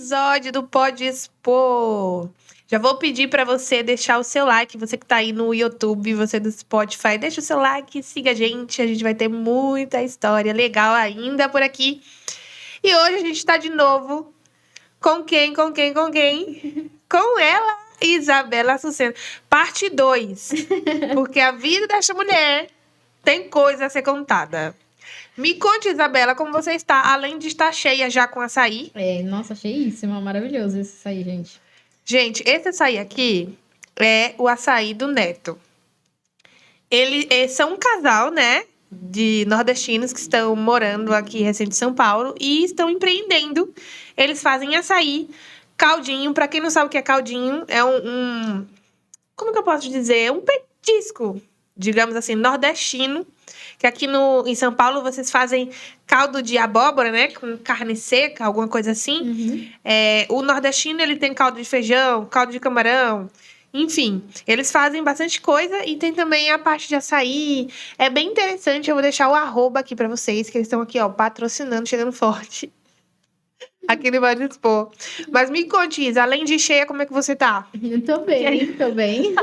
episódio do Pode Expor. Já vou pedir para você deixar o seu like, você que tá aí no YouTube, você do Spotify, deixa o seu like, siga a gente vai ter muita história legal ainda por aqui. E hoje a gente tá de novo com quem? Com ela, Isabela Sucena. Parte 2, porque a vida desta mulher tem coisa a ser contada. Me conte, Isabela, como você está, além de estar cheia já com açaí. Nossa, cheíssima, maravilhoso esse açaí, gente. Gente, esse açaí aqui é o açaí do Neto. Eles são um casal, né, de nordestinos que estão morando aqui recente em São Paulo e estão empreendendo. Eles fazem açaí, caldinho. Para quem não sabe o que é caldinho, é como que eu posso dizer? Um petisco, digamos assim, nordestino. Que aqui em São Paulo vocês fazem caldo de abóbora, né? Com carne seca, alguma coisa assim. Uhum. O nordestino, ele tem caldo de feijão, caldo de camarão. Enfim, eles fazem bastante coisa e tem também a parte de açaí. É bem interessante, eu vou deixar o @, aqui pra vocês, que eles estão aqui, ó, patrocinando, chegando forte. Aqui no Pode Expor. Mas me conte, Isa, além de cheia, como é que você tá? Tô bem.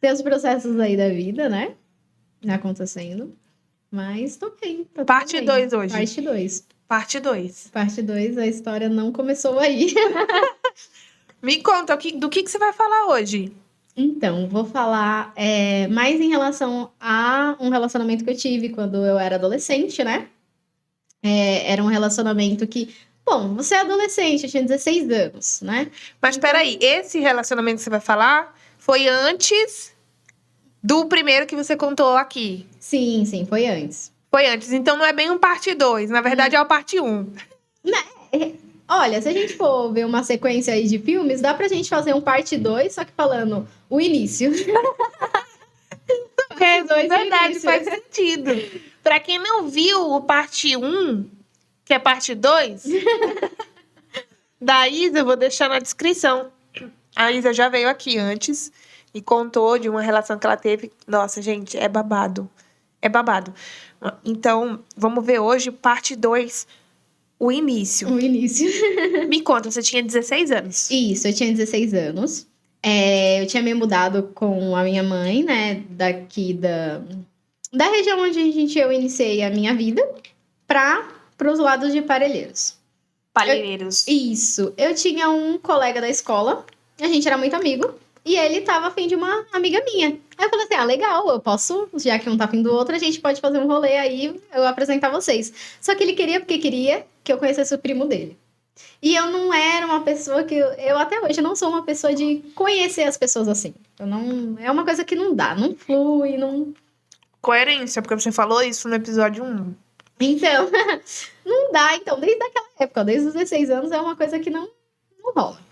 Tem os processos aí da vida, né? Acontecendo. Mas tô bem. Parte 2 hoje. Parte 2. Parte 2. Parte 2, a história não começou aí. Me conta, do que você vai falar hoje? Então, vou falar mais em relação a um relacionamento que eu tive quando eu era adolescente, né? Era um relacionamento que... Bom, você é adolescente, eu tinha 16 anos, né? Mas peraí, esse relacionamento que você vai falar foi antes do primeiro que você contou aqui? Sim, foi antes. Foi antes, então não é bem um parte 2, na verdade é o parte 1. Olha, se a gente for ver uma sequência aí de filmes, dá pra gente fazer um parte 2, só que falando o início. É verdade, faz sentido. Pra quem não viu o parte 1, que é parte 2, da Isa, eu vou deixar na descrição. A Isa já veio aqui antes e contou de uma relação que ela teve. Nossa, gente, é babado. É babado. Então, vamos ver hoje parte 2, o início. O início. Me conta, você tinha 16 anos. Isso, eu tinha 16 anos. Eu tinha me mudado com a minha mãe, né? Daqui da região onde eu iniciei a minha vida para os lados de Parelheiros. Isso. Eu tinha um colega da escola, a gente era muito amigo, e ele tava afim de uma amiga minha. Aí eu falei assim, legal, eu posso, já que um tá afim do outro, a gente pode fazer um rolê aí, eu apresentar vocês. Só que ele queria porque queria que eu conhecesse o primo dele. E eu não era uma pessoa que... Eu até hoje não sou uma pessoa de conhecer as pessoas assim. É uma coisa que não dá, não flui, não... Coerência, porque você falou isso no episódio 1. Então, não dá. Então, desde aquela época, desde os 16 anos, é uma coisa que não rola.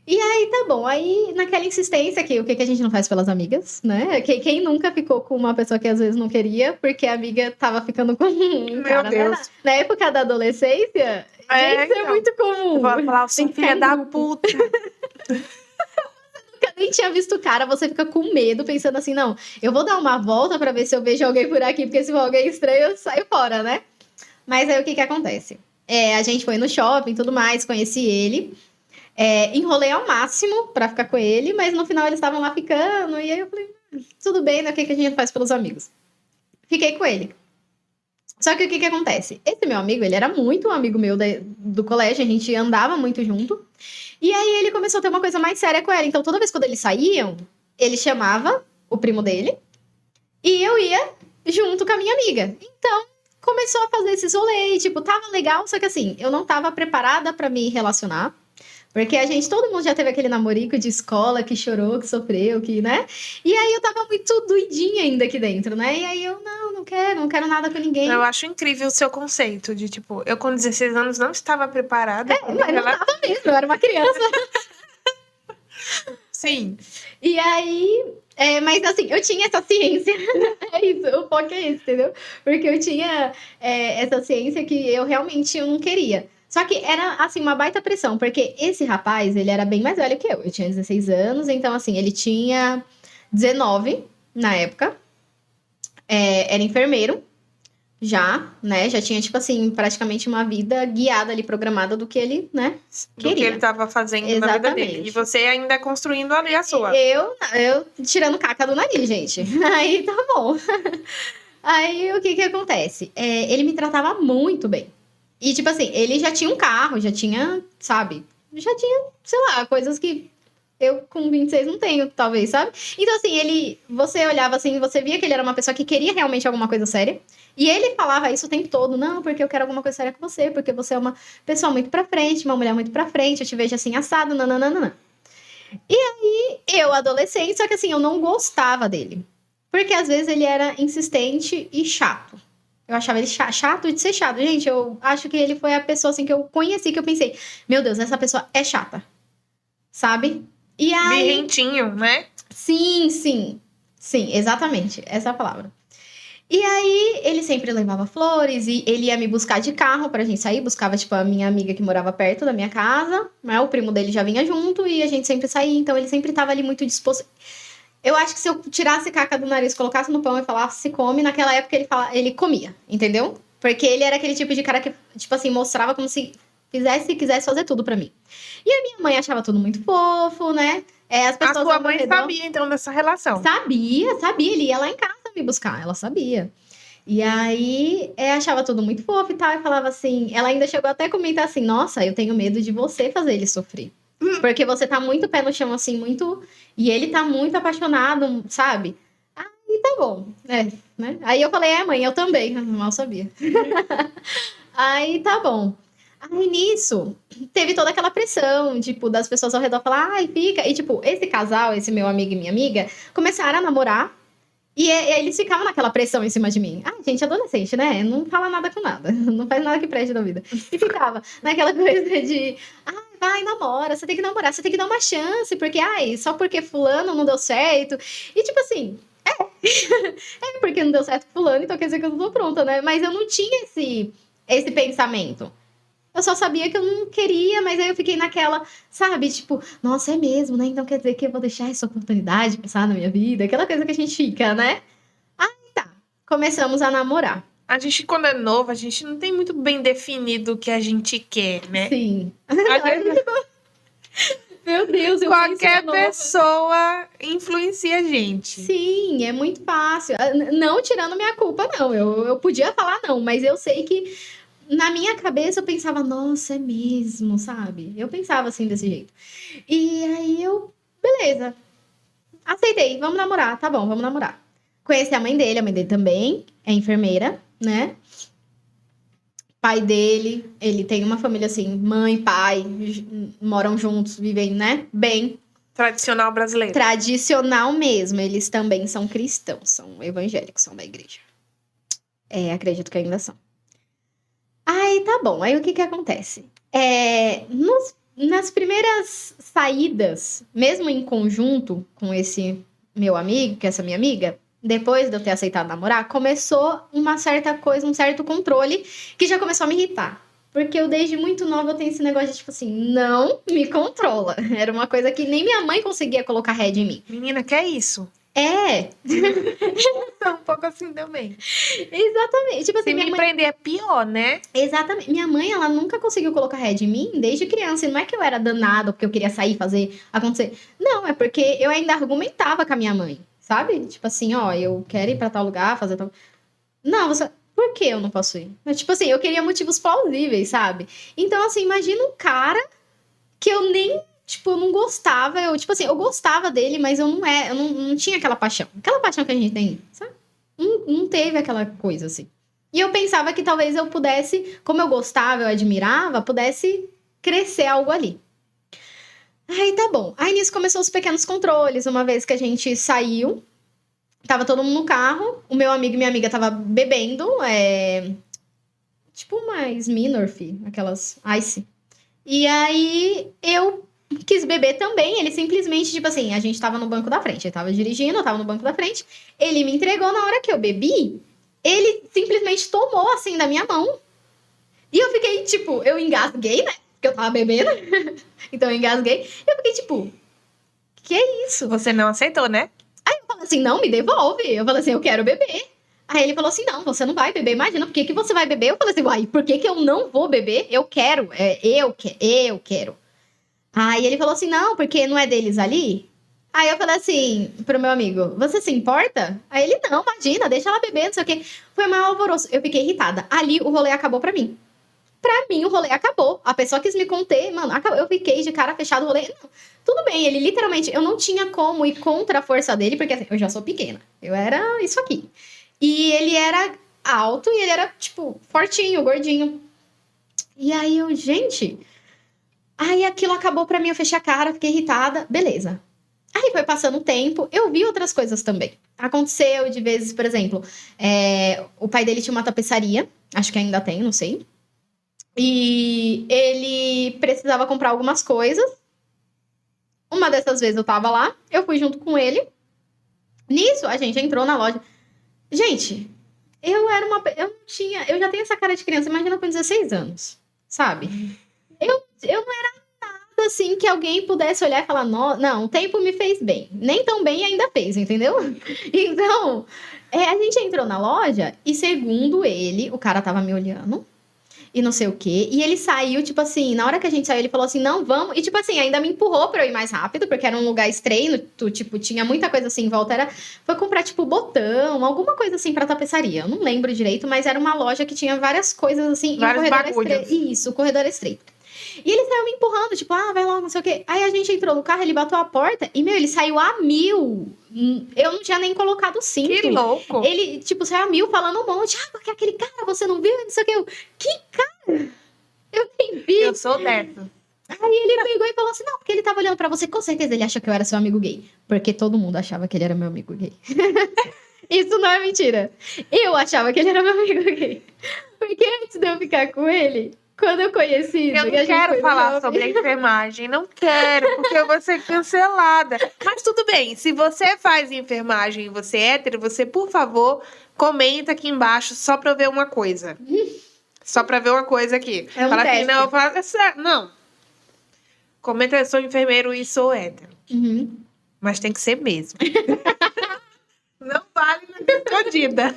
E aí, tá bom. Aí, naquela insistência que o que a gente não faz pelas amigas, né? Quem nunca ficou com uma pessoa que às vezes não queria, porque a amiga tava ficando com um cara, Deus. né? Na época da adolescência, gente, isso é muito comum. Eu vou falar, sua filha da puta. Nunca nem tinha visto o cara, você fica com medo, pensando assim, não, eu vou dar uma volta pra ver se eu vejo alguém por aqui, porque se for alguém estranho, eu saio fora, né? Mas aí, o que acontece? A gente foi no shopping e tudo mais, conheci ele... enrolei ao máximo pra ficar com ele, mas no final eles estavam lá ficando, e aí eu falei, tudo bem, né? O que a gente faz pelos amigos? Fiquei com ele. Só que o que acontece? Esse meu amigo, ele era muito um amigo meu do colégio, a gente andava muito junto, e aí ele começou a ter uma coisa mais séria com ela. Então, toda vez quando eles saíam, ele chamava o primo dele, e eu ia junto com a minha amiga. Então, começou a fazer esses rolês, tipo, tava legal, só que assim, eu não tava preparada pra me relacionar. Porque todo mundo já teve aquele namorico de escola que chorou, que sofreu, que, né? E aí eu tava muito doidinha ainda aqui dentro, né? E aí eu, não quero nada com ninguém. Eu acho incrível o seu conceito de, tipo, eu com 16 anos não estava preparada. Mas não tava mesmo, eu era uma criança. Sim. E aí... mas assim, eu tinha essa ciência. É isso, o foco é esse, entendeu? Porque eu tinha essa ciência que eu realmente não queria. Só que era, assim, uma baita pressão, porque esse rapaz, ele era bem mais velho que eu. Eu tinha 16 anos, então, assim, ele tinha 19 na época. Era enfermeiro. já, né? Já tinha, tipo assim, praticamente uma vida guiada ali, programada do que ele, né, Do que queria. ele tava fazendo na vida dele. E Exatamente. você ainda construindo ali a sua. Eu tirando caca do nariz, gente. Aí tá bom. Aí o que que acontece? Ele me tratava muito bem. E, tipo assim, ele já tinha um carro, já tinha, sabe? Já tinha, sei lá, coisas que eu com 26 não tenho, talvez, sabe? Então, assim, você olhava assim, você via que ele era uma pessoa que queria realmente alguma coisa séria. E ele falava isso o tempo todo, não, porque eu quero alguma coisa séria com você, porque você é uma pessoa muito pra frente, uma mulher muito pra frente, eu te vejo assim assado, nananana. E aí, eu, adolescente, só que assim, eu não gostava dele. Porque às vezes ele era insistente e chato. Eu achava ele chato de ser chato. Gente, eu acho que ele foi a pessoa assim que eu conheci, que eu pensei, meu Deus, essa pessoa é chata. Sabe? E aí. Birrentinho, né? Sim, sim. Sim, exatamente. Essa é a palavra. E aí, ele sempre levava flores e ele ia me buscar de carro pra gente sair. Buscava, tipo, a minha amiga que morava perto da minha casa, né? O primo dele já vinha junto e a gente sempre saía. Então, ele sempre tava ali muito disposto. Eu acho que se eu tirasse caca do nariz, colocasse no pão e falasse se come, naquela época ele comia, entendeu? Porque ele era aquele tipo de cara que, tipo assim, mostrava como se fizesse e quisesse fazer tudo pra mim. E a minha mãe achava tudo muito fofo, né? As A pessoas sua ao meu mãe redor... sabia, então, dessa relação. Sabia. Ele ia lá em casa me buscar, ela sabia. E aí, achava tudo muito fofo e tal, e falava assim... Ela ainda chegou até a comentar assim, nossa, eu tenho medo de você fazer ele sofrer. Porque você tá muito pé no chão, assim, muito... E ele tá muito apaixonado, sabe? Aí tá bom, né? Aí eu falei, mãe, eu também. Mal sabia. Aí tá bom. Aí nisso, teve toda aquela pressão, tipo, das pessoas ao redor falar, ai, fica. E tipo, esse casal, esse meu amigo e minha amiga, começaram a namorar. E eles ficavam naquela pressão em cima de mim. Ah, gente, adolescente, né? Não fala nada com nada. Não faz nada que preste da vida. E ficava naquela coisa de... Ai, vai, namora. Você tem que namorar. Você tem que dar uma chance. Porque, ai, só porque fulano não deu certo. E tipo assim... porque não deu certo com fulano, então quer dizer que eu não tô pronta, né? Mas eu não tinha esse pensamento. Eu só sabia que eu não queria, mas aí eu fiquei naquela, sabe? Tipo, nossa, é mesmo, né? Então quer dizer que eu vou deixar essa oportunidade passar na minha vida? Aquela coisa que a gente fica, né? Aí tá. Começamos a namorar. A gente, quando é novo, a gente não tem muito bem definido o que a gente quer, né? Sim. A gente- Meu Deus, eu Qualquer penso nova. pessoa influencia a gente. Sim, é muito fácil. Não tirando minha culpa, não. Eu podia falar não, mas eu sei que na minha cabeça eu pensava, nossa, é mesmo, sabe? Eu pensava assim desse jeito. E aí beleza. Aceitei, vamos namorar, tá bom, vamos namorar. Conheci a mãe dele também é enfermeira, né? Pai dele, ele tem uma família assim, mãe, pai, moram juntos, vivem, né? Bem. Tradicional brasileiro. Tradicional mesmo, eles também são cristãos, são evangélicos, são da igreja. Acredito que ainda são. Aí tá bom, aí o que acontece? Nas primeiras saídas, mesmo em conjunto com esse meu amigo, que é essa minha amiga, depois de eu ter aceitado namorar, começou uma certa coisa, um certo controle, que já começou a me irritar. Porque eu, desde muito nova, eu tenho esse negócio de, tipo assim, não me controla. Era uma coisa que nem minha mãe conseguia colocar rédea em mim. Menina, que é isso? É, É um pouco assim também. exatamente. Tipo assim, Se me prender é pior, né? Exatamente. Minha mãe, ela nunca conseguiu colocar rédea em mim desde criança. E não é que eu era danada porque eu queria sair, fazer, acontecer. Não, é porque eu ainda argumentava com a minha mãe, sabe? Tipo assim, ó, eu quero ir pra tal lugar, fazer tal... Não, você... Por que eu não posso ir? Mas, tipo assim, eu queria motivos plausíveis, sabe? Então, assim, imagina um cara que eu nem... Tipo, eu não gostava. Tipo assim, eu gostava dele, mas eu não tinha aquela paixão. Aquela paixão que a gente tem, sabe? Não teve aquela coisa, assim. E eu pensava que talvez eu pudesse, como eu gostava, eu admirava, pudesse crescer algo ali. Aí tá bom. Aí nisso começou os pequenos controles. Uma vez que a gente saiu, tava todo mundo no carro, o meu amigo e minha amiga tava bebendo, tipo uma Smirnoff, aquelas Ice. E aí eu quis beber também, ele simplesmente, tipo assim, a gente tava no banco da frente, ele tava dirigindo, eu tava no banco da frente, ele me entregou na hora que eu bebi, ele simplesmente tomou, assim, da minha mão. E eu fiquei, tipo, eu engasguei, né? Porque eu tava bebendo. Então eu engasguei. E eu fiquei, tipo, que é isso? Você não aceitou, né? Eu falei assim, não, me devolve. Eu falei assim, eu quero beber. Aí ele falou assim, não, você não vai beber, imagina, por que que você vai beber? Eu falei assim, uai, por que que eu não vou beber? Eu quero, eu quero. Aí ele falou assim, não, porque não é deles ali? Aí eu falei assim pro meu amigo, você se importa? Aí ele, não, imagina, deixa ela beber, não sei o quê. Foi o maior alvoroço, eu fiquei irritada. Ali o rolê acabou pra mim. Pra mim o rolê acabou. A pessoa quis me conter, mano, eu fiquei de cara fechada o rolê. Não, tudo bem, ele literalmente, eu não tinha como ir contra a força dele, porque assim, eu já sou pequena. Eu era isso aqui. E ele era alto e ele era, tipo, fortinho, gordinho. E aí eu, gente... Aí aquilo acabou pra mim, eu fechei a cara, fiquei irritada, beleza. Aí foi passando o tempo, eu vi outras coisas também. Aconteceu de vezes, por exemplo, o pai dele tinha uma tapeçaria, acho que ainda tem, não sei. E ele precisava comprar algumas coisas. Uma dessas vezes eu tava lá, eu fui junto com ele. Nisso, a gente entrou na loja. Gente, eu já tenho essa cara de criança, imagina com 16 anos, sabe? Eu não era nada assim que alguém pudesse olhar e falar, não, o tempo me fez bem. Nem tão bem ainda fez, entendeu? Então, a gente entrou na loja e, segundo ele, o cara tava me olhando e não sei o quê. E ele saiu, tipo assim, na hora que a gente saiu, ele falou assim, não, vamos. E, tipo assim, ainda me empurrou pra eu ir mais rápido, porque era um lugar estreito, tipo, tinha muita coisa assim em volta. Foi comprar, tipo, botão, alguma coisa assim pra tapeçaria. Eu não lembro direito, mas era uma loja que tinha várias coisas assim. Vários e um corredor bagulhos. estreito. Isso, o corredor estreito. E ele saiu me empurrando, tipo, vai logo, não sei o quê. Aí a gente entrou no carro, ele bateu a porta e, meu, ele saiu a 1000. Eu não tinha nem colocado o cinto. Que louco. Ele, tipo, saiu a 1000 falando um monte. Porque aquele cara, você não viu? Não sei o quê. Que cara? Eu nem vi. Eu sou dessa. Aí ele pegou e falou assim, não, porque ele tava olhando pra você. Com certeza ele acha que eu era seu amigo gay. Porque todo mundo achava que ele era meu amigo gay. Isso não é mentira. Eu achava que ele era meu amigo gay. Porque antes de eu ficar com ele... Quando eu conheci... Eu não quero falar sobre a enfermagem, não quero, porque eu vou ser cancelada. Mas tudo bem, se você faz enfermagem e você é hétero, você, por favor, comenta aqui embaixo só pra eu ver uma coisa. Só pra ver uma coisa aqui. É um Fala assim, teste. não, eu falo, não. Comenta, eu sou enfermeiro e sou hétero. Uhum. Mas tem que ser mesmo. Não vale na escondida.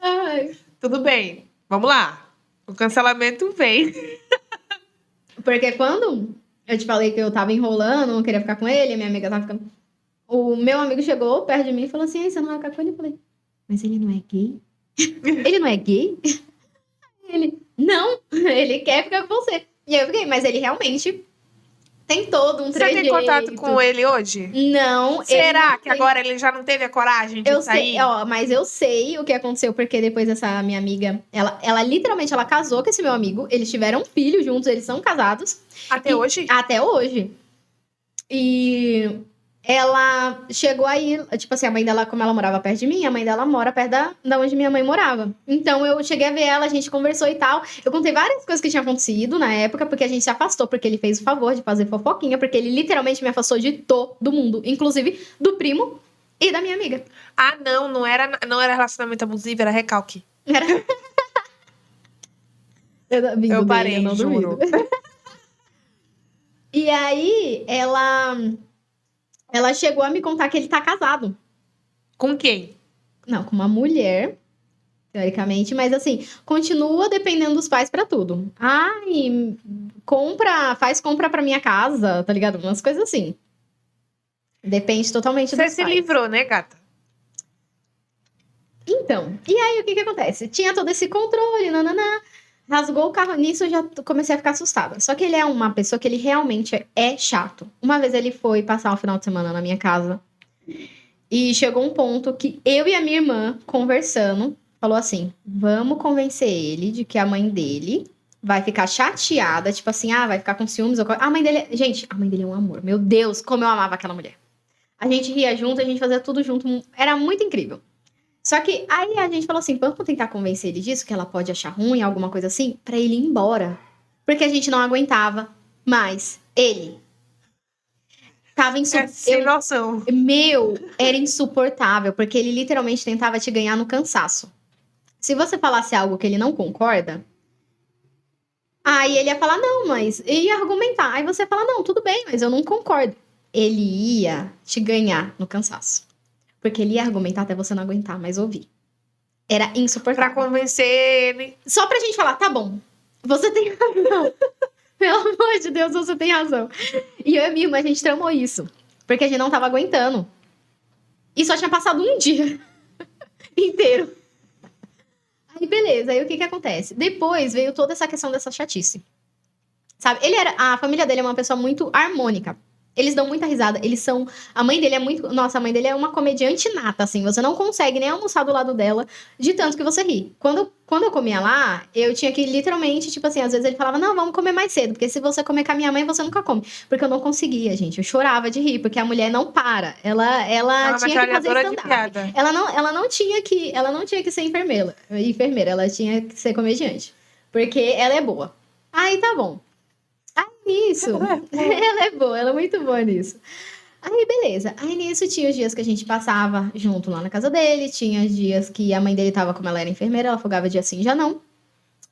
Ai. Tudo bem, vamos lá. O cancelamento vem. Porque quando eu te falei que eu tava enrolando, não queria ficar com ele, a minha amiga tava ficando... O meu amigo chegou perto de mim e falou assim, "Ei, você não vai ficar com ele?" Eu falei, mas ele não é gay? Ele não é gay? Ele, não, ele quer ficar com você. E aí eu fiquei, mas ele realmente tem todo um Você trejeito. tem contato com ele hoje? Não. Será ele que agora ele já não teve a coragem de Eu sair? sei, mas eu sei o que aconteceu, porque depois essa minha amiga, ela literalmente, ela casou com esse meu amigo, eles tiveram um filho juntos, eles são casados. Até hoje? Até hoje. E ela chegou aí, tipo assim, a mãe dela, como ela morava perto de mim, a mãe dela mora perto da onde minha mãe morava. Então eu cheguei a ver ela, a gente conversou e tal. Eu contei várias coisas que tinham acontecido na época, porque a gente se afastou, porque ele fez o favor de fazer fofoquinha, porque ele literalmente me afastou de todo mundo, inclusive do primo e da minha amiga. Ah, não era relacionamento abusivo, era recalque. Era... Eu parei, dele, eu não juro. duvido. E aí, ela chegou a me contar que ele tá casado. Com quem? Não, com uma mulher, teoricamente, mas assim, continua dependendo dos pais pra tudo. Ai, faz compra pra minha casa, tá ligado? Umas coisas assim. Depende totalmente Você dos se pais. livrou, né, gata? Então, e aí o que acontece? Tinha todo esse controle, nananã, rasgou o carro. Nisso eu já comecei a ficar assustada. Só que ele é uma pessoa que ele realmente é chato. Uma vez ele foi passar um final de semana na minha casa e chegou um ponto que eu e a minha irmã, conversando, falou assim, vamos convencer ele de que a mãe dele vai ficar chateada, tipo assim, vai ficar com ciúmes. A mãe dele, gente, a mãe dele é um amor. Meu Deus, como eu amava aquela mulher. A gente ria junto, a gente fazia tudo junto. Era muito incrível. Só que aí a gente falou assim, vamos tentar convencer ele disso, que ela pode achar ruim, alguma coisa assim, pra ele ir embora. Porque a gente não aguentava mais ele. Tava Sem noção. Era insuportável, porque ele literalmente tentava te ganhar no cansaço. Se você falasse algo que ele não concorda, aí ele ia falar, não, mas... Ele ia argumentar. Aí você fala, não, tudo bem, mas eu não concordo. Ele ia te ganhar no cansaço. Porque ele ia argumentar até você não aguentar mais ouvir. Era Pra insuportável. convencer ele. Só pra gente falar, tá bom, você tem razão. Pelo amor de Deus, você tem razão. E eu e a minha irmã, a gente tramou isso. Porque a gente não tava aguentando. E só tinha passado um dia inteiro. Aí, beleza. Aí, o que que acontece? Depois veio toda essa questão dessa chatice. Sabe? A família dele é uma pessoa muito harmônica. Eles dão muita risada. A mãe dele é muito... Nossa, a mãe dele é uma comediante nata, assim. Você não consegue nem almoçar do lado dela de tanto que você ri. Quando eu comia lá, eu tinha que literalmente, tipo assim, às vezes ele falava, não, vamos comer mais cedo, porque se você comer com a minha mãe, você nunca come. Porque eu não conseguia, gente. Eu chorava de rir, porque a mulher não para. Ela Ela é tinha que fazer metralhadora de stand-up. piada. Ela não tinha que ser enfermeira, ela tinha que ser comediante. Porque ela é boa. Aí tá bom. Aí nisso, ela é boa, ela é muito boa nisso. Aí beleza, aí nisso tinha os dias que a gente passava junto lá na casa dele, tinha os dias que a mãe dele tava, como ela era enfermeira, ela folgava dia sim, já não.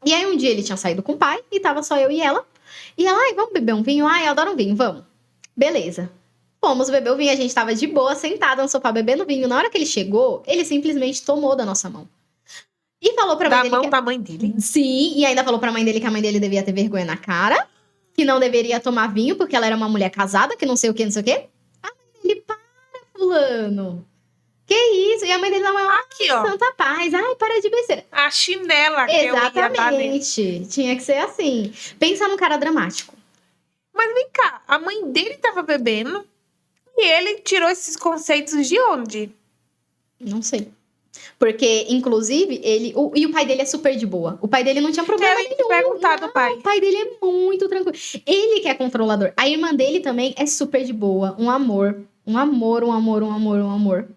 E aí um dia ele tinha saído com o pai e tava só eu e ela. E ela, ai, vamos beber um vinho? Ai, eu adoro um vinho, vamos. Beleza. Fomos beber o vinho, a gente tava de boa, sentada no sofá bebendo vinho. Na hora que ele chegou, ele simplesmente tomou da nossa mão. E falou pra mãe Da dele mão da mãe dele. Sim, e ainda falou pra mãe dele que a mãe dele devia ter vergonha na cara, que não deveria tomar vinho porque ela era uma mulher casada, que não sei o que, não sei o que. A mãe dele, para, fulano. Que isso? E a mãe dele não é uma Aqui, ó. santa paz. Ai, para de besteira. A chinela que eu ia dar nele. Exatamente. Tinha que ser assim. Pensa num cara dramático. Mas vem cá, a mãe dele tava bebendo e ele tirou esses conceitos de onde? Não sei. Porque, inclusive, e o pai dele é super de boa. O pai dele não tinha problema Quero te nenhum. perguntar do pai. O pai dele é muito tranquilo. Ele que é controlador. A irmã dele também é super de boa. Um amor. Um amor, um amor, um amor, um amor.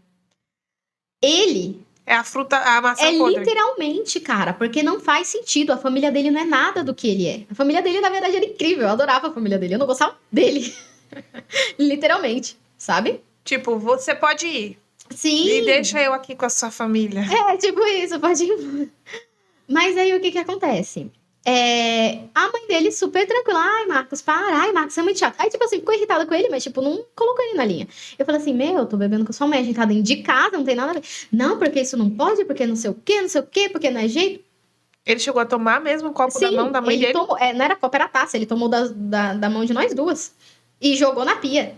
Ele É a fruta, a maçã é podre. literalmente, cara, porque não faz sentido. A família dele não é nada do que ele é. A família dele, na verdade, era incrível. Eu adorava a família dele. Eu não gostava dele. Literalmente, sabe? Tipo, você pode ir. Sim. E deixa eu aqui com a sua família. É, tipo isso, pode ir embora. Mas aí o que que acontece? A mãe dele super tranquila. Ai, Marcos, para. Ai, Marcos, você é muito chato. Aí, tipo assim, ficou irritada com ele, mas, tipo, não colocou ele na linha. Eu falei assim, eu tô bebendo com sua mãe, a gente tá dentro de casa, não tem nada a ver. Não, porque isso não pode, porque não sei o quê, porque não é jeito. Ele chegou a tomar mesmo o copo da mão da mãe ele dele? tomou, não era copo, era taça, ele tomou da mão de nós duas. E jogou na pia.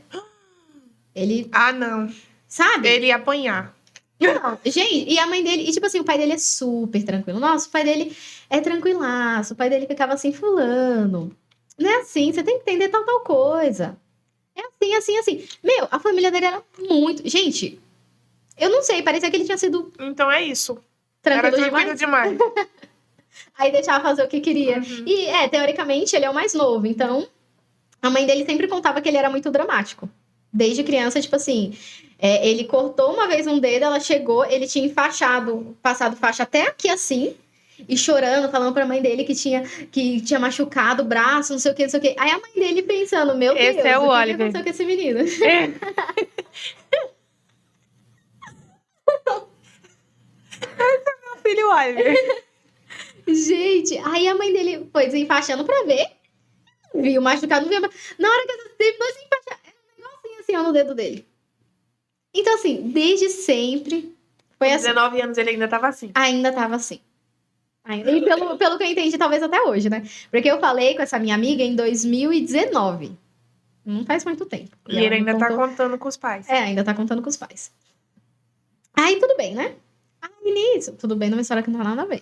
Ele, Ah, não. sabe? Ele ia apanhar. Não, gente, e a mãe dele, e tipo assim, o pai dele é super tranquilo. Nossa, o pai dele é tranquilaço. O pai dele ficava assim, fulano. Não é assim, você tem que entender tal coisa. É assim, assim, assim. Meu, a família dele era muito. Gente, eu não sei, parecia que ele tinha sido Então é isso. tranquilo, Era tranquilo demais. Aí deixava fazer o que queria. Uhum. E, teoricamente, ele é o mais novo. Então, a mãe dele sempre contava que ele era muito dramático. Desde criança, tipo assim, ele cortou uma vez um dedo, ela chegou, ele tinha passado faixa até aqui assim, e chorando, falando pra mãe dele que tinha machucado o braço, não sei o que, não sei o que. Aí a mãe dele pensando, meu Esse Deus, é o o que Oliver. aconteceu com esse menino? Meu filho Oliver. Gente, aí a mãe dele foi desenfaixando pra ver, viu machucado, não viu, na hora que ela terminou de desenfaixar, era um negocinho assim, ó, no dedo dele. Então, assim, desde sempre foi Com assim. 19 anos ele ainda tava assim. Ainda tava assim. E pelo que eu entendi, talvez até hoje, né? Porque eu falei com essa minha amiga em 2019. Não faz muito tempo. E ela ele me ainda tá contou- contando com os pais. ainda tá contando com os pais. Aí tudo bem, né? Aí nisso, tudo bem numa história que não tem nada a ver.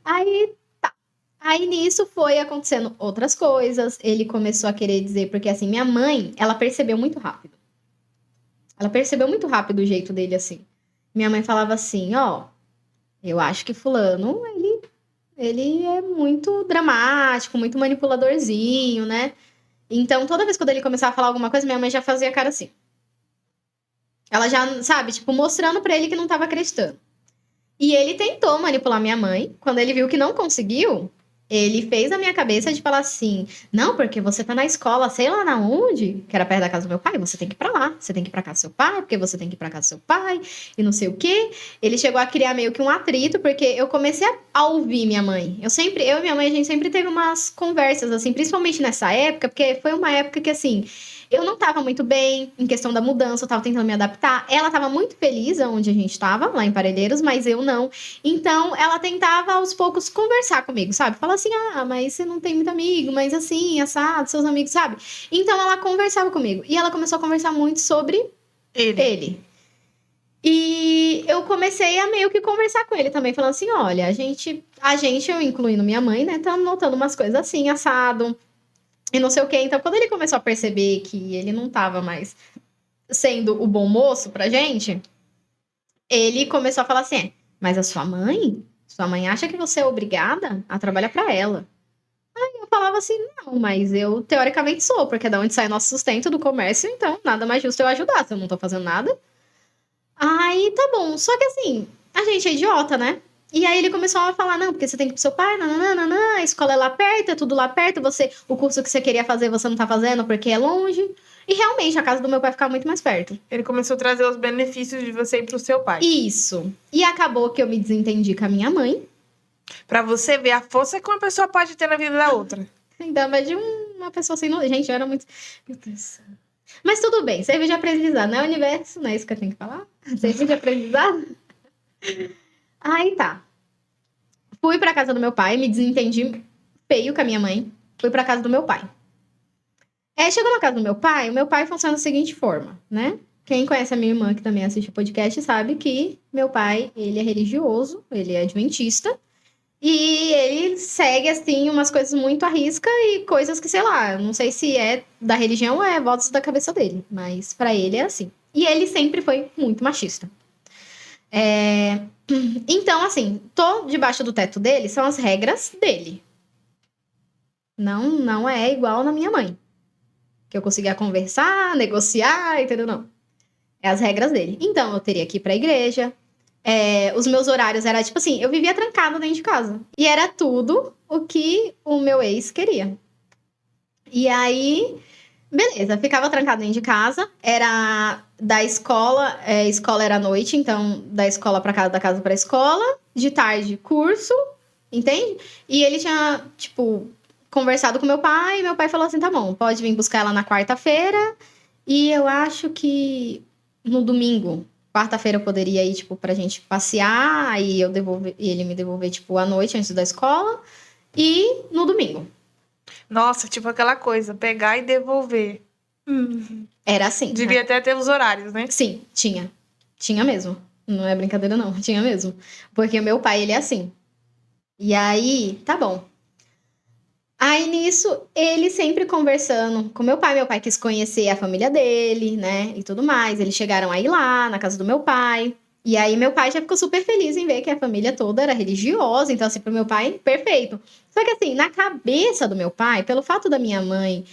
Aí tá. Aí nisso foi acontecendo outras coisas. Ele começou a querer dizer, porque assim, minha mãe, ela percebeu muito rápido. Ela percebeu muito rápido o jeito dele assim. Minha mãe falava assim, ó, eu acho que fulano, ele é muito dramático, muito manipuladorzinho, né? Então, toda vez que ele começava a falar alguma coisa, minha mãe já fazia a cara assim. Ela já, sabe, tipo, mostrando pra ele que não tava acreditando. E ele tentou manipular minha mãe. Quando ele viu que não conseguiu, ele fez na minha cabeça de falar assim, não, porque você tá na escola, sei lá na onde, que era perto da casa do meu pai, você tem que ir pra lá, você tem que ir pra casa do seu pai, porque você tem que ir pra casa do seu pai, e não sei o quê. Ele chegou a criar meio que um atrito, porque eu comecei a ouvir minha mãe. Eu e minha mãe, a gente sempre teve umas conversas, assim, principalmente nessa época, porque foi uma época que, assim, Eu não tava muito bem em questão da mudança, eu tava tentando me adaptar. Ela tava muito feliz onde a gente tava, lá em Parelheiros, mas eu não. Então, ela tentava aos poucos conversar comigo, sabe? Falar assim, mas você não tem muito amigo, mas assim, assado, seus amigos, sabe? Então, ela conversava comigo. E ela começou a conversar muito sobre ele. E eu comecei a meio que conversar com ele também, falando assim, olha, a gente, eu incluindo minha mãe, né, tá notando umas coisas assim, assado, e não sei o quê. Então, quando ele começou a perceber que ele não tava mais sendo o bom moço pra gente, ele começou a falar assim, mas a sua mãe acha que você é obrigada a trabalhar pra ela. Aí eu falava assim, não, mas eu teoricamente sou, porque é da onde sai nosso sustento do comércio, então nada mais justo eu ajudar, se eu não tô fazendo nada. Aí, tá bom. Só que assim, a gente é idiota, né? E aí ele começou a falar, não, porque você tem que ir pro seu pai, nananana, a escola é lá perto, é tudo lá perto, o curso que você queria fazer, você não tá fazendo porque é longe. E realmente, a casa do meu pai ficava muito mais perto. Ele começou a trazer os benefícios de você ir pro seu pai. Isso. E acabou que eu me desentendi com a minha mãe. Pra você ver a força que uma pessoa pode ter na vida da outra. Ainda mais de uma pessoa assim, gente, eu era muito... Meu Deus. Mas tudo bem, serviu de aprendizado, não é universo, não é isso que eu tenho que falar? Serviu de aprendizado? Aí tá. Fui pra casa do meu pai, me desentendi feio com a minha mãe. Fui pra casa do meu pai. Chegou na casa do meu pai, o meu pai funciona da seguinte forma, né? Quem conhece a minha irmã, que também assiste o podcast, sabe que meu pai, ele é religioso, ele é adventista. E ele segue, assim, umas coisas muito à risca e coisas que, sei lá, não sei se é da religião ou é votos da cabeça dele. Mas pra ele é assim. E ele sempre foi muito machista. Então, assim, tô debaixo do teto dele, são as regras dele. Não é igual na minha mãe. Que eu conseguia conversar, negociar, entendeu? Não. É as regras dele. Então, eu teria que ir pra igreja. Os meus horários era tipo assim, eu vivia trancada dentro de casa. E era tudo o que o meu ex queria. E aí, beleza, ficava trancada dentro de casa. Era da escola, escola era à noite, então da escola pra casa, da casa pra escola. De tarde, curso, entende? E ele tinha, tipo, conversado com meu pai. E meu pai falou assim, tá bom, pode vir buscar ela na quarta-feira. E eu acho que no domingo... Quarta-feira eu poderia ir, tipo, pra gente passear e ele me devolver, tipo, à noite antes da escola. E no domingo. Nossa, tipo aquela coisa, pegar e devolver. Era assim. Devia até ter os horários, né? Sim, tinha. Tinha mesmo. Não é brincadeira, não. Tinha mesmo. Porque o meu pai, ele é assim. E aí, tá bom. Aí, nisso, ele sempre conversando com meu pai quis conhecer a família dele, né, e tudo mais. Eles chegaram a ir lá, na casa do meu pai. E aí, meu pai já ficou super feliz em ver que a família toda era religiosa. Então, assim, pro meu pai, perfeito. Só que, assim, na cabeça do meu pai, pelo fato da minha mãe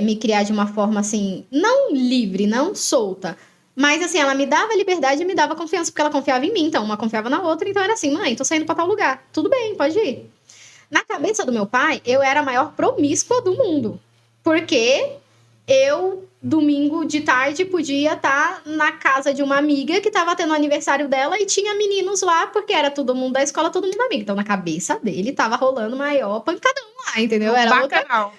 me criar de uma forma, assim, não livre, não solta, mas, assim, ela me dava liberdade e me dava confiança, porque ela confiava em mim. Então, uma confiava na outra. Então, era assim, mãe, tô saindo pra tal lugar. Tudo bem, pode ir. Na cabeça do meu pai, eu era a maior promíscua do mundo. Porque eu, domingo de tarde, podia estar na casa de uma amiga que estava tendo o aniversário dela e tinha meninos lá, porque era todo mundo da escola, todo mundo amigo. Então, na cabeça dele, tava rolando o maior pancadão lá, entendeu? Era bacanal.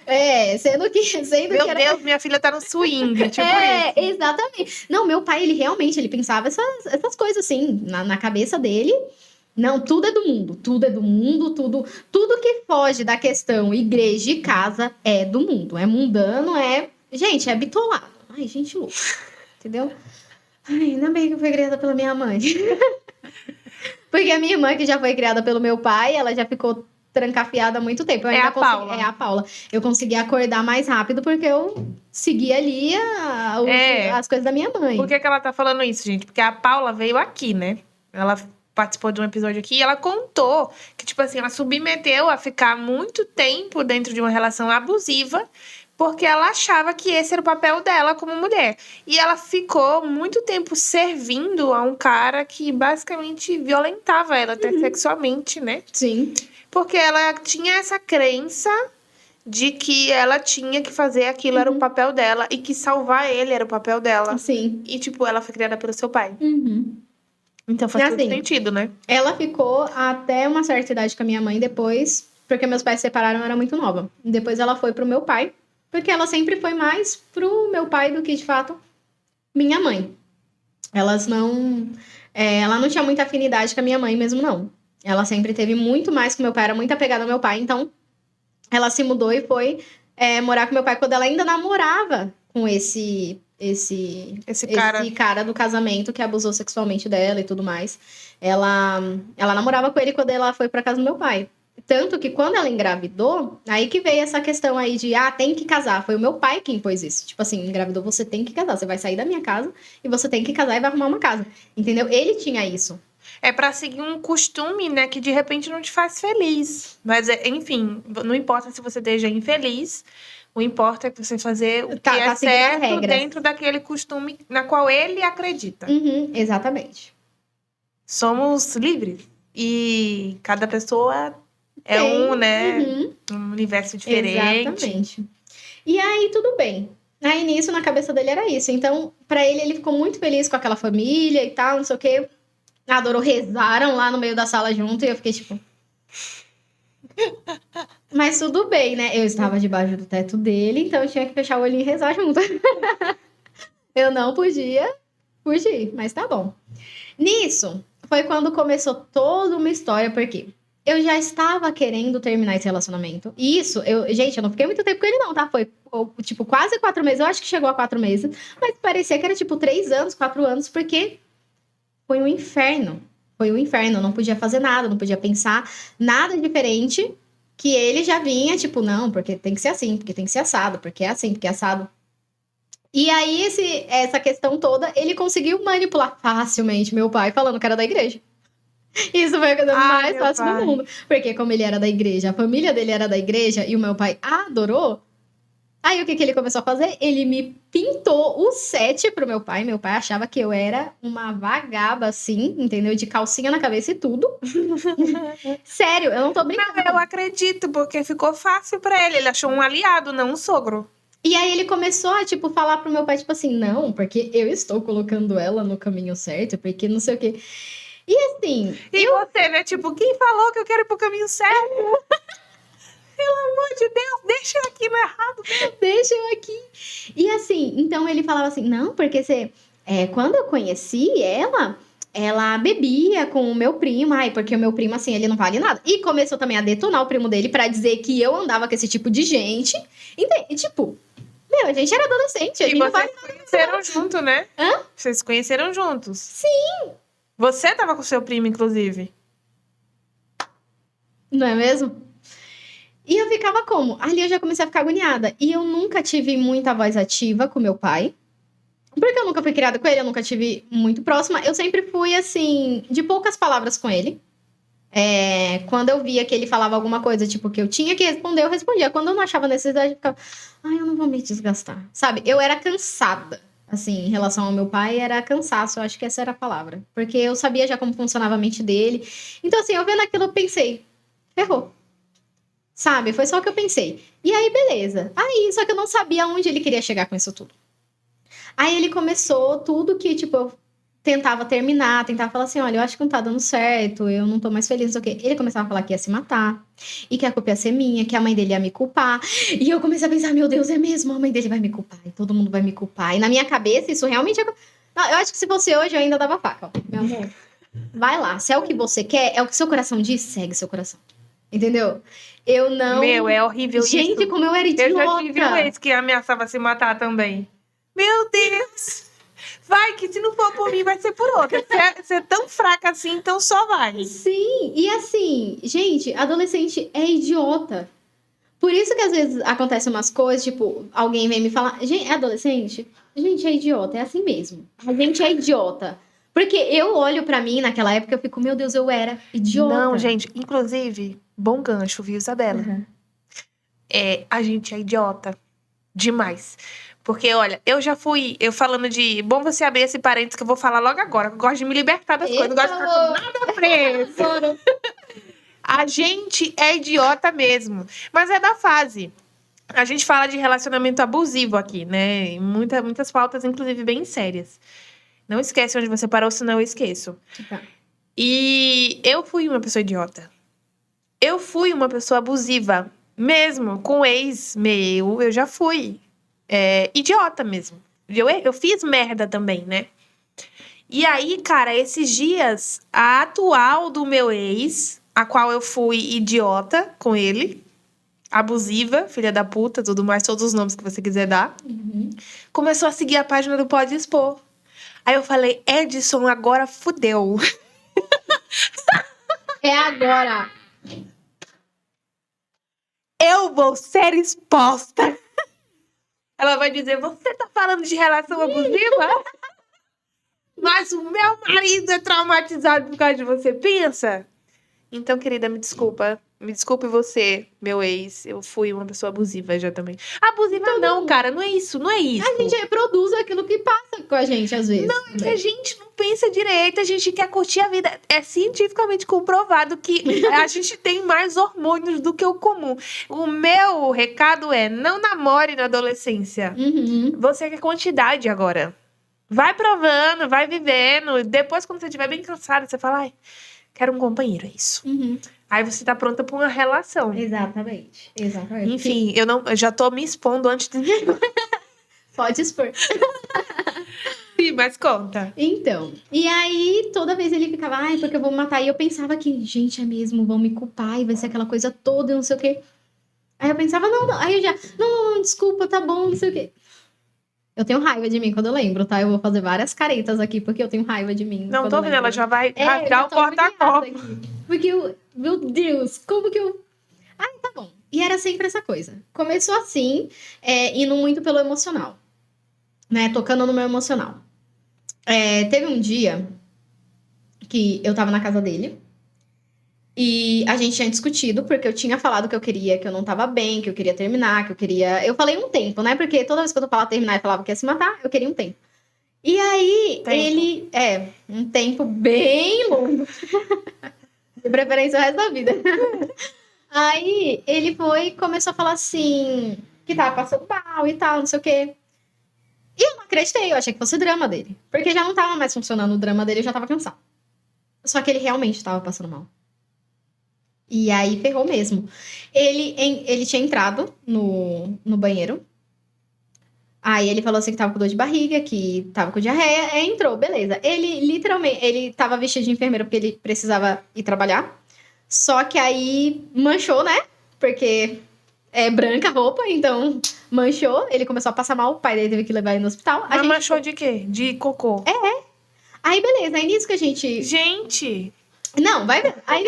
Sendo que Meu Deus, minha filha tá no swing, tipo isso. Exatamente. Não, meu pai, ele realmente, ele pensava essas coisas, assim, na cabeça dele. Não, tudo é do mundo, tudo que foge da questão igreja e casa é do mundo, é mundano, gente, é bitolado. Ai, gente louca, entendeu? Ai, ainda bem que eu fui criada pela minha mãe. Porque a minha irmã, que já foi criada pelo meu pai, ela já ficou trancafiada há muito tempo. Eu ainda Paula. É a Paula. Eu consegui acordar mais rápido porque eu segui ali as coisas da minha mãe. Por que ela tá falando isso, gente? Porque a Paula veio aqui, né? Ela participou de um episódio aqui e ela contou que, tipo assim, ela submeteu a ficar muito tempo dentro de uma relação abusiva porque ela achava que esse era o papel dela como mulher. E ela ficou muito tempo servindo a um cara que basicamente violentava ela até sexualmente, né? Sim. Porque ela tinha essa crença de que ela tinha que fazer aquilo, era o papel dela, e que salvar ele era o papel dela. Sim. E, tipo, ela foi criada pelo seu pai. Uhum. Então faz todo sentido, né? Ela ficou até uma certa idade com a minha mãe depois, porque meus pais se separaram, eu era muito nova. Depois ela foi pro meu pai. Porque ela sempre foi mais pro meu pai do que, de fato, minha mãe. Elas não... ela não tinha muita afinidade com a minha mãe mesmo, não. Ela sempre teve muito mais com meu pai, era muito apegada ao meu pai. Então, ela se mudou e foi morar com meu pai quando ela ainda namorava com esse cara do casamento que abusou sexualmente dela e tudo mais. Ela namorava com ele quando ela foi pra casa do meu pai. Tanto que quando ela engravidou, aí que veio essa questão aí de, tem que casar. Foi o meu pai que impôs isso. Tipo assim, engravidou, você tem que casar. Você vai sair da minha casa e você tem que casar e vai arrumar uma casa. Entendeu? Ele tinha isso. É pra seguir um costume, né, que de repente não te faz feliz. Mas, enfim, não importa se você esteja infeliz, o importa é você fazer o que é certo dentro daquele costume na qual ele acredita. Exatamente. Somos livres. E cada pessoa é um universo diferente. Exatamente. E aí, tudo bem. Aí, nisso, na cabeça dele era isso. Então, pra ele ficou muito feliz com aquela família e tal, não sei o quê. Adorou, rezaram lá no meio da sala junto. E eu fiquei tipo... Mas tudo bem, né? Eu estava debaixo do teto dele, então eu tinha que fechar o olhinho e rezar junto. Eu não podia fugir, mas tá bom. Nisso, foi quando começou toda uma história, porque eu já estava querendo terminar esse relacionamento. E isso, gente, eu não fiquei muito tempo com ele não, tá? Foi, tipo, quase 4 meses. Eu acho que chegou a 4 meses. Mas parecia que era, tipo, 3 anos, 4 anos, porque foi um inferno. Foi um inferno. Eu não podia fazer nada, não podia pensar nada diferente que ele já vinha, tipo, não, porque tem que ser assim, porque tem que ser assado, porque é assim, porque é assado. E aí, essa questão toda, ele conseguiu manipular facilmente meu pai, falando que era da igreja. Isso foi a coisa mais fácil do mundo. Porque como ele era da igreja, a família dele era da igreja, e o meu pai adorou. Aí, o que ele começou a fazer? Ele me pintou o 7 pro meu pai. Meu pai achava que eu era uma vagaba, assim, entendeu? De calcinha na cabeça e tudo. Sério, eu não tô brincando. Não, eu acredito, porque ficou fácil pra ele. Ele achou um aliado, não um sogro. E aí ele começou a, tipo, falar pro meu pai, tipo assim, não, porque eu estou colocando ela no caminho certo, porque não sei o quê. E assim... você, né? Tipo, quem falou que eu quero ir pro caminho certo? Pelo amor de Deus, deixa eu aqui no errado. Deixa eu aqui. E assim, então ele falava assim, não, porque você... quando eu conheci ela bebia com o meu primo. Ai, porque o meu primo, assim, ele não vale nada. E começou também a detonar o primo dele pra dizer que eu andava com esse tipo de gente. E, tipo... Meu, a gente era adolescente. E vocês se conheceram junto, né? Hã? Vocês se conheceram juntos. Sim. Você tava com seu primo, inclusive. Não é mesmo? E eu ficava como? Ali eu já comecei a ficar agoniada. E eu nunca tive muita voz ativa com meu pai. Porque eu nunca fui criada com ele, eu nunca tive muito próxima. Eu sempre fui, assim, de poucas palavras com ele. Quando eu via que ele falava alguma coisa, tipo, que eu tinha que responder, eu respondia. Quando eu não achava necessidade, eu ficava... eu não vou me desgastar. Sabe? Eu era cansada. Assim, em relação ao meu pai, era cansaço. Eu acho que essa era a palavra. Porque eu sabia já como funcionava a mente dele. Então, assim, eu vendo aquilo, eu pensei... Ferrou. Sabe? Foi só o que eu pensei. E aí, beleza. Aí, só que eu não sabia onde ele queria chegar com isso tudo. Aí, ele começou tudo que, tipo... eu tentava terminar, tentava falar assim, olha, eu acho que não tá dando certo, eu não tô mais feliz, não sei o quê. Ele começava a falar que ia se matar, e que a culpa ia ser minha, que a mãe dele ia me culpar. E eu comecei a pensar, meu Deus, é mesmo, a mãe dele vai me culpar, e todo mundo vai me culpar. E na minha cabeça, isso realmente... Não, eu acho que se fosse hoje, eu ainda dava faca, ó. Meu amor, vai lá, se é o que você quer, é o que seu coração diz, segue seu coração. Entendeu? Eu não... Meu, é horrível Gente, isso. como eu era idiota. Eu já tive um ex que ameaçava se matar também. Meu Deus! Vai, que se não for por mim, vai ser por outra. Você é tão fraca assim, então só vai. Sim, e assim, gente, adolescente é idiota. Por isso que às vezes acontecem umas coisas, tipo, alguém vem me falar, gente, é adolescente? Gente, é idiota, é assim mesmo. A gente é idiota. Porque eu olho pra mim naquela época e eu fico, meu Deus, eu era idiota. Não, gente, inclusive, bom gancho, viu, Isabela? Uhum. A gente é idiota. Demais. Porque, olha, eu falando de... Bom você abrir esse parênteses que eu vou falar logo agora. Eu gosto de me libertar das coisas, não gosto de ficar com nada preso. A gente é idiota mesmo. Mas é da fase. A gente fala de relacionamento abusivo aqui, né? Muitas pautas, inclusive, bem sérias. Não esquece onde você parou, senão eu esqueço. Tá. E eu fui uma pessoa idiota. Eu fui uma pessoa abusiva. Mesmo com ex meu, eu já fui idiota mesmo. Eu fiz merda também, né? E aí, cara, esses dias, a atual do meu ex, a qual eu fui idiota com ele, abusiva, filha da puta, tudo mais, todos os nomes que você quiser dar, começou a seguir a página do Pode Expor. Aí eu falei, Edson, agora fudeu. É agora. Eu vou ser exposta. Ela vai dizer, você tá falando de relação abusiva? Mas o meu marido é traumatizado por causa de você, pensa? Então, querida, me desculpa. Me desculpe você, meu ex. Eu fui uma pessoa abusiva já também. Abusiva não, cara. Não é isso, não é isso. A gente reproduz aquilo que passa com a gente, às vezes. Não, é que a gente não pensa direito. A gente quer curtir a vida. É cientificamente comprovado que a gente tem mais hormônios do que o comum. O meu recado é, não namore na adolescência. Você quer quantidade agora. Vai provando, vai vivendo. Depois, quando você estiver bem cansado, você fala, ai, quero um companheiro, é isso. Aí você tá pronta pra uma relação. Exatamente. Enfim, eu já tô me expondo antes de... Pode expor. Sim, mas conta. Então, e aí toda vez ele ficava, ai, porque eu vou me matar. E eu pensava que, gente, é mesmo, vão me culpar e vai ser aquela coisa toda, não sei o quê. Aí eu pensava, não. Aí eu já, não, desculpa, tá bom, não sei o quê. Eu tenho raiva de mim quando eu lembro, tá? Eu vou fazer várias caretas aqui, porque eu tenho raiva de mim. Não, tô vendo, ela já vai eu rasgar já o tô porta-copo. agoniada aqui. Porque eu, meu Deus, como que eu... Ai, tá bom. E era sempre essa coisa. Começou assim, indo muito pelo emocional. Né? Tocando no meu emocional. Teve um dia que eu tava na casa dele. E a gente tinha discutido, porque eu tinha falado que eu queria, que eu não tava bem, que eu queria terminar, que eu queria... Eu falei um tempo, né? Porque toda vez que eu falava terminar e falava que ia se matar, eu queria um tempo. E aí, ele... um tempo bem longo. De preferência o resto da vida. Aí, ele foi e começou a falar assim... Que tava passando mal e tal, não sei o quê. E eu não acreditei, eu achei que fosse o drama dele. Porque já não tava mais funcionando o drama dele, eu já tava cansada. Só que ele realmente tava passando mal. E aí ferrou mesmo. Ele tinha entrado no banheiro. Aí ele falou assim que tava com dor de barriga, que tava com diarreia. Aí entrou, beleza. Ele literalmente, ele tava vestido de enfermeiro porque ele precisava ir trabalhar. Só que aí manchou, né? Porque é branca a roupa, então manchou. Ele começou a passar mal, o pai dele teve que levar ele no hospital. Mas manchou de quê? De cocô? Aí beleza, aí nisso que a gente... Gente! Não, vai ver. Aí...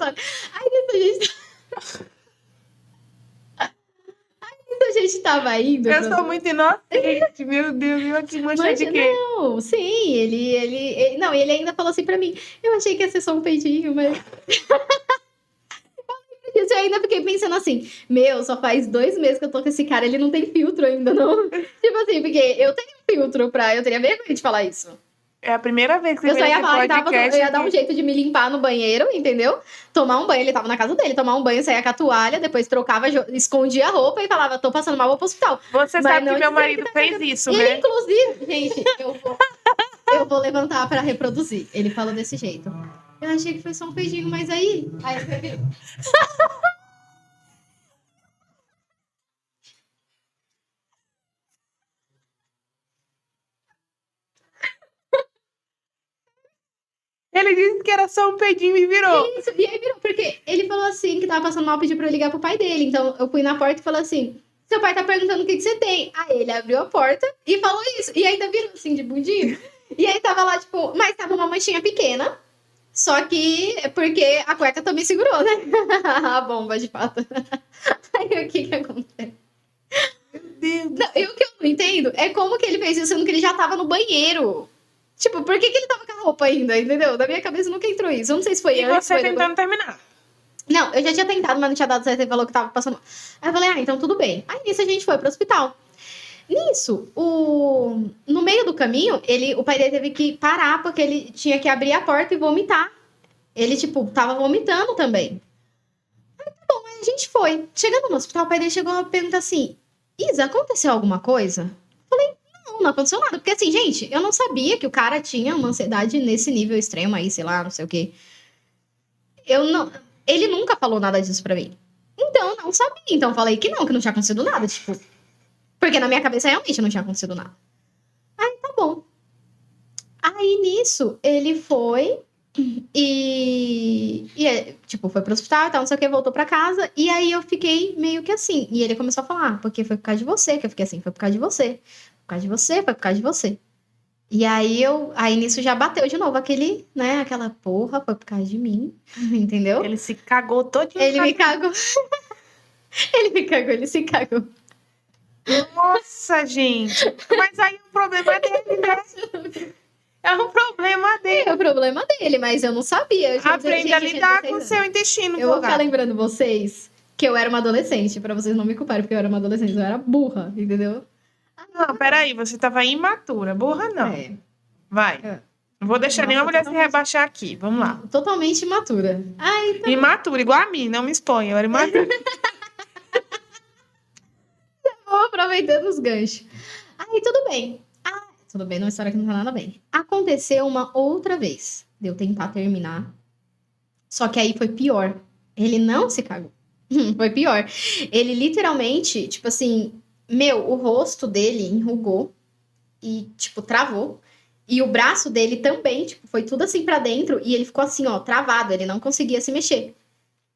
Aí nisso a gente tava indo. Eu sou muito inocente, meu Deus, eu aqui mancha de quê? Não, sim, ele. Não, ele ainda falou assim pra mim. Eu achei que ia ser só um peitinho, mas. Eu ainda fiquei pensando assim, só faz 2 meses que eu tô com esse cara, ele não tem filtro ainda, não. Tipo assim, porque eu tenho filtro eu teria vergonha de falar isso. É a primeira vez que eu só ia falar que podcast eu ia dar um jeito de me limpar no banheiro, entendeu? Tomar um banho, ele tava na casa dele, tomar um banho, saía com a toalha, depois trocava, escondia a roupa e falava, tô passando mal, vou pro hospital. Você sabe que meu marido fez isso, né? Ele, inclusive, gente, eu vou levantar pra reproduzir. Ele falou desse jeito. Eu achei que foi só um beijinho, mas aí eu vi. Ele disse que era só um peidinho e virou. Isso, e aí virou, porque ele falou assim, que tava passando mal, pediu pra eu ligar pro pai dele. Então, eu fui na porta e falei assim, seu pai tá perguntando o que você tem. Aí ele abriu a porta e falou isso. E ainda virou assim, de bundinho. E aí tava lá, tipo, mas tava uma manchinha pequena. Só que é porque a cueca também segurou, né? A bomba, de fato. Aí o que acontece? Meu Deus. Não, e o que eu não entendo é como que ele fez isso, sendo que ele já tava no banheiro. Tipo, por que ele tava com a roupa ainda, entendeu? Da minha cabeça nunca entrou isso. Eu não sei se foi antes. E você tentando terminar. Não, eu já tinha tentado, mas não tinha dado certo. Ele falou que tava passando mal. Aí eu falei, então tudo bem. Aí nisso a gente foi pro hospital. Nisso, no meio do caminho, o pai dele teve que parar, porque ele tinha que abrir a porta e vomitar. Ele, tipo, tava vomitando também. Aí tá bom, aí a gente foi. Chegando no hospital, o pai dele chegou a perguntar assim, Isa, aconteceu alguma coisa? Eu falei, não aconteceu nada. Porque assim, gente, eu não sabia que o cara tinha uma ansiedade nesse nível extremo aí, sei lá, não sei o quê. Eu não... Ele nunca falou nada disso pra mim. Então, eu não sabia. Então, eu falei que não tinha acontecido nada, tipo. Porque na minha cabeça, realmente, não tinha acontecido nada. Aí, tá bom. Aí, nisso, ele foi tipo, foi pro hospital e tal, não sei o que, voltou pra casa. E aí, eu fiquei meio que assim. E ele começou a falar, porque foi por causa de você. Que eu fiquei assim, foi por causa de você. Por causa de você, foi por causa de você. E aí nisso já bateu de novo aquele, né, aquela porra, foi por causa de mim, entendeu? Ele se cagou todinho. Ele me cagou. Ele se cagou. Nossa, gente. Mas aí o problema é dele, né? É um problema dele. É o problema dele, mas eu não sabia. Aprende a lidar com o seu intestino. Eu vou ficar lembrando vocês que eu era uma adolescente, pra vocês não me culparem, porque eu era uma adolescente, eu era burra, entendeu? Não, peraí, você tava imatura. Burra, não. É. Vai. Não vou deixar nenhuma mulher se rebaixar aqui. Vamos lá. Totalmente imatura. Ai, tá. Imatura, igual a mim, não me exponha. Eu era imatura. Vou aproveitando os ganchos. Aí, tudo bem. Tudo bem, numa história que não tá nada bem. Aconteceu uma outra vez de eu tentar terminar. Só que aí foi pior. Ele não se cagou. Foi pior. Ele literalmente, tipo assim, o rosto dele enrugou e, tipo, travou. E o braço dele também, tipo, foi tudo assim pra dentro e ele ficou assim, ó, travado. Ele não conseguia se mexer.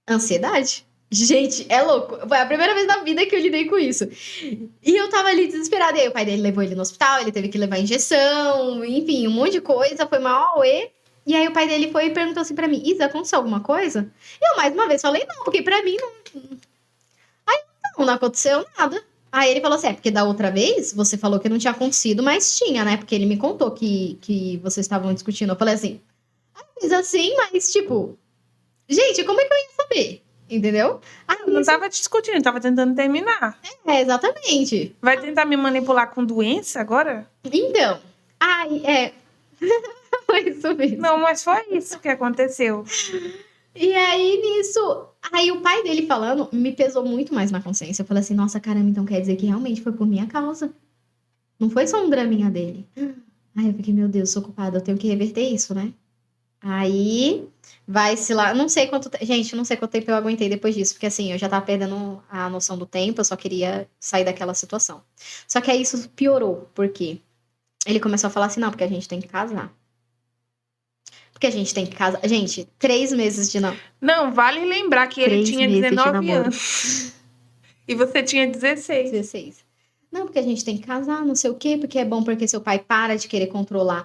Ansiedade. Gente, é louco. Foi a primeira vez na vida que eu lidei com isso. E eu tava ali desesperada. E aí o pai dele levou ele no hospital, ele teve que levar injeção, enfim, um monte de coisa. Foi mal auê. E aí o pai dele foi e perguntou assim pra mim, Isa, aconteceu alguma coisa? E eu mais uma vez falei, não, porque pra mim não... Aí não aconteceu nada. Aí ele falou assim, porque da outra vez você falou que não tinha acontecido, mas tinha, né? Porque ele me contou que vocês estavam discutindo. Eu falei assim, fiz assim, mas tipo... Gente, como é que eu ia saber? Entendeu? Não tava discutindo, tava tentando terminar. Exatamente. Vai tentar me manipular com doença agora? Então, foi isso mesmo. Não, mas foi isso que aconteceu. E aí, nisso... Aí, o pai dele falando me pesou muito mais na consciência. Eu falei assim, nossa, caramba, então quer dizer que realmente foi por minha causa. Não foi só um draminha dele. Aí, eu fiquei, meu Deus, sou culpada, eu tenho que reverter isso, né? Aí, vai-se lá... Não sei quanto... Gente, não sei quanto tempo eu aguentei depois disso. Porque, assim, eu já tava perdendo a noção do tempo. Eu só queria sair daquela situação. Só que aí, isso piorou. Por quê? Ele começou a falar assim, não, porque a gente tem que casar. Porque a gente tem que casar. Gente, 3 meses de namoro. Não, vale lembrar que ele 3 tinha meses de 19 namoro. anos. E você tinha 16. 16. Não, porque a gente tem que casar, não sei o quê, porque é bom porque seu pai para de querer controlar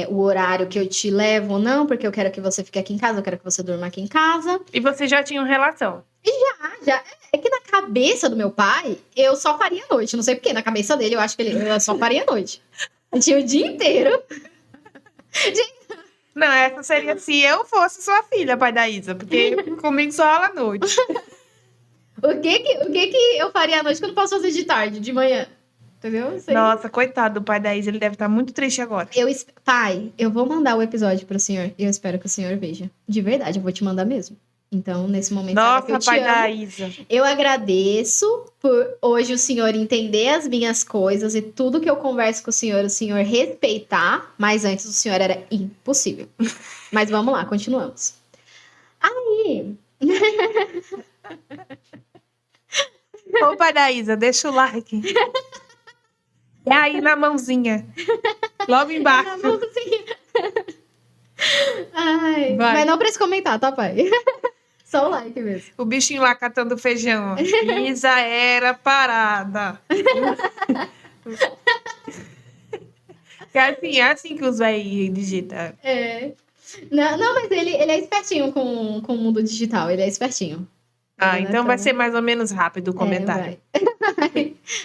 o horário que eu te levo ou não, porque eu quero que você fique aqui em casa, eu quero que você durma aqui em casa. E você já tinha uma relação. Já. É que na cabeça do meu pai, eu só faria à noite. Não sei porquê, na cabeça dele, eu acho que eu só faria à noite. Eu tinha o dia inteiro. Não, essa seria se eu fosse sua filha, pai da Isa, porque comigo só rola à noite. O que eu faria à noite que eu não posso fazer de tarde, de manhã? Entendeu? Sei. Nossa, coitado do pai da Isa, ele deve estar muito triste agora. Pai, eu vou mandar o episódio pro senhor e eu espero que o senhor veja. De verdade, eu vou te mandar mesmo. Então, nesse momento, Nossa, que eu te pai amo, da Isa. eu agradeço por hoje o senhor entender as minhas coisas e tudo que eu converso com o senhor respeitar, mas antes o senhor era impossível. Mas vamos lá, continuamos. Aí... Ô, pai da Isa, deixa o like. É aí na mãozinha. Logo embaixo. Na mãozinha. Ai, Vai. mas não pra se comentar, tá, pai? Só o like mesmo. O bichinho lá catando feijão. Isa era parada. É assim que os velhos digitam. Não, mas ele é espertinho com o mundo digital. Ele é espertinho. Então vai ser mais ou menos rápido o comentário.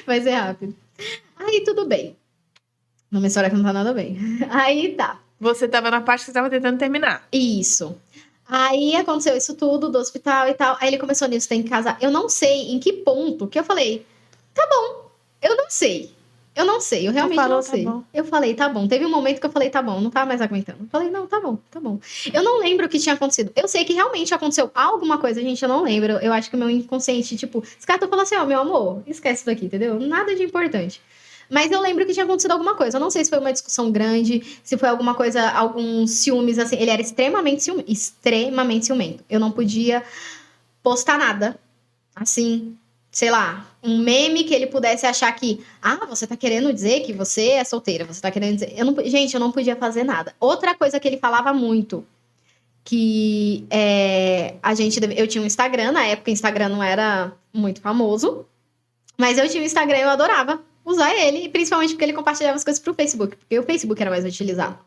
Vai ser rápido. Aí, tudo bem. Numa história que não tá nada bem. Aí, tá. Você tava na parte que você tava tentando terminar. Isso. Aí, aconteceu isso tudo do hospital e tal. Aí, ele começou nisso, tem que casar. Eu não sei em que ponto que eu falei, tá bom, eu não sei. Eu realmente não sei. Tá bom. Eu falei, tá bom. Teve um momento que eu falei, tá bom, não tava mais aguentando. Eu falei, não, tá bom. Eu não lembro o que tinha acontecido. Eu sei que realmente aconteceu alguma coisa, gente, eu não lembro. Eu acho que o meu inconsciente, tipo, esse cara falando assim, ó, meu amor, esquece isso daqui, entendeu? Nada de importante. Mas eu lembro que tinha acontecido alguma coisa. Eu não sei se foi uma discussão grande, se foi alguma coisa, alguns ciúmes, assim. Ele era extremamente ciumento. Eu não podia postar nada. Assim, sei lá, um meme que ele pudesse achar que, você tá querendo dizer que você é solteira, você tá querendo dizer... Gente, eu não podia fazer nada. Outra coisa que ele falava muito, que eu tinha um Instagram, na época o Instagram não era muito famoso, mas eu tinha um Instagram e eu adorava usar ele, principalmente porque ele compartilhava as coisas pro Facebook, porque o Facebook era mais utilizado.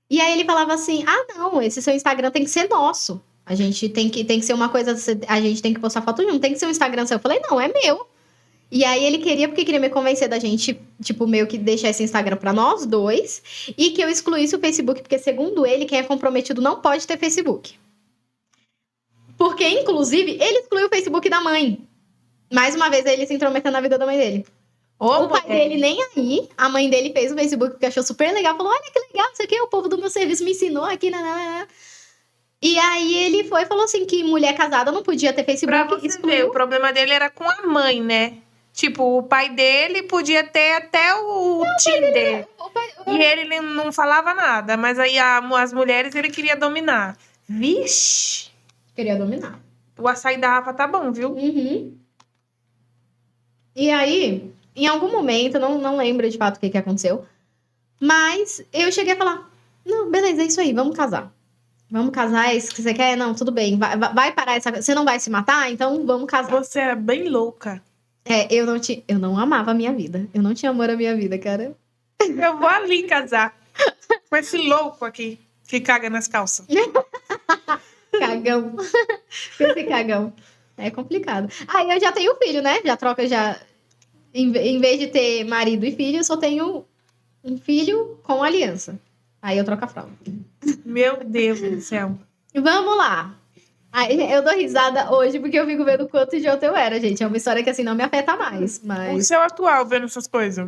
E aí ele falava assim, não, esse seu Instagram tem que ser nosso. A gente tem que ser uma coisa, a gente tem que postar foto junto, tem que ser um Instagram seu. Eu falei, não, é meu. E aí ele queria me convencer da gente, tipo, meio que deixar esse Instagram pra nós dois, e que eu excluísse o Facebook, porque segundo ele, quem é comprometido não pode ter Facebook. Porque, inclusive, ele excluiu o Facebook da mãe. Mais uma vez, ele se intrometendo na vida da mãe dele. O pai dele nem aí, a mãe dele fez o Facebook porque achou super legal, falou, olha que legal, não sei o que, o povo do meu serviço me ensinou aqui, E aí ele foi e falou assim que mulher casada não podia ter Facebook. Pra você ver, o problema dele era com a mãe, né? Tipo, o pai dele podia ter até o Tinder. E ele não falava nada, mas aí as mulheres ele queria dominar. Vixe! Queria dominar. O açaí da Rafa tá bom, viu? Uhum. E aí, em algum momento, não lembro de fato o que aconteceu, mas eu cheguei a falar, não, beleza, é isso aí, vamos casar. Vamos casar, é isso que você quer? Não, tudo bem, vai parar essa coisa. Você não vai se matar? Então vamos casar. Você era bem louca. Eu não amava a minha vida. Eu não tinha amor à minha vida, cara. Eu vou ali casar com esse louco aqui, que caga nas calças. Cagão. Com esse cagão. É complicado. Aí eu já tenho filho, né? Já troca, já... Em vez de ter marido e filho, eu só tenho um filho com aliança. Aí eu troco a fralda. Meu Deus do céu. Vamos lá. Aí eu dou risada hoje porque eu fico vendo o quanto idiota eu era, gente. É uma história que assim não me afeta mais, O mas... seu atual vendo essas coisas.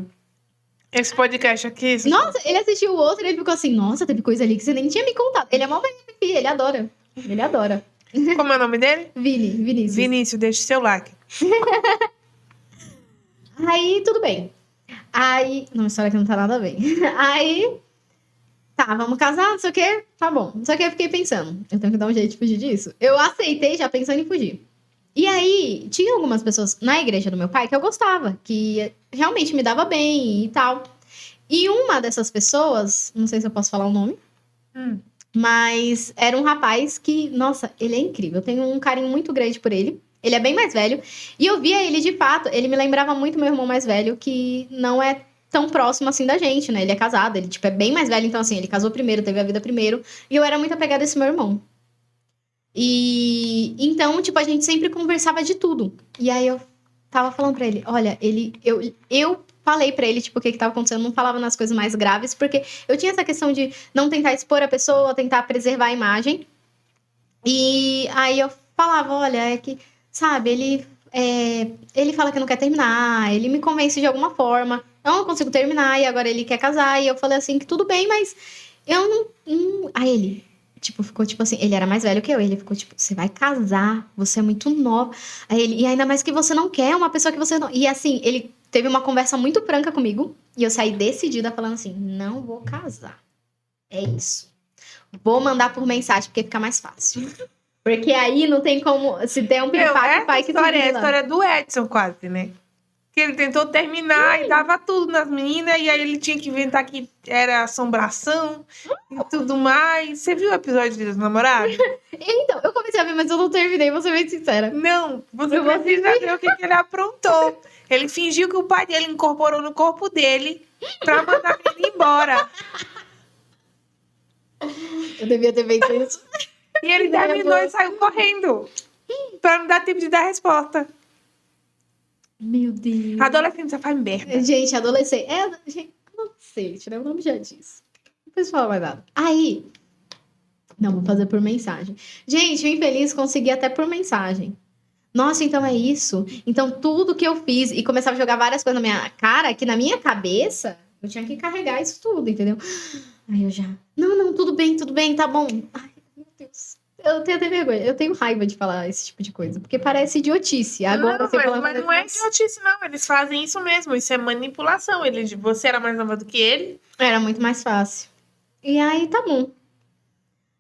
Esse podcast aqui. Nossa, ele assistiu o outro e ele ficou assim, nossa, teve coisa ali que você nem tinha me contado. Ele é mó MVP, ele adora. Ele adora. Como é o nome dele? Vinícius. Vinícius, deixa o seu like. Aí, tudo bem. Aí... Não, história que não tá nada bem. Aí... Tá, vamos casar, não sei o quê. Tá bom. Só que eu fiquei pensando, eu tenho que dar um jeito de fugir disso. Eu aceitei já pensando em fugir. E aí, tinha algumas pessoas na igreja do meu pai que eu gostava, que realmente me dava bem e tal. E uma dessas pessoas, não sei se eu posso falar o nome, mas era um rapaz que, nossa, ele é incrível. Eu tenho um carinho muito grande por ele. Ele é bem mais velho. E eu via ele de fato, ele me lembrava muito meu irmão mais velho, que não é tão próximo assim da gente, né? Ele é casado, ele, tipo, é bem mais velho, então, assim, ele casou primeiro, teve a vida primeiro, e eu era muito apegada a esse meu irmão. E então, tipo, a gente sempre conversava de tudo. E aí eu tava falando pra ele, olha, eu falei pra ele, tipo, o que tava acontecendo, não falava nas coisas mais graves, porque eu tinha essa questão de não tentar expor a pessoa, tentar preservar a imagem. E aí eu falava, olha, é que, sabe, ele fala que não quer terminar, ele me convence de alguma forma, eu não consigo terminar, e agora ele quer casar, e eu falei assim, que tudo bem, mas eu não... Aí ele, tipo, ficou tipo assim, ele era mais velho que eu, ele ficou tipo, você vai casar, você é muito nova. Aí ele, e ainda mais que você não quer uma pessoa que você não... E assim, ele teve uma conversa muito franca comigo, e eu saí decidida falando assim, não vou casar. É isso. Vou mandar por mensagem, porque fica mais fácil. Porque aí não tem como, se der um piripaque, o pai que se vira. É a história do Edson quase, né? Que ele tentou terminar e dava tudo nas meninas, e aí ele tinha que inventar que era assombração e tudo mais. Você viu o episódio dos namorados? Então, eu comecei a ver, mas eu não terminei, vou ser bem sincera. Não, você precisa ver o que ele aprontou. Ele fingiu que o pai dele incorporou no corpo dele pra mandar ele embora. Eu devia ter feito isso. E ele terminou e saiu correndo. Pra não dar tempo de dar resposta. Meu Deus. Adolescente só faz merda. Gente, adolescente. Gente, adolescente, né? O nome já diz. Não preciso falar mais nada. Aí. Não, vou fazer por mensagem. Gente, o infeliz consegui até por mensagem. Nossa, então é isso. Então tudo que eu fiz e começava a jogar várias coisas na minha cara, que na minha cabeça eu tinha que carregar isso tudo, entendeu? Aí eu já. Não, tudo bem, tá bom. Ai, meu Deus. Eu tenho até vergonha. Eu tenho raiva de falar esse tipo de coisa. Porque parece idiotice. Agora Não, você falando. mas não é idiotice, não. Eles fazem isso mesmo. Isso é manipulação. Você era mais nova do que ele. Era muito mais fácil. E aí, tá bom.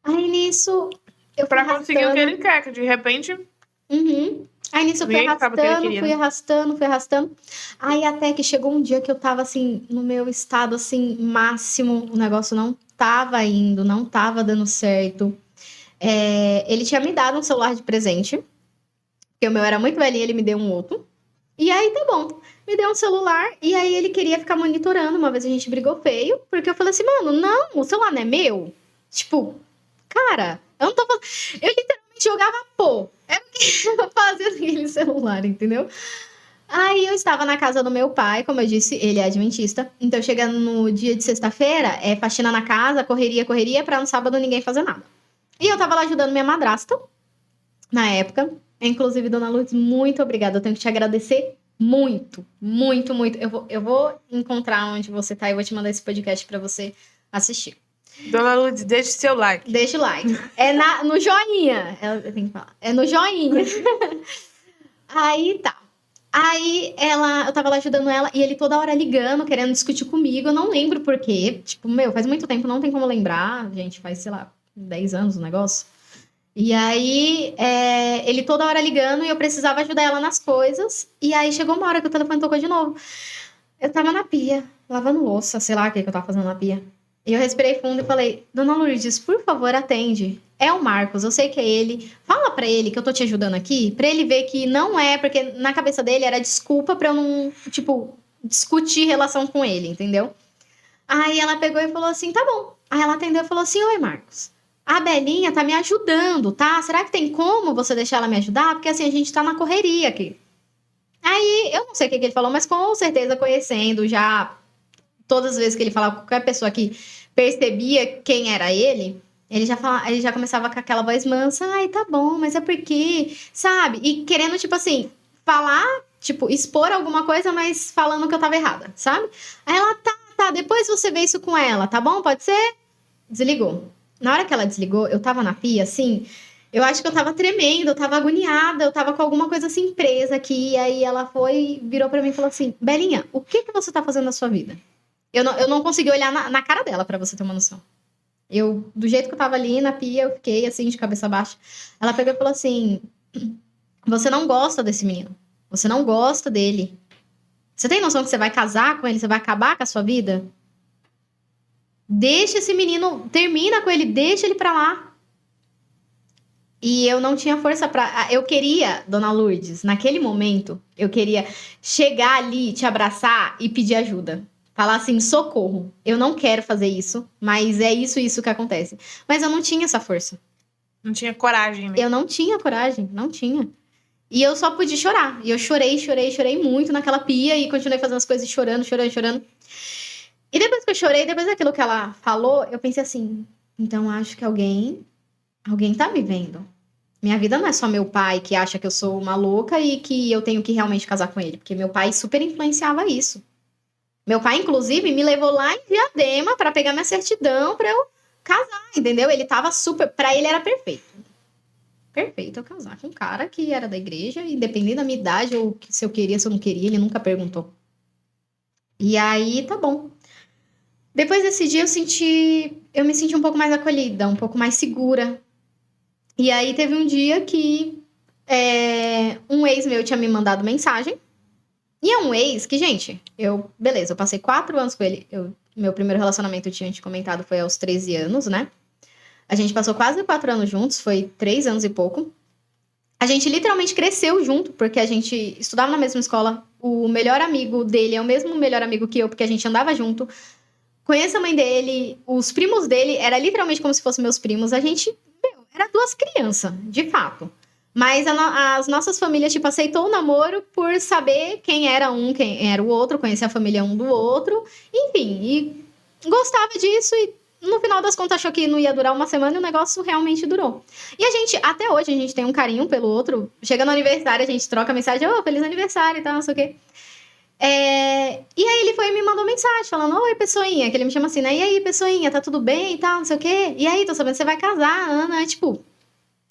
Aí nisso, eu fui Pra conseguir o que arrastando. ele quer, que de repente Uhum. Aí nisso eu fui ninguém sabe o que ele arrastando, queria. fui Né? arrastando, fui arrastando. Aí até que chegou um dia que eu tava assim, no meu estado assim, máximo, o negócio não tava indo, não tava dando certo. Ele tinha me dado um celular de presente, porque o meu era muito velhinho, ele me deu um outro. E aí tá bom, me deu um celular, e aí ele queria ficar monitorando. Uma vez a gente brigou feio, porque eu falei assim, mano, não, o celular não é meu. Tipo, cara, eu não tô falando. Eu literalmente jogava pô. Era o que eu fazia naquele celular, entendeu? Aí eu estava na casa do meu pai, como eu disse, ele é adventista. Então, chegando no dia de sexta-feira, faxina na casa, correria, correria, pra no sábado ninguém fazer nada. E eu tava lá ajudando minha madrasta, na época. Inclusive, dona Lourdes, muito obrigada. Eu tenho que te agradecer muito, muito, muito. Eu vou encontrar onde você tá e vou te mandar esse podcast pra você assistir. Dona Lourdes, deixe seu like. Deixa o like. No joinha. Eu tenho que falar. É no joinha. Aí tá. Aí eu tava lá ajudando ela e ele toda hora ligando, querendo discutir comigo. Eu não lembro por quê. Tipo, faz muito tempo, não tem como lembrar. Gente, faz, sei lá, 10 anos o negócio. E aí, ele toda hora ligando e eu precisava ajudar ela nas coisas. E aí chegou uma hora que o telefone tocou de novo. Eu tava na pia, lavando louça, sei lá o que eu tava fazendo na pia. E eu respirei fundo e falei, Dona Lourdes, por favor, atende. É o Marcos, eu sei que é ele. Fala pra ele que eu tô te ajudando aqui, pra ele ver que não é, porque na cabeça dele era desculpa pra eu não, tipo, discutir relação com ele, entendeu? Aí ela pegou e falou assim, tá bom. Aí ela atendeu e falou assim, oi, Marcos. A Belinha tá me ajudando, tá? Será que tem como você deixar ela me ajudar? Porque assim, a gente tá na correria aqui. Aí, eu não sei o que ele falou, mas com certeza conhecendo já todas as vezes que ele falava com qualquer pessoa que percebia quem era ele ele já começava com aquela voz mansa, ai, tá bom, mas é porque, sabe? E querendo, tipo assim, falar, tipo, expor alguma coisa, mas falando que eu tava errada, sabe? Aí ela, tá, depois você vê isso com ela, tá bom? Pode ser? Desligou. Na hora que ela desligou, eu tava na pia, assim, eu acho que eu tava tremendo, eu tava agoniada, eu tava com alguma coisa assim presa aqui, e aí ela virou pra mim e falou assim, Belinha, o que você tá fazendo na sua vida? Eu não consegui olhar na cara dela, pra você ter uma noção. Do jeito que eu tava ali na pia, eu fiquei assim, de cabeça baixa. Ela pegou e falou assim: você não gosta desse menino. Você não gosta dele. Você tem noção que você vai casar com ele? Você vai acabar com a sua vida? Deixa esse menino, termina com ele, deixa ele pra lá. E eu não tinha força pra. Eu queria, Dona Lourdes, naquele momento, eu queria chegar ali, te abraçar e pedir ajuda. Falar assim, socorro, eu não quero fazer isso, mas é isso que acontece. Mas eu não tinha essa força. Não tinha coragem, né? Eu não tinha coragem, não tinha. E eu só podia chorar. E eu chorei muito naquela pia e continuei fazendo as coisas chorando. E depois que eu chorei, depois daquilo que ela falou, eu pensei assim, então acho que alguém tá me vendo. Minha vida não é só meu pai que acha que eu sou uma louca e que eu tenho que realmente casar com ele, porque meu pai super influenciava isso. Meu pai, inclusive, me levou lá em Diadema pra pegar minha certidão pra eu casar, entendeu? Ele tava super... Pra ele era perfeito. Perfeito eu casar com um cara que era da igreja, independente da minha idade, ou se eu queria, se eu não queria, ele nunca perguntou. E aí, tá bom. Depois desse dia, eu me senti um pouco mais acolhida, um pouco mais segura. E aí, teve um dia que um ex meu tinha me mandado mensagem. E é um ex que, gente, beleza, eu passei 4 anos com ele. Meu primeiro relacionamento, eu tinha te comentado, foi aos 13 anos, né? A gente passou quase 4 anos juntos, foi 3 anos e pouco. A gente literalmente cresceu junto, porque a gente estudava na mesma escola. O melhor amigo dele é o mesmo melhor amigo que eu, porque a gente andava junto. Conheço a mãe dele, os primos dele, era literalmente como se fossem meus primos. A gente, era 2 crianças, de fato. Mas as nossas famílias, tipo, aceitou o namoro por saber quem era um, quem era o outro, conhecer a família um do outro. Enfim, e gostava disso e no final das contas achou que não ia durar uma semana e o negócio realmente durou. E a gente, até hoje, a gente tem um carinho pelo outro. Chega no aniversário, a gente troca mensagem, feliz aniversário e tal, não sei o quê. E aí ele foi e me mandou mensagem falando, oi, pessoinha, que ele me chama assim, né? E aí, pessoinha, tá tudo bem e tal, não sei o quê? E aí, tô sabendo que você vai casar, Ana, tipo...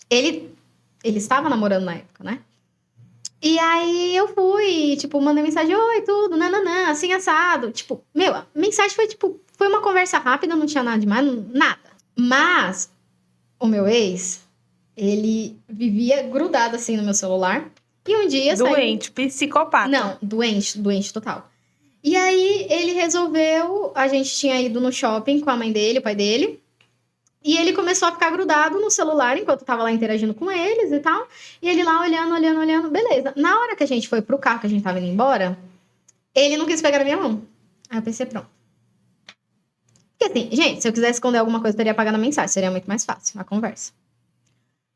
Ele estava namorando na época, né? E aí eu fui, tipo, mandei mensagem, oi, tudo, nananã, assim, assado. Tipo, meu, a mensagem foi, tipo, foi uma conversa rápida, não tinha nada demais, nada. Mas o meu ex, ele vivia grudado, assim, no meu celular. E um dia saiu... Doente, psicopata. Não, doente total. E aí ele resolveu, a gente tinha ido no shopping com a mãe dele, o pai dele. E ele começou a ficar grudado no celular enquanto eu tava lá interagindo com eles e tal. E ele lá olhando, beleza. Na hora que a gente foi pro carro, que a gente tava indo embora, ele não quis pegar na minha mão. Aí eu pensei, pronto. Porque assim, gente, se eu quisesse esconder alguma coisa, eu teria apagado a mensagem. Seria muito mais fácil a conversa.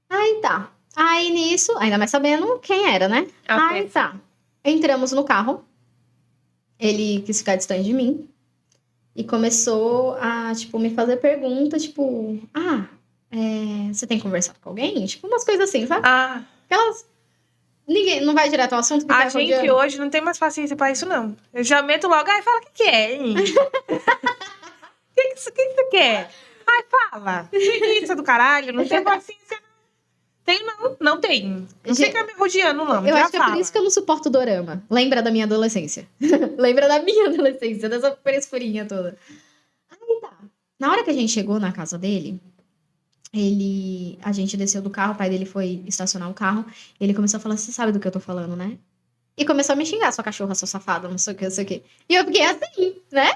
Aí tá. Aí nisso, ainda mais sabendo quem era, né? Aí tá. Entramos no carro. Ele quis ficar distante de mim. E começou a, tipo, me fazer perguntas, tipo... você tem conversado com alguém? Tipo, umas coisas assim, sabe? Aquelas... Ninguém... Não vai direto ao assunto. A gente hoje não tem mais paciência pra isso, não. Eu já meto logo, fala o que é, hein? O que você quer? Fala. Preguiça do caralho, não tem paciência, não. Tem, não tem. Não fica me rodeando, não. Eu acho que é por isso que eu não suporto dorama. Lembra da minha adolescência. Lembra da minha adolescência, dessa frescurinha toda. Aí tá. Na hora que a gente chegou na casa dele, a gente desceu do carro, o pai dele foi estacionar o carro, ele começou a falar, você sabe do que eu tô falando, né? E começou a me xingar, sua cachorra, sua safada, não sei o que, não sei o que. E eu fiquei assim, né?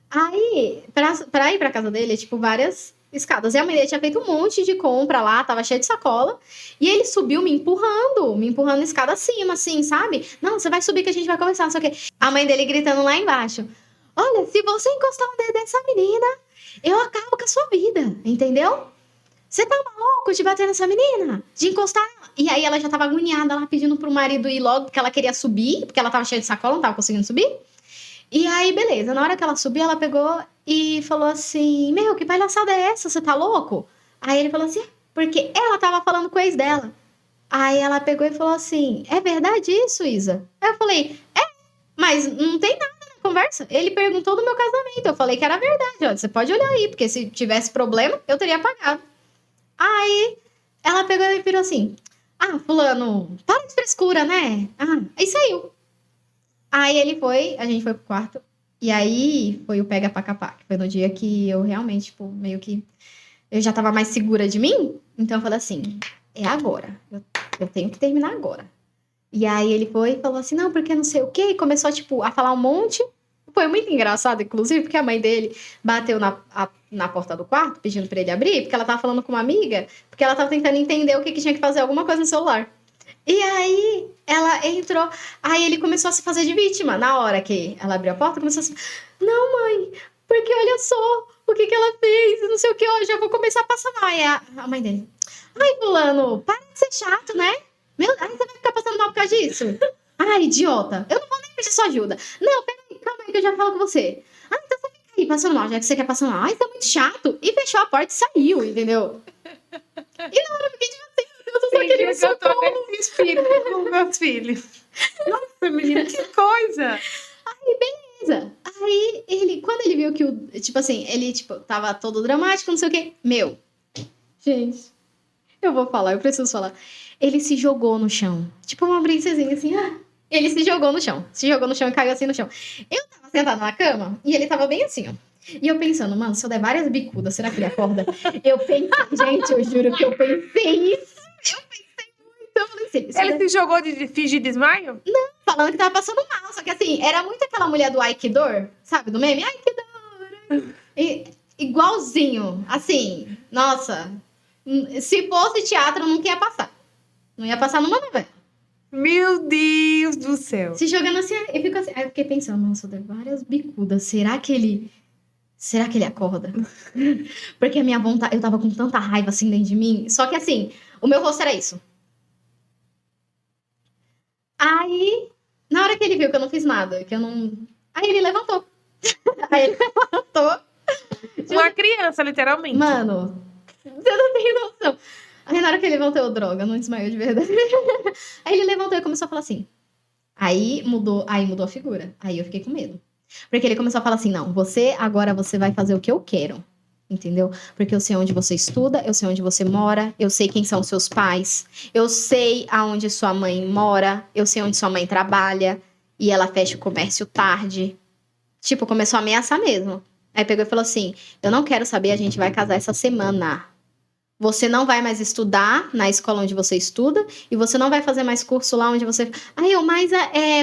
Aí, pra ir pra casa dele, tipo, várias escadas. E a mãe dele tinha feito um monte de compra lá, tava cheio de sacola. E ele subiu me empurrando escada acima, assim, sabe? Não, você vai subir que a gente vai conversar, não sei o quê. A mãe dele gritando lá embaixo. Olha, se você encostar um dedo nessa menina, eu acabo com a sua vida, entendeu? Você tá maluco de bater nessa menina? De encostar? E aí ela já tava agoniada lá, pedindo pro marido ir logo, porque ela queria subir, porque ela tava cheia de sacola, não tava conseguindo subir. E aí, beleza, na hora que ela subiu, ela pegou e falou assim, meu, que palhaçada é essa? Você tá louco? Aí ele falou assim, porque ela tava falando com o ex dela. Aí ela pegou e falou assim, é verdade isso, Isa? Aí eu falei, mas não tem nada na conversa. Ele perguntou do meu casamento, eu falei que era verdade, ó, você pode olhar aí, porque se tivesse problema, eu teria pagado. Aí ela pegou e virou assim, fulano, para de frescura, né? Aí saiu. Aí a gente foi pro quarto, e aí foi o pega pra capar, que foi no dia que eu realmente, tipo, meio que... Eu já tava mais segura de mim, então eu falei assim, é agora, eu tenho que terminar agora. E aí ele foi e falou assim, não, porque não sei o quê, e começou, tipo, a falar um monte. Foi muito engraçado, inclusive, porque a mãe dele bateu na porta do quarto, pedindo pra ele abrir, porque ela tava falando com uma amiga, porque ela tava tentando entender o que tinha que fazer, alguma coisa no celular. E aí, ela entrou, aí ele começou a se fazer de vítima. Na hora que ela abriu a porta, começou assim, não, mãe, porque olha só o que ela fez, não sei o que, eu já vou começar a passar mal. Aí a mãe dele, fulano, para de ser chato, né? Aí você vai ficar passando mal por causa disso? Idiota, eu não vou nem pedir sua ajuda. Não, peraí, calma aí que eu já falo com você. Então você fica aí passando mal, já que você quer passar mal. Você é muito chato. E fechou a porta e saiu, entendeu? E na hora eu fiquei tipo assim, eu só queria que eu tô nesse espírito com meus filhos. Nossa, menina, que coisa! Aí, beleza. Aí, quando ele viu que tipo assim, ele, tipo, tava todo dramático, não sei o quê. Meu, gente, eu vou falar, eu preciso falar. Ele se jogou no chão. Tipo uma princesinha, assim, Ele se jogou no chão. Se jogou no chão e caiu assim no chão. Eu tava sentada na cama e ele tava bem assim, ó. E eu pensando, mano, se eu der várias bicudas, será que ele acorda? Eu pensei, gente, eu juro que eu pensei isso. Eu pensei muito. Eu falei assim, ele se jogou de fingir desmaio? Não, falando que tava passando mal. Só que assim, era muito aquela mulher do Aikidor, sabe? Do meme? Aikidor. Igualzinho. Assim, nossa. Se fosse teatro, nunca ia passar. Não ia passar numa novela. Meu Deus do céu. Se jogando assim, eu fico assim. Aí eu fiquei pensando, nossa, eu dei várias bicudas. Será que ele acorda? Porque a minha vontade, eu tava com tanta raiva assim dentro de mim. Só que assim, o meu rosto era isso. Aí, na hora que ele viu que eu não fiz nada, que eu não... Aí ele levantou. Uma criança, literalmente. Mano, você não tem noção. Aí na hora que ele levantou, droga, não desmaiou de verdade. Aí ele levantou e começou a falar assim. Aí mudou a figura. Aí eu fiquei com medo. Porque ele começou a falar assim, não, agora você vai fazer o que eu quero. Entendeu? Porque eu sei onde você estuda, eu sei onde você mora, eu sei quem são seus pais, eu sei aonde sua mãe mora, eu sei onde sua mãe trabalha e ela fecha o comércio tarde. Tipo, começou a ameaçar mesmo. Aí pegou e falou assim: eu não quero saber, a gente vai casar essa semana. Você não vai mais estudar na escola onde você estuda e você não vai fazer mais curso lá onde você. Aí eu, mas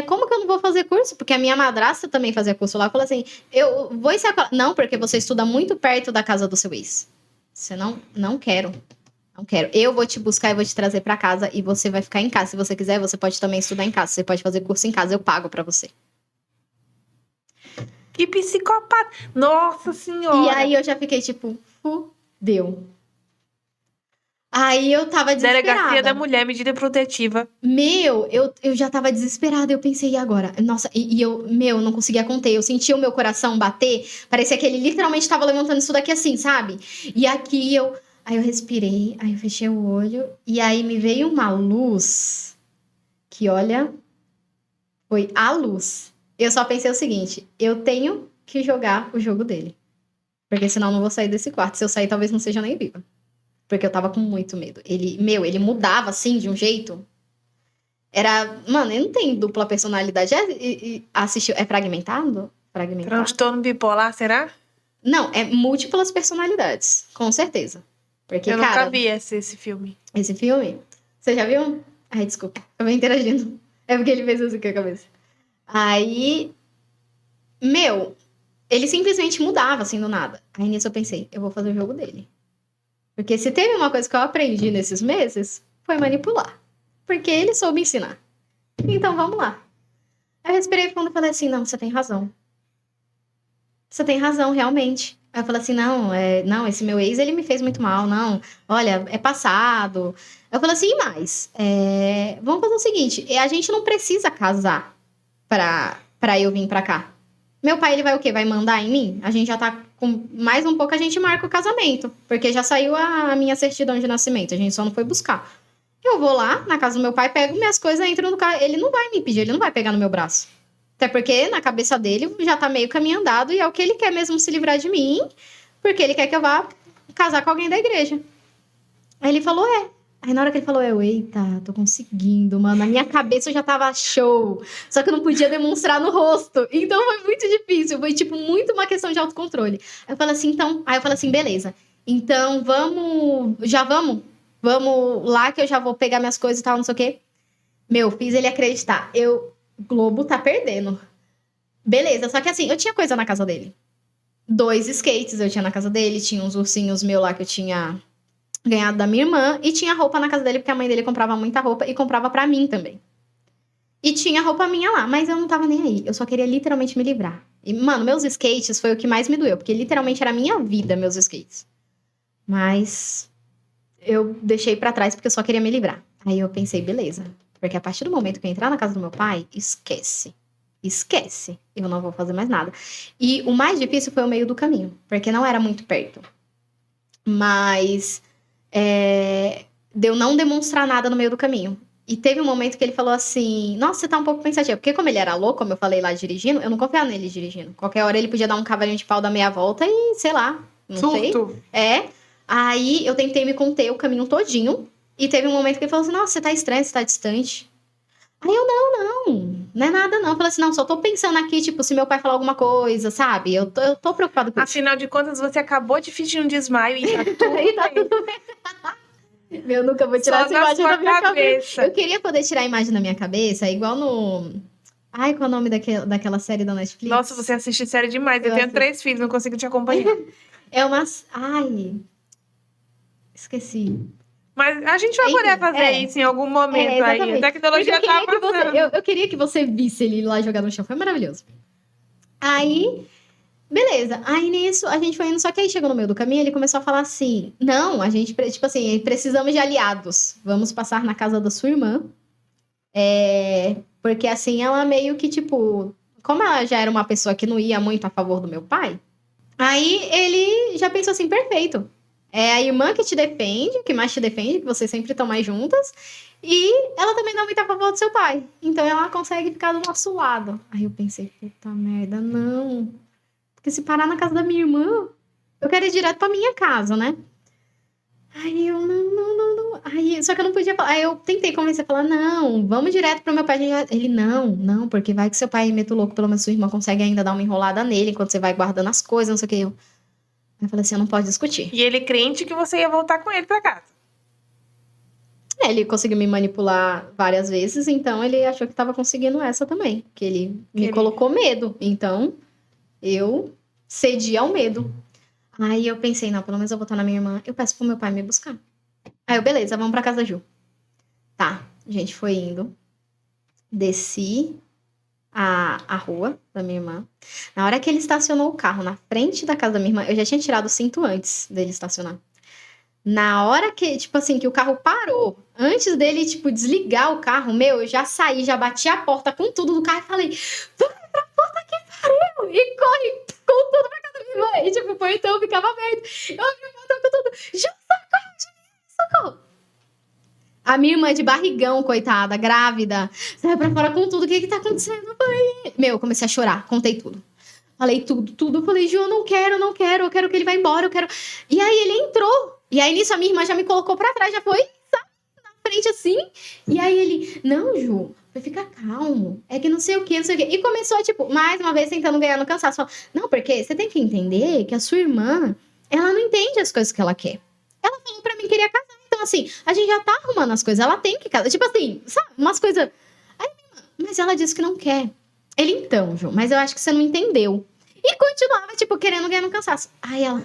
como que eu não vou fazer curso? Porque a minha madrasta também fazia curso lá. Eu falei assim: eu vou ensinar. Não, porque você estuda muito perto da casa do seu ex. Você não quero. Não quero. Eu vou te buscar e vou te trazer pra casa e você vai ficar em casa. Se você quiser, você pode também estudar em casa. Você pode fazer curso em casa, eu pago pra você. Que psicopata. Nossa senhora. E aí eu já fiquei tipo, fudeu. Aí eu tava desesperada. Delegacia da Mulher, medida protetiva. Meu, eu já tava desesperada. Eu pensei, e agora? Nossa, eu não conseguia conter. Eu sentia o meu coração bater. Parecia que ele literalmente tava levantando isso daqui assim, sabe? E aqui eu. Aí eu respirei, aí eu fechei o olho. E aí me veio uma luz. Que olha. Foi a luz. Eu só pensei o seguinte: eu tenho que jogar o jogo dele. Porque senão eu não vou sair desse quarto. Se eu sair, talvez não seja nem viva. Porque eu tava com muito medo. Ele mudava assim de um jeito. Era. Mano, ele não tem dupla personalidade. Assistiu. É fragmentado? Fragmentado? Transtorno bipolar, será? Não, é múltiplas personalidades. Com certeza. Porque, Eu cara. nunca vi esse filme. Esse filme. Você já viu? Ai, desculpa. Eu vou interagindo. É porque ele fez assim com a cabeça. Aí. Meu. Ele simplesmente mudava assim do nada. Aí nisso eu pensei, eu vou fazer o jogo dele. Porque se teve uma coisa que eu aprendi nesses meses, foi manipular. Porque ele soube ensinar. Então, vamos lá. Aí eu respirei fundo e falei assim, não, você tem razão. Você tem razão, realmente. Aí eu falei assim, não, esse meu ex, ele me fez muito mal, não. Olha, é passado. Eu falei assim, e mais? Vamos fazer o seguinte, a gente não precisa casar pra eu vir pra cá. Meu pai, ele vai o quê? Vai mandar em mim? A gente já tá com mais um pouco, a gente marca o casamento. Porque já saiu a minha certidão de nascimento. A gente só não foi buscar. Eu vou lá, na casa do meu pai, pego minhas coisas, entro no carro. Ele não vai me pedir, ele não vai pegar no meu braço. Até porque na cabeça dele já tá meio caminho andado e é o que ele quer mesmo se livrar de mim. Porque ele quer que eu vá casar com alguém da igreja. Aí ele falou, Aí na hora que ele falou, eita, tô conseguindo, mano. Na minha cabeça eu já tava show. Só que eu não podia demonstrar no rosto. Então foi muito difícil. Foi, tipo, muito uma questão de autocontrole. Aí eu falei assim, Aí eu falei assim, beleza. Então vamos lá que eu já vou pegar minhas coisas e tal, não sei o quê. Meu, fiz ele acreditar. Globo tá perdendo. Beleza, só que assim, eu tinha coisa na casa dele. 2 skates eu tinha na casa dele. Tinha uns ursinhos meus lá que eu tinha ganhado da minha irmã, e tinha roupa na casa dele, porque a mãe dele comprava muita roupa e comprava pra mim também. E tinha roupa minha lá, mas eu não tava nem aí. Eu só queria literalmente me livrar. E, mano, meus skates foi o que mais me doeu, porque literalmente era a minha vida, meus skates. Mas eu deixei pra trás porque eu só queria me livrar. Aí eu pensei, beleza. Porque a partir do momento que eu entrar na casa do meu pai, esquece. Esquece. Eu não vou fazer mais nada. E o mais difícil foi o meio do caminho, porque não era muito perto. Mas de eu não demonstrar nada no meio do caminho. E teve um momento que ele falou assim, nossa, você tá um pouco pensativa. Porque como ele era louco, como eu falei lá dirigindo, eu não confiava nele dirigindo. Qualquer hora ele podia dar um cavalinho de pau da meia volta e, sei lá, não Surto. sei. Aí eu tentei me conter o caminho todinho. E teve um momento que ele falou assim, nossa, você tá estranho, você tá distante. Aí eu, não é nada não. Eu falei assim, não, só tô pensando aqui, tipo, se meu pai falar alguma coisa, sabe? Eu tô preocupada com isso. Afinal de contas, você acabou de fingir um desmaio e tá tudo E tá bem. tudo bem. Eu nunca vou tirar Só essa na imagem sua da minha cabeça. cabeça. Eu queria poder tirar a imagem da minha cabeça, igual no... Ai, qual é o nome daquela série da Netflix? Nossa, você assiste série demais. Eu tenho assisto. 3 filhos, não consigo te acompanhar. É uma... Ai... Esqueci. Mas a gente vai poder fazer isso em algum momento aí. A tecnologia tá avançando. Eu queria que você visse ele lá jogar no chão. Foi maravilhoso. Aí... Beleza. Aí nisso, a gente foi indo. Só que aí chegou no meio do caminho, ele começou a falar assim... Não, a gente... Tipo assim, precisamos de aliados. Vamos passar na casa da sua irmã. Porque assim, ela meio que, tipo... Como ela já era uma pessoa que não ia muito a favor do meu pai... Aí ele já pensou assim, perfeito. É a irmã que te defende, que mais te defende, que vocês sempre estão mais juntas. E ela também não é muito a favor do seu pai. Então ela consegue ficar do nosso lado. Aí eu pensei, puta merda, não... Porque se parar na casa da minha irmã, eu quero ir direto pra minha casa, né? Aí eu, não. Aí, só que eu não podia falar. Aí eu tentei convencer, falar, não, vamos direto pro meu pai. Ele, não, porque vai que seu pai mete o louco, pelo menos sua irmã consegue ainda dar uma enrolada nele, enquanto você vai guardando as coisas, não sei o que. Aí eu falei assim, eu não pode discutir. E ele crente que você ia voltar com ele pra casa. Ele conseguiu me manipular várias vezes, então ele achou que tava conseguindo essa também. Que ele me colocou medo. Então, eu cedi ao medo. Aí eu pensei, não, pelo menos eu vou estar na minha irmã. Eu peço pro meu pai me buscar. Aí eu, beleza, vamos pra casa da Ju. Tá, a gente foi indo. Desci a rua da minha irmã. Na hora que ele estacionou o carro na frente da casa da minha irmã, eu já tinha tirado o cinto antes dele estacionar. Na hora que, tipo assim, que o carro parou, antes dele, tipo, desligar o carro, eu já saí, já bati a porta com tudo do carro e falei, vai pra puta que pariu! E corre com tudo pra casa da minha irmã. E, tipo, o portão ficava aberto. Eu abri o portão com tudo. Ju, socorro! A minha irmã de barrigão, coitada, grávida, saiu pra fora com tudo. O que tá acontecendo, mãe? Eu comecei a chorar, contei tudo. Falei tudo. Falei, Ju, eu não quero, eu quero que ele vá embora, eu quero... E aí ele entrou. E aí nisso a minha irmã já me colocou pra trás, já foi, sabe, na frente assim. E aí ele, não, Ju, vai ficar calmo. É que não sei o que. E começou, tipo, mais uma vez tentando ganhar no cansaço. Falou, não, porque você tem que entender que a sua irmã, ela não entende as coisas que ela quer. Ela falou pra mim que queria casar. Então, assim, a gente já tá arrumando as coisas. Ela tem que casar. Tipo assim, sabe, umas coisas... Aí, mas ela disse que não quer. Ele, então, Ju, mas eu acho que você não entendeu. E continuava, tipo, querendo ganhar no cansaço. Aí ela...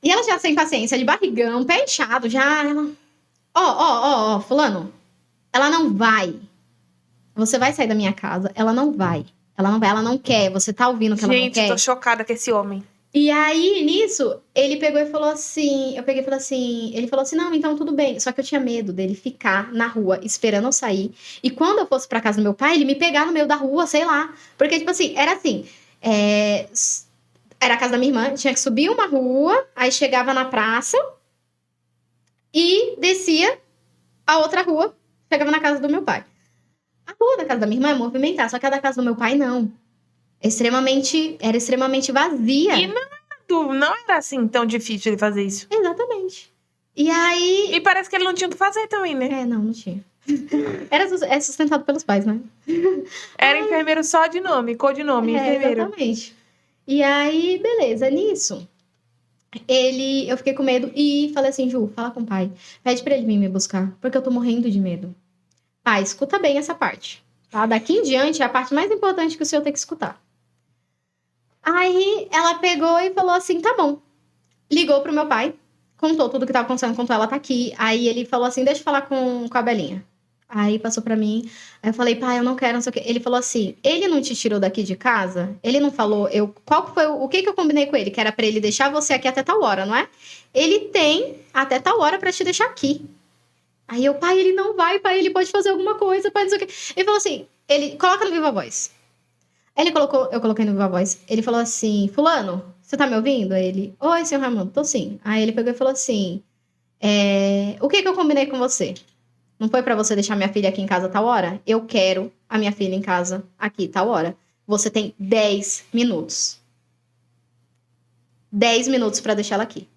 E ela já sem paciência, de barrigão, pé inchado, já, ela... Ó, fulano, ela não vai. Você vai sair da minha casa, ela não vai. Ela não quer, você tá ouvindo que ela não quer? Gente, tô chocada com esse homem. E aí, nisso, ele pegou e falou assim, ele falou assim, não, então tudo bem. Só que eu tinha medo dele ficar na rua, esperando eu sair. E quando eu fosse pra casa do meu pai, ele me pegar no meio da rua, sei lá. Porque, tipo assim, era assim, era a casa da minha irmã, tinha que subir uma rua, aí chegava na praça e descia a outra rua, chegava na casa do meu pai. A rua da casa da minha irmã é movimentada, só que a da casa do meu pai não. Era extremamente vazia. E não era assim tão difícil ele fazer isso. Exatamente. E aí... E parece que ele não tinha o que fazer também, né? Não tinha. É sustentado pelos pais, né? Era enfermeiro só de nome, codinome, enfermeiro. Exatamente. E aí, beleza, nisso, eu fiquei com medo e falei assim, Ju, fala com o pai, pede pra ele vir me buscar, porque eu tô morrendo de medo. Pai, escuta bem essa parte, tá? Daqui em diante é a parte mais importante que o senhor tem que escutar. Aí, ela pegou e falou assim, tá bom. Ligou pro meu pai, contou tudo que tava acontecendo, contou, ela tá aqui. Aí ele falou assim, deixa eu falar com a Belinha. Aí passou pra mim, aí eu falei, pai, eu não quero, não sei o quê. Ele falou assim, ele não te tirou daqui de casa? Ele não falou, qual foi o que eu combinei com ele? Que era pra ele deixar você aqui até tal hora, não é? Ele tem até tal hora pra te deixar aqui. Aí eu, pai, ele não vai, pai, ele pode fazer alguma coisa, pai, não sei o quê. Ele falou assim, coloca no Viva Voz. Aí eu coloquei no Viva Voz. Ele falou assim, fulano, você tá me ouvindo? Aí ele, oi, senhor Raimundo, tô sim. Aí ele pegou e falou assim, o que eu combinei com você? Não foi pra você deixar minha filha aqui em casa a tal hora? Eu quero a minha filha em casa aqui tal hora. Você tem 10 minutos. 10 minutos pra deixar ela aqui.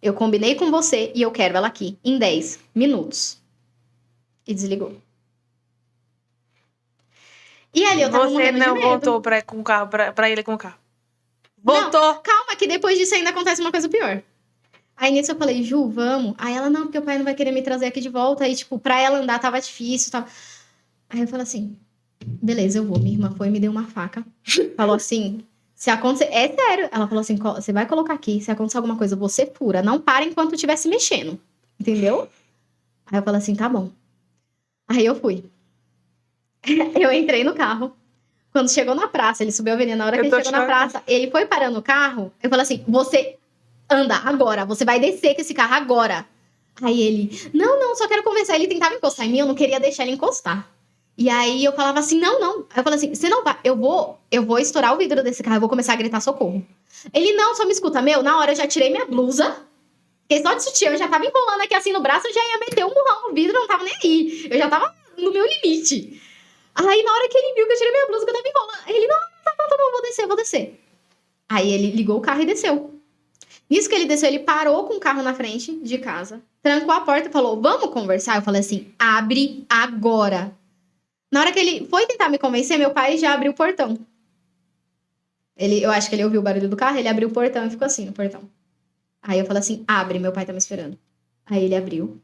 Eu combinei com você e eu quero ela aqui em 10 minutos. E desligou. E ali eu tava morrendo de medo. Você não voltou com o carro, pra ele com o carro. Voltou. Não, calma, que depois disso ainda acontece uma coisa pior. Aí nisso eu falei, Ju, vamos. Aí ela, não, porque o pai não vai querer me trazer aqui de volta. Aí, tipo, pra ela andar tava difícil. Tava... Aí eu falei assim, beleza, eu vou. Minha irmã foi e me deu uma faca. Falou assim, se acontecer... É sério. Ela falou assim, você vai colocar aqui, se acontecer alguma coisa, você fura. Não para enquanto estiver se mexendo. Entendeu? Aí eu falei assim, tá bom. Aí eu fui. Eu entrei no carro. Quando chegou na praça, ele subiu a avenida. Na hora que ele chegou na praça, ele foi parando o carro. Eu falei assim, você... anda agora, você vai descer com esse carro agora. Aí ele, não, só quero conversar. Ele tentava encostar em mim, eu não queria deixar ele encostar. E aí eu falava assim, não. Aí eu falei assim, você não vai, eu vou estourar o vidro desse carro, eu vou começar a gritar socorro. Ele, não, só me escuta, na hora eu já tirei minha blusa, fiquei só de sutiã, eu já tava enrolando aqui assim no braço, eu já ia meter um murrão no vidro, eu não tava nem aí. Eu já tava no meu limite. Aí na hora que ele viu que eu tirei minha blusa, que eu tava enrolando, ele, não, tá bom, vou descer. Aí ele ligou o carro e desceu. Nisso que ele desceu, ele parou com o carro na frente de casa, trancou a porta e falou, vamos conversar? Eu falei assim, abre agora. Na hora que ele foi tentar me convencer, meu pai já abriu o portão. Eu acho que ele ouviu o barulho do carro, ele abriu o portão e ficou assim no portão. Aí eu falei assim, abre, meu pai tá me esperando. Aí ele abriu,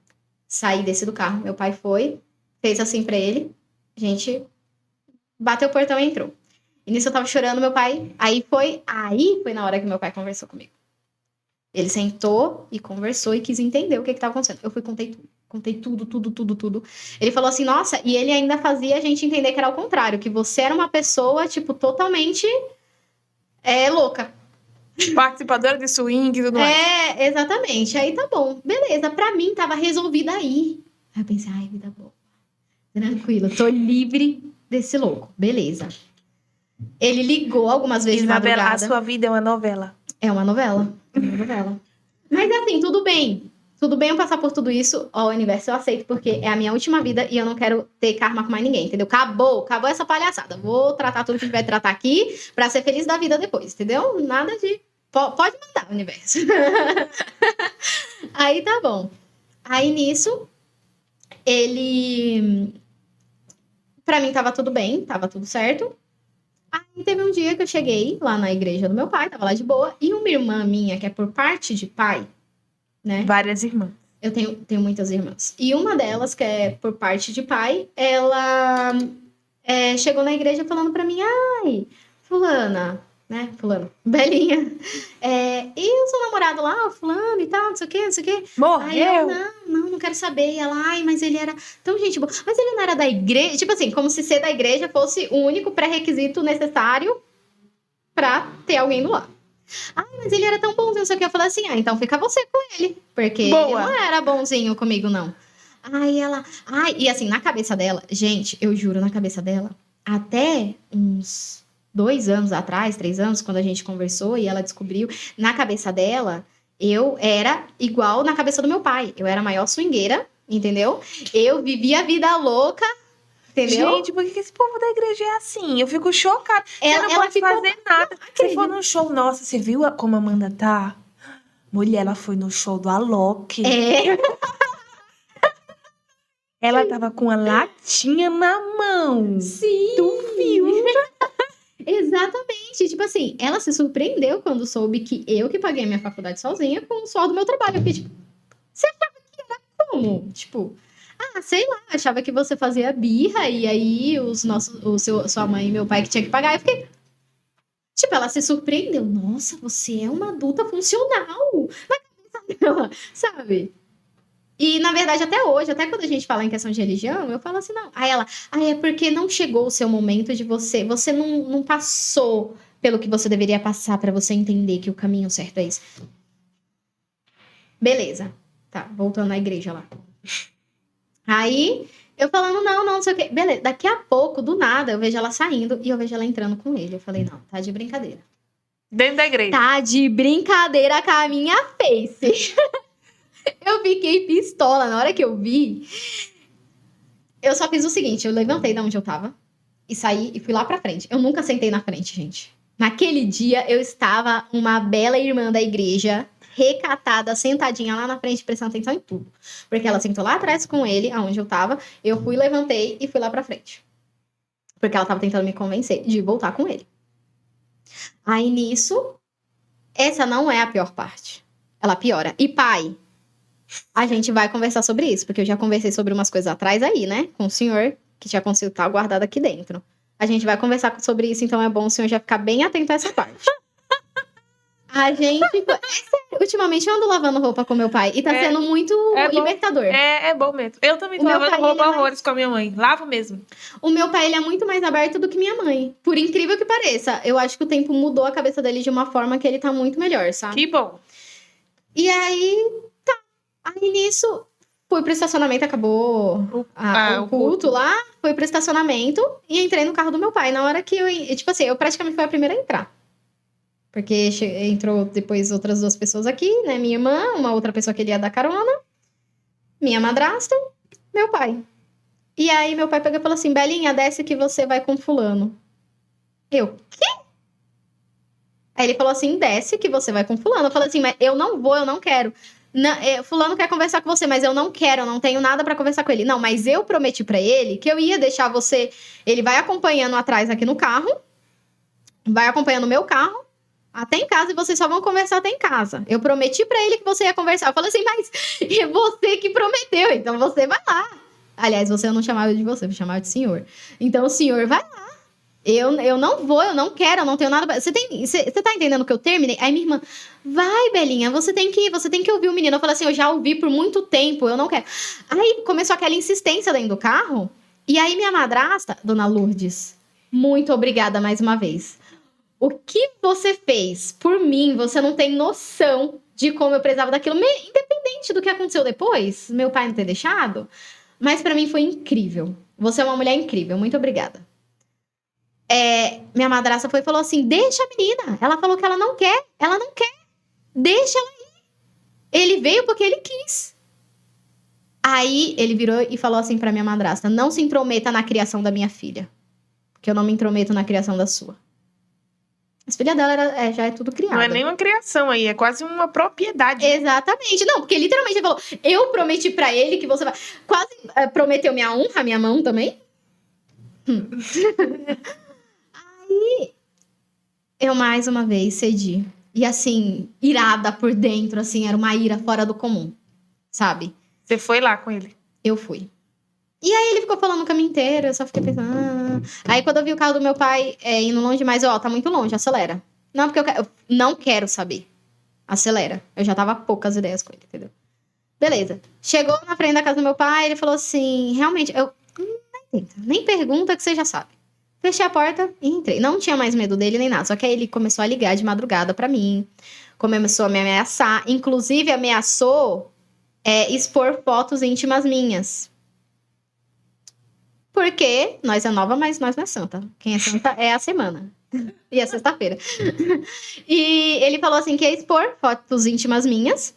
saí, desci do carro, meu pai foi, fez assim pra ele, a gente bateu o portão e entrou. E nisso eu tava chorando, meu pai, aí foi na hora que meu pai conversou comigo. Ele sentou e conversou e quis entender o que tava acontecendo. Eu fui, contei tudo. Ele falou assim, nossa, e ele ainda fazia a gente entender que era o contrário, que você era uma pessoa, tipo, totalmente louca. Participadora de swing e tudo mais. Exatamente. Aí tá bom, beleza. Pra mim, tava resolvida aí. Aí eu pensei, ai, vida boa. Tranquilo, tô livre desse louco. Beleza. Ele ligou algumas vezes de Isabela, madrugada. a sua vida é uma novela. É uma novela. Mas assim, tudo bem. Tudo bem eu passar por tudo isso. Ó, o universo eu aceito, porque é a minha última vida e eu não quero ter karma com mais ninguém, entendeu? Acabou essa palhaçada. Vou tratar tudo que tiver que tratar aqui pra ser feliz da vida depois, entendeu? Nada de... Pode mandar, universo. Aí tá bom. Aí nisso, ele... Pra mim tava tudo bem, tava tudo certo. Aí teve um dia que eu cheguei lá na igreja do meu pai, tava lá de boa, e uma irmã minha, que é por parte de pai, né? Várias irmãs. Eu tenho muitas irmãs. E uma delas, que é por parte de pai, ela chegou na igreja falando pra mim, ai, fulana, né? Fulano, Belinha. E o seu namorado lá, o fulano e tal, não sei o quê. Morreu? Aí eu, não quero saber. E ela, ai, mas ele era tão gente boa. Mas ele não era da igreja? Tipo assim, como se ser da igreja fosse o único pré-requisito necessário pra ter alguém do lado. Ai, mas ele era tão bonzinho, não sei o que. Eu falei assim, então fica você com ele. Porque Boa. ele não era bonzinho comigo, não. Aí ela... e assim, na cabeça dela... Gente, eu juro, na cabeça dela... Até uns 2 anos atrás, 3 anos, quando a gente conversou e ela descobriu... Na cabeça dela, eu era igual na cabeça do meu pai. Eu era a maior swingueira, entendeu? Eu vivia a vida louca... Entendeu? Gente, por que esse povo da igreja é assim? Eu fico chocada. Você não pode ficou... fazer nada. Você for num show, nossa, você viu como a Amanda tá? Mulher, ela foi no show do Alok. Ela tava com a latinha na mão. Sim! Tu viu? Exatamente. Tipo assim, ela se surpreendeu quando soube que eu que paguei a minha faculdade sozinha com o suor do meu trabalho. Porque, tipo, você achava que era como? Tipo... sei lá, achava que você fazia birra e aí sua mãe e meu pai que tinha que pagar. Eu fiquei... Tipo, ela se surpreendeu. Nossa, você é uma adulta funcional. Na cabeça dela, sabe? E, na verdade, até hoje, até quando a gente fala em questão de religião, eu falo assim, não. Aí ela, é porque não chegou o seu momento de você não passou pelo que você deveria passar pra você entender que o caminho certo é esse. Beleza. Tá, voltando à igreja lá. Aí, eu falando, não sei o quê. Beleza, daqui a pouco, do nada, eu vejo ela saindo e eu vejo ela entrando com ele. Eu falei, não, tá de brincadeira. Dentro da igreja. Tá de brincadeira com a minha face. Eu fiquei pistola. Na hora que eu vi, eu só fiz o seguinte, eu levantei de onde eu tava e saí e fui lá pra frente. Eu nunca sentei na frente, gente. Naquele dia, eu estava uma bela irmã da igreja, recatada, sentadinha lá na frente, prestando atenção em tudo. Porque ela sentou lá atrás com ele, aonde eu tava. Eu fui, levantei e fui lá pra frente. Porque ela tava tentando me convencer de voltar com ele. Aí, nisso, essa não é a pior parte. Ela piora. E pai, a gente vai conversar sobre isso. Porque eu já conversei sobre umas coisas atrás aí, né? Com o senhor, que já conseguiu estar guardado aqui dentro. A gente vai conversar sobre isso, então é bom o senhor já ficar bem atento a essa parte. A gente... ultimamente eu ando lavando roupa com meu pai. E tá sendo muito libertador. É bom mesmo. Eu também tô lavando roupa horrores com a minha mãe. Lavo mesmo. O meu pai, ele é muito mais aberto do que minha mãe. Por incrível que pareça. Eu acho que o tempo mudou a cabeça dele de uma forma que ele tá muito melhor, sabe? Que bom. E aí, tá. Aí nisso... Fui pro estacionamento, acabou o culto lá. Fui pro estacionamento e entrei no carro do meu pai. Na hora que tipo assim, eu praticamente fui a primeira a entrar. Porque entrou depois outras 2 pessoas aqui, né? Minha irmã, uma outra pessoa que ele ia dar carona. Minha madrasta, meu pai. E aí meu pai pegou e falou assim, Belinha, desce que você vai com fulano. Eu, quê? Aí ele falou assim, desce que você vai com fulano. Eu falei assim, mas eu não vou, eu não quero. Fulano quer conversar com você, mas eu não quero, eu não tenho nada pra conversar com ele. Não, mas eu prometi pra ele que eu ia deixar você... Ele vai acompanhando atrás aqui no carro, vai acompanhando o meu carro, até em casa, e vocês só vão conversar até em casa. Eu prometi pra ele que você ia conversar. Eu falei assim, mas é você que prometeu, então você vai lá. Aliás, você eu não chamava de você, eu chamava de senhor. Então o senhor vai lá. Eu não vou, eu não quero, eu não tenho nada pra... Você tá entendendo que eu terminei? Aí minha irmã, vai, Belinha, você tem que ouvir o menino. Eu falei assim, eu já ouvi por muito tempo, eu não quero. Aí começou aquela insistência dentro do carro. E aí minha madrasta, dona Lourdes, muito obrigada mais uma vez. O que você fez por mim, você não tem noção de como eu precisava daquilo, independente do que aconteceu depois, meu pai não ter deixado. Mas pra mim foi incrível. Você é uma mulher incrível, muito obrigada. Minha madrasta foi e falou assim, deixa a menina. Ela falou que ela não quer, deixa ela ir. Ele veio porque ele quis. Aí ele virou e falou assim pra minha madrasta, não se intrometa na criação da minha filha, que eu não me intrometo na criação da sua. As filhas dela já é tudo criada. Não é nem uma criação aí, é quase uma propriedade. Exatamente. Não, porque literalmente ele falou, eu prometi pra ele que você vai... Quase prometeu minha honra, minha mão também. Aí, eu mais uma vez cedi. E assim, irada por dentro, assim, era uma ira fora do comum, sabe? Você foi lá com ele? Eu fui. E aí ele ficou falando o caminho inteiro, eu só fiquei pensando... Aí quando eu vi o carro do meu pai indo longe demais, tá muito longe, acelera. Não, porque eu não quero saber. Acelera. Eu já tava poucas ideias com ele, entendeu? Beleza. Chegou na frente da casa do meu pai, ele falou assim, realmente, nem pergunta que você já sabe. Fechei a porta e entrei. Não tinha mais medo dele nem nada. Só que aí ele começou a ligar de madrugada pra mim. Começou a me ameaçar. Inclusive, ameaçou expor fotos íntimas minhas. Porque nós é nova, mas nós não é santa. Quem é santa é a semana. E é sexta-feira. E ele falou assim que ia expor fotos íntimas minhas.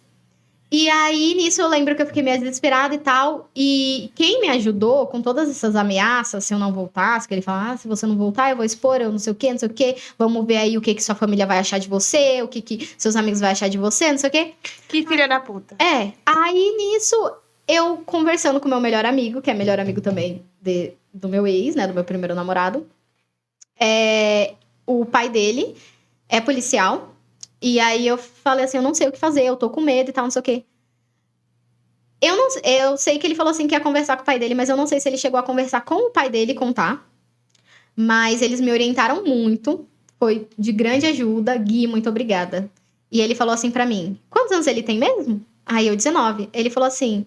E aí, nisso, eu lembro que eu fiquei meio desesperada e tal. E quem me ajudou com todas essas ameaças, se eu não voltasse, que ele falava, se você não voltar, eu vou expor, eu não sei o quê. Vamos ver aí o que sua família vai achar de você, o que seus amigos vão achar de você, não sei o quê. Que filha da puta. Aí, nisso, eu conversando com o meu melhor amigo, que é melhor amigo também do meu ex, né, do meu primeiro namorado. O pai dele é policial. E aí eu falei assim, eu não sei o que fazer, eu tô com medo e tal, não sei o quê. Eu sei que ele falou assim que ia conversar com o pai dele, mas eu não sei se ele chegou a conversar com o pai dele e contar. Mas eles me orientaram muito, foi de grande ajuda. Gui, muito obrigada. E ele falou assim pra mim, quantos anos ele tem mesmo? Aí eu, 19. Ele falou assim,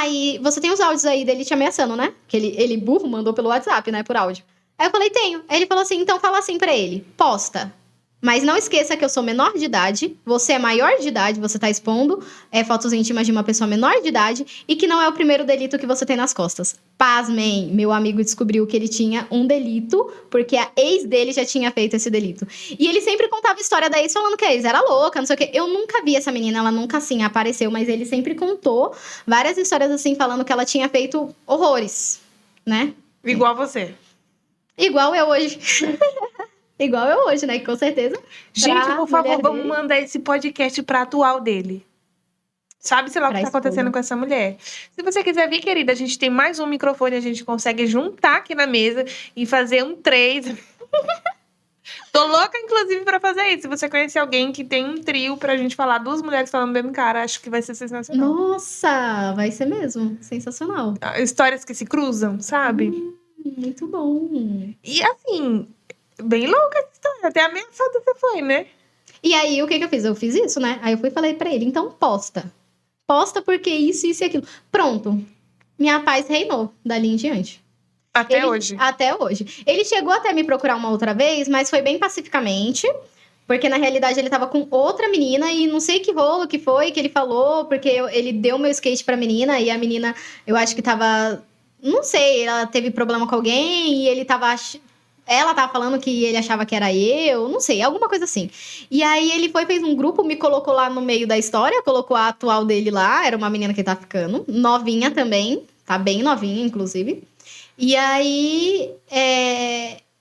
e você tem os áudios aí dele te ameaçando, né? Que ele burro, mandou pelo WhatsApp, né, por áudio. Aí eu falei, tenho. Aí ele falou assim, então fala assim pra ele, posta. Mas não esqueça que eu sou menor de idade, você é maior de idade, você tá expondo fotos íntimas de uma pessoa menor de idade e que não é o primeiro delito que você tem nas costas. Pasmem, meu amigo descobriu que ele tinha um delito porque a ex dele já tinha feito esse delito. E ele sempre contava a história da ex falando que a ex era louca, não sei o quê. Eu nunca vi essa menina, ela nunca assim apareceu, mas ele sempre contou várias histórias assim falando que ela tinha feito horrores, né? Igual você. Igual eu hoje. Igual eu hoje, né? Com certeza. Gente, por favor, vamos mandar esse podcast pra atual dele. Sabe-se lá o que tá acontecendo com essa mulher. Se você quiser vir, querida, a gente tem mais um microfone, a gente consegue juntar aqui na mesa e fazer um 3. Tô louca, inclusive, pra fazer isso. Se você conhece alguém que tem um trio pra gente falar, 2 mulheres falando mesmo cara, acho que vai ser sensacional. Nossa, vai ser mesmo. Sensacional. Histórias que se cruzam, sabe? Muito bom. E assim... Bem louca essa história. Até ameaçada você foi, né? E aí, o que eu fiz? Eu fiz isso, né? Aí eu fui e falei pra ele, então posta. Posta porque isso e aquilo. Pronto. Minha paz reinou dali em diante. Até hoje. Até hoje. Ele chegou até me procurar uma outra vez, mas foi bem pacificamente. Porque, na realidade, ele tava com outra menina e não sei que rolo que foi que ele falou. Porque ele deu meu skate pra menina e a menina, eu acho que tava... Não sei, ela teve problema com alguém e ele tava... Ela tava falando que ele achava que era eu, não sei, alguma coisa assim. E aí ele fez um grupo, me colocou lá no meio da história, colocou a atual dele lá, era uma menina que tá ficando, novinha também, tá bem novinha, inclusive. E aí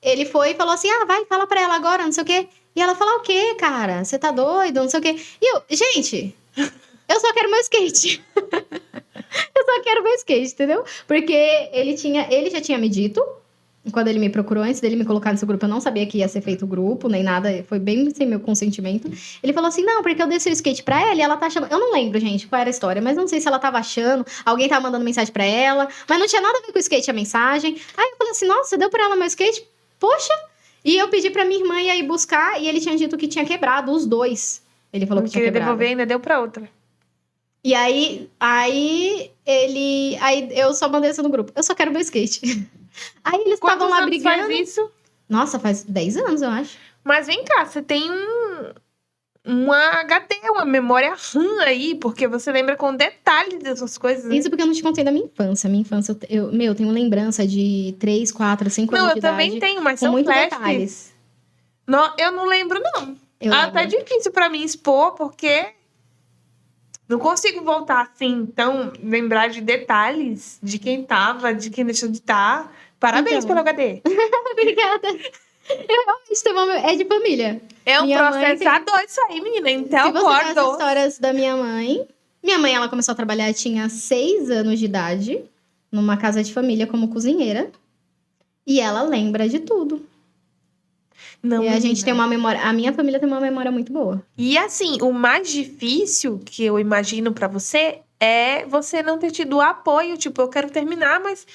ele foi e falou assim, vai, fala pra ela agora, não sei o quê. E ela fala, o quê, cara? Você tá doido? Não sei o quê. E eu, gente, eu só quero meu skate. Eu só quero meu skate, entendeu? Porque ele já tinha me dito, quando ele me procurou, antes dele me colocar nesse grupo, eu não sabia que ia ser feito o grupo, nem nada, foi bem sem meu consentimento. Ele falou assim, não, porque eu dei seu skate pra ela e ela tá achando... Eu não lembro, gente, qual era a história, mas não sei se ela tava achando, alguém tava mandando mensagem pra ela, mas não tinha nada a ver com o skate a mensagem. Aí eu falei assim, nossa, você deu pra ela meu skate? Poxa! E eu pedi pra minha irmã ir aí buscar, e ele tinha dito que tinha quebrado, os dois. Ele falou Não que tinha queria quebrado. devolver, ainda deu pra outra. E aí eu só mandei isso no grupo. Eu só quero meu skate. Aí eles estavam Quantos lá anos brigando. faz isso? Nossa, faz 10 anos, eu acho. Mas vem cá, você tem uma HD, uma memória RAM aí, porque você lembra com detalhes dessas coisas, né? Isso porque eu não te contei da minha infância. Minha infância, eu tenho lembrança de 3, 4, 5 Não, anos eu de idade. também tenho, mas Com são muitos flashes. detalhes. Não, eu não lembro, não. Eu Até lembro. difícil pra mim expor, porque não consigo voltar assim, então, lembrar de detalhes de quem tava, de quem deixou de estar. Parabéns Então. pelo HD. Obrigada. Eu realmente tenho é de família. É um Minha mãe processador isso aí, menina. Intel Se você ver Core as 12. histórias da minha mãe... Minha mãe, ela começou a trabalhar, tinha 6 anos de idade, numa casa de família como cozinheira. E ela lembra de tudo. Não, E a gente menina. tem uma memória... A minha família tem uma memória muito boa. E assim, o mais difícil que eu imagino pra você é você não ter tido apoio. Tipo, eu quero terminar, mas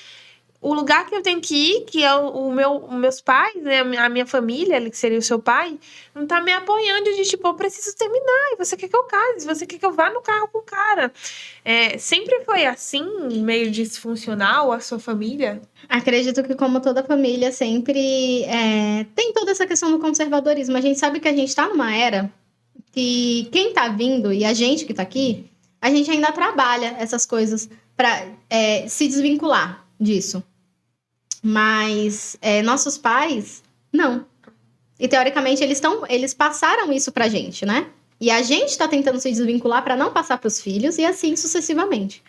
o lugar que eu tenho que ir, que é os meus pais, né, a minha família, que seria o seu pai, não tá me apoiando de tipo, eu preciso terminar. E você quer que eu case, você quer que eu vá no carro com o cara. Sempre foi assim, meio disfuncional a sua família? Acredito que, como toda família, sempre tem toda essa questão do conservadorismo. A gente sabe que a gente tá numa era que quem tá vindo e a gente que tá aqui, a gente ainda trabalha essas coisas pra se desvincular disso. Mas nossos pais, não. E teoricamente eles passaram isso pra gente, né? E a gente tá tentando se desvincular pra não passar pros filhos e assim sucessivamente.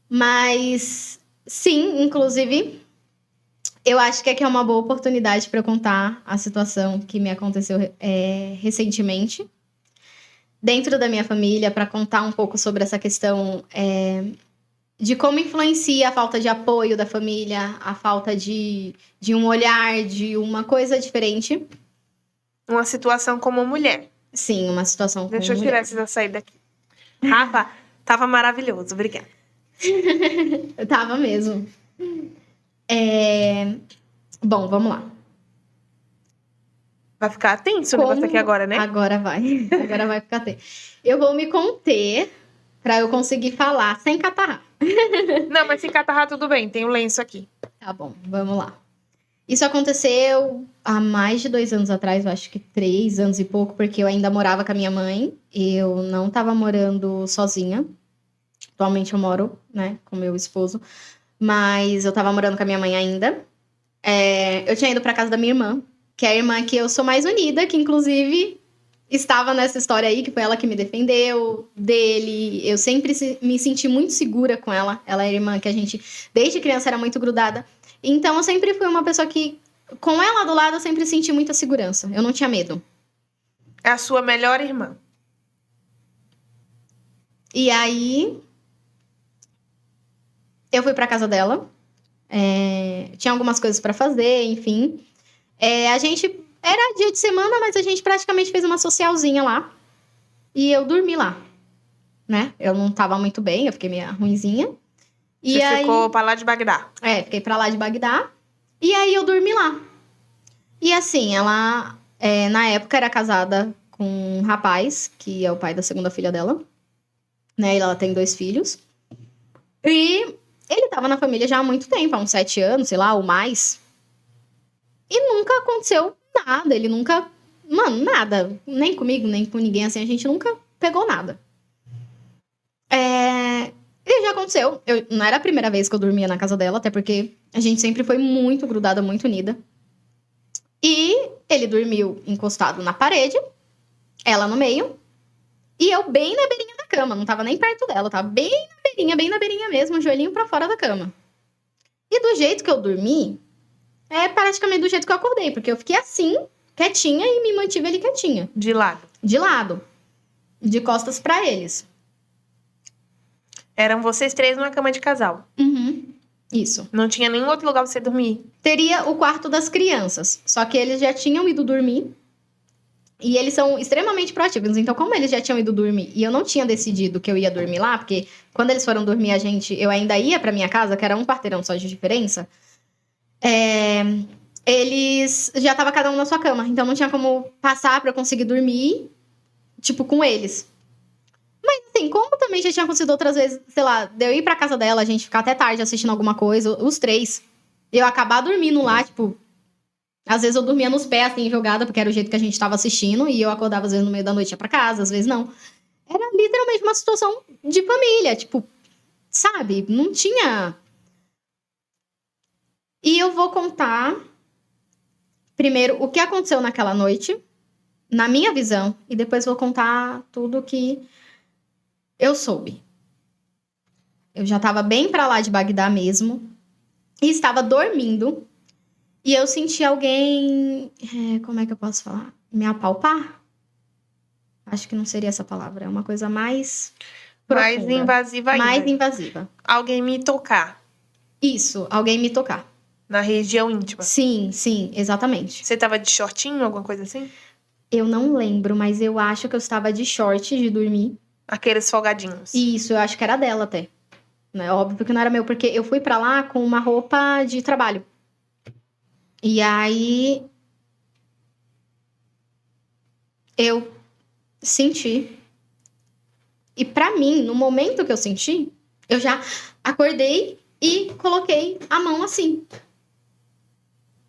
Mas sim, inclusive, eu acho que aqui é uma boa oportunidade para eu contar a situação que me aconteceu recentemente dentro da minha família, para contar um pouco sobre essa questão de como influencia a falta de apoio da família, a falta de um olhar, de uma coisa diferente. Uma situação como mulher. Sim, uma situação Deixa eu como tirar mulher. essa saída daqui. Rafa, tava maravilhoso. Obrigada. Eu tava mesmo. Bom, vamos lá. Vai ficar tenso o negócio aqui agora, né? Agora vai. Agora vai ficar tenso. Eu vou me conter pra eu conseguir falar sem catarrar. Não, mas se catarrar, tudo bem. Tem um lenço aqui. Tá bom, vamos lá. Isso aconteceu há mais de 2 anos atrás, eu acho que 3 anos e pouco, porque eu ainda morava com a minha mãe. Eu não tava morando sozinha. Atualmente eu moro, né, com meu esposo. Mas eu tava morando com a minha mãe ainda. Eu tinha ido pra casa da minha irmã, que é a irmã que eu sou mais unida, que inclusive estava nessa história aí, que foi ela que me defendeu dele. Eu sempre me senti muito segura com ela. Ela é a irmã que a gente, desde criança, era muito grudada. Então, eu sempre fui uma pessoa que, com ela do lado, eu sempre senti muita segurança. Eu não tinha medo. É a sua melhor irmã. E aí, eu fui pra casa dela. Tinha algumas coisas pra fazer, enfim. A gente... Era dia de semana, mas a gente praticamente fez uma socialzinha lá. E eu dormi lá, né? Eu não tava muito bem, eu fiquei meio ruinzinha. Você ficou pra lá de Bagdá. Fiquei pra lá de Bagdá. E aí eu dormi lá. E assim, ela, na época, era casada com um rapaz, que é o pai da segunda filha dela. Né? E ela tem 2 filhos. E ele tava na família já há muito tempo, há uns 7 anos, sei lá, ou mais. E nunca aconteceu nada. Ele nunca... Mano, nada. Nem comigo, nem com ninguém, assim, a gente nunca pegou nada. E já aconteceu. Não era a primeira vez que eu dormia na casa dela, até porque a gente sempre foi muito grudada, muito unida. E ele dormiu encostado na parede, ela no meio, e eu bem na beirinha da cama. Não tava nem perto dela, tava bem na beirinha mesmo, joelhinho pra fora da cama. E do jeito que eu dormi, praticamente do jeito que eu acordei, porque eu fiquei assim, quietinha e me mantive ali quietinha. De lado. De lado. De costas pra eles. Eram vocês três numa cama de casal. Uhum. Isso. Não tinha nenhum outro lugar pra você dormir. Teria o quarto das crianças. Só que eles já tinham ido dormir. E eles são extremamente proativos. Então, como eles já tinham ido dormir e eu não tinha decidido que eu ia dormir lá, porque quando eles foram dormir, eu ainda ia pra minha casa, que era um quarteirão só de diferença. Eles já tava cada um na sua cama. Então, não tinha como passar pra eu conseguir dormir, tipo, com eles. Mas, assim, como também já tinha acontecido outras vezes, sei lá, de eu ir pra casa dela, a gente ficar até tarde assistindo alguma coisa, os três. Eu acabar dormindo lá, tipo... Às vezes eu dormia nos pés, assim, jogada, porque era o jeito que a gente tava assistindo. E eu acordava, às vezes, no meio da noite, ia pra casa, às vezes não. Era literalmente uma situação de família, tipo... Sabe? Não tinha... E eu vou contar... Primeiro, o que aconteceu naquela noite, na minha visão. E depois vou contar tudo que eu soube. Eu já tava bem pra lá de Bagdá mesmo. E estava dormindo. E eu senti alguém... como é que eu posso falar? Me apalpar? Acho que não seria essa palavra. É uma coisa mais profunda. Mais invasiva ainda. Mais invasiva. Alguém me tocar. Isso, alguém me tocar. Na região íntima. Sim, exatamente. Você tava de shortinho, alguma coisa assim? Eu não lembro, mas eu acho que eu estava de short de dormir. Aqueles folgadinhos. Isso, eu acho que era dela até. Né? Óbvio que não era meu, porque eu fui pra lá com uma roupa de trabalho. E aí... eu senti. E pra mim, no momento que eu senti, eu já acordei e coloquei a mão assim.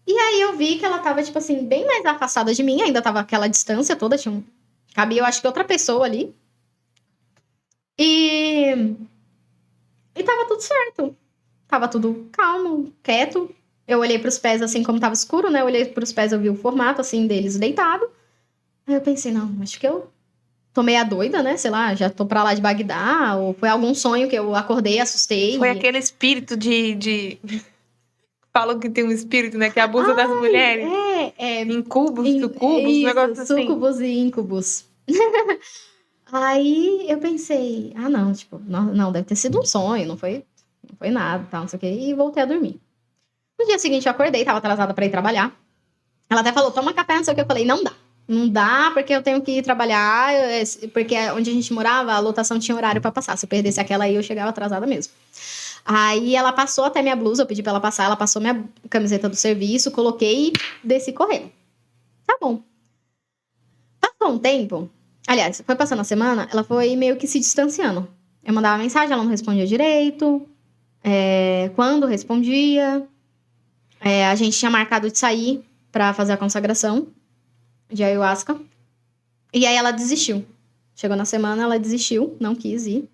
E aí eu vi que ela tava, tipo assim, bem mais afastada de mim. Ainda tava aquela distância toda. Cabia, eu acho que outra pessoa ali. E tava tudo certo. Tava tudo calmo, quieto. Eu olhei pros pés, assim, como tava escuro, né? Eu olhei pros pés, eu vi o formato, assim, deles deitado. Aí eu pensei, não, acho que eu tô meia doida, né? Sei lá, já tô pra lá de Bagdá. Ou foi algum sonho que eu acordei, assustei. Foi aquele espírito de... Falam que tem um espírito, né? Que abusa das mulheres. Incubos, sucubos, um negócio assim. Sucubus e incubus. Aí eu pensei, não, tipo, não, deve ter sido um sonho, não foi nada, tal, não sei o quê. E voltei a dormir. No dia seguinte eu acordei, tava atrasada pra ir trabalhar. Ela até falou, toma café, não sei o que. Eu falei, não dá. Não dá, porque eu tenho que ir trabalhar, porque onde a gente morava, a lotação tinha horário pra passar. Se eu perdesse aquela aí, eu chegava atrasada mesmo. Aí ela passou até minha blusa, eu pedi pra ela passar, ela passou minha camiseta do serviço, coloquei e desci correndo. Tá bom. Passou um tempo, aliás, foi passando a semana, ela foi meio que se distanciando. Eu mandava mensagem, ela não respondia direito. Quando respondia, a gente tinha marcado de sair pra fazer a consagração de ayahuasca. E aí ela desistiu. Chegou na semana, ela desistiu, não quis ir.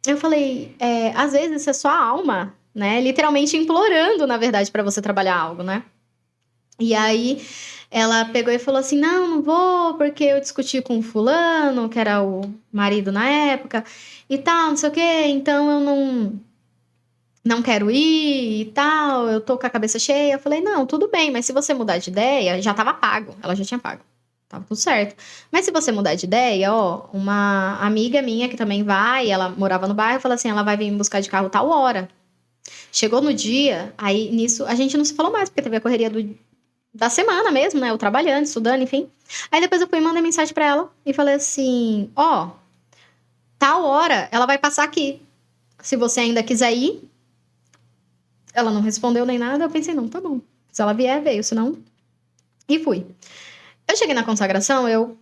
Eu falei, às vezes isso é só a alma, né? Literalmente implorando, na verdade, pra você trabalhar algo, né? E aí ela pegou e falou assim, não vou, porque eu discuti com o fulano, que era o marido na época, e tal, não sei o quê, então eu não quero ir e tal, eu tô com a cabeça cheia. Eu falei, não, tudo bem, mas se você mudar de ideia, já tava pago, ela já tinha pago. Tava tudo certo. Mas se você mudar de ideia, uma amiga minha que também vai, ela morava no bairro, falou assim, ela vai vir me buscar de carro tal hora. Chegou no dia, aí nisso, a gente não se falou mais, porque teve a correria da semana mesmo, né? Eu trabalhando, estudando, enfim. Aí depois eu fui e mandei mensagem pra ela e falei assim, tal hora ela vai passar aqui. Se você ainda quiser ir. Ela não respondeu nem nada, eu pensei, não, tá bom. Se ela vier, veio, senão... E fui. Eu cheguei na consagração, eu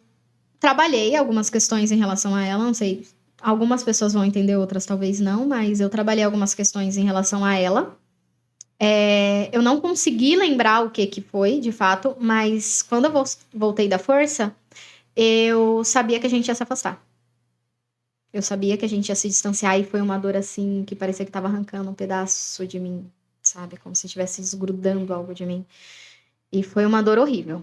trabalhei algumas questões em relação a ela, não sei, algumas pessoas vão entender, outras talvez não, mas eu trabalhei algumas questões em relação a ela. Eu não consegui lembrar o que foi, de fato, mas quando eu voltei da força, eu sabia que a gente ia se afastar. Eu sabia que a gente ia se distanciar e foi uma dor assim, que parecia que tava arrancando um pedaço de mim, sabe? Como se estivesse desgrudando algo de mim. E foi uma dor horrível.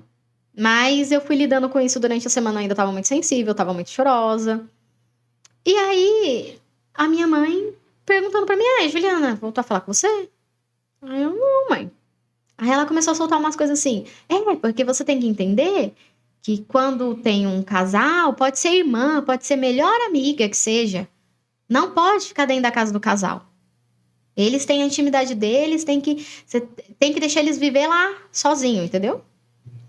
Mas eu fui lidando com isso durante a semana, eu ainda tava muito sensível, tava muito chorosa. E aí, a minha mãe perguntando pra mim, Juliana, voltou a falar com você? Aí eu, não, mãe. Aí ela começou a soltar umas coisas assim. Porque você tem que entender que quando tem um casal, pode ser irmã, pode ser melhor amiga que seja. Não pode ficar dentro da casa do casal. Eles têm a intimidade deles, você tem que deixar eles viver lá sozinho, entendeu?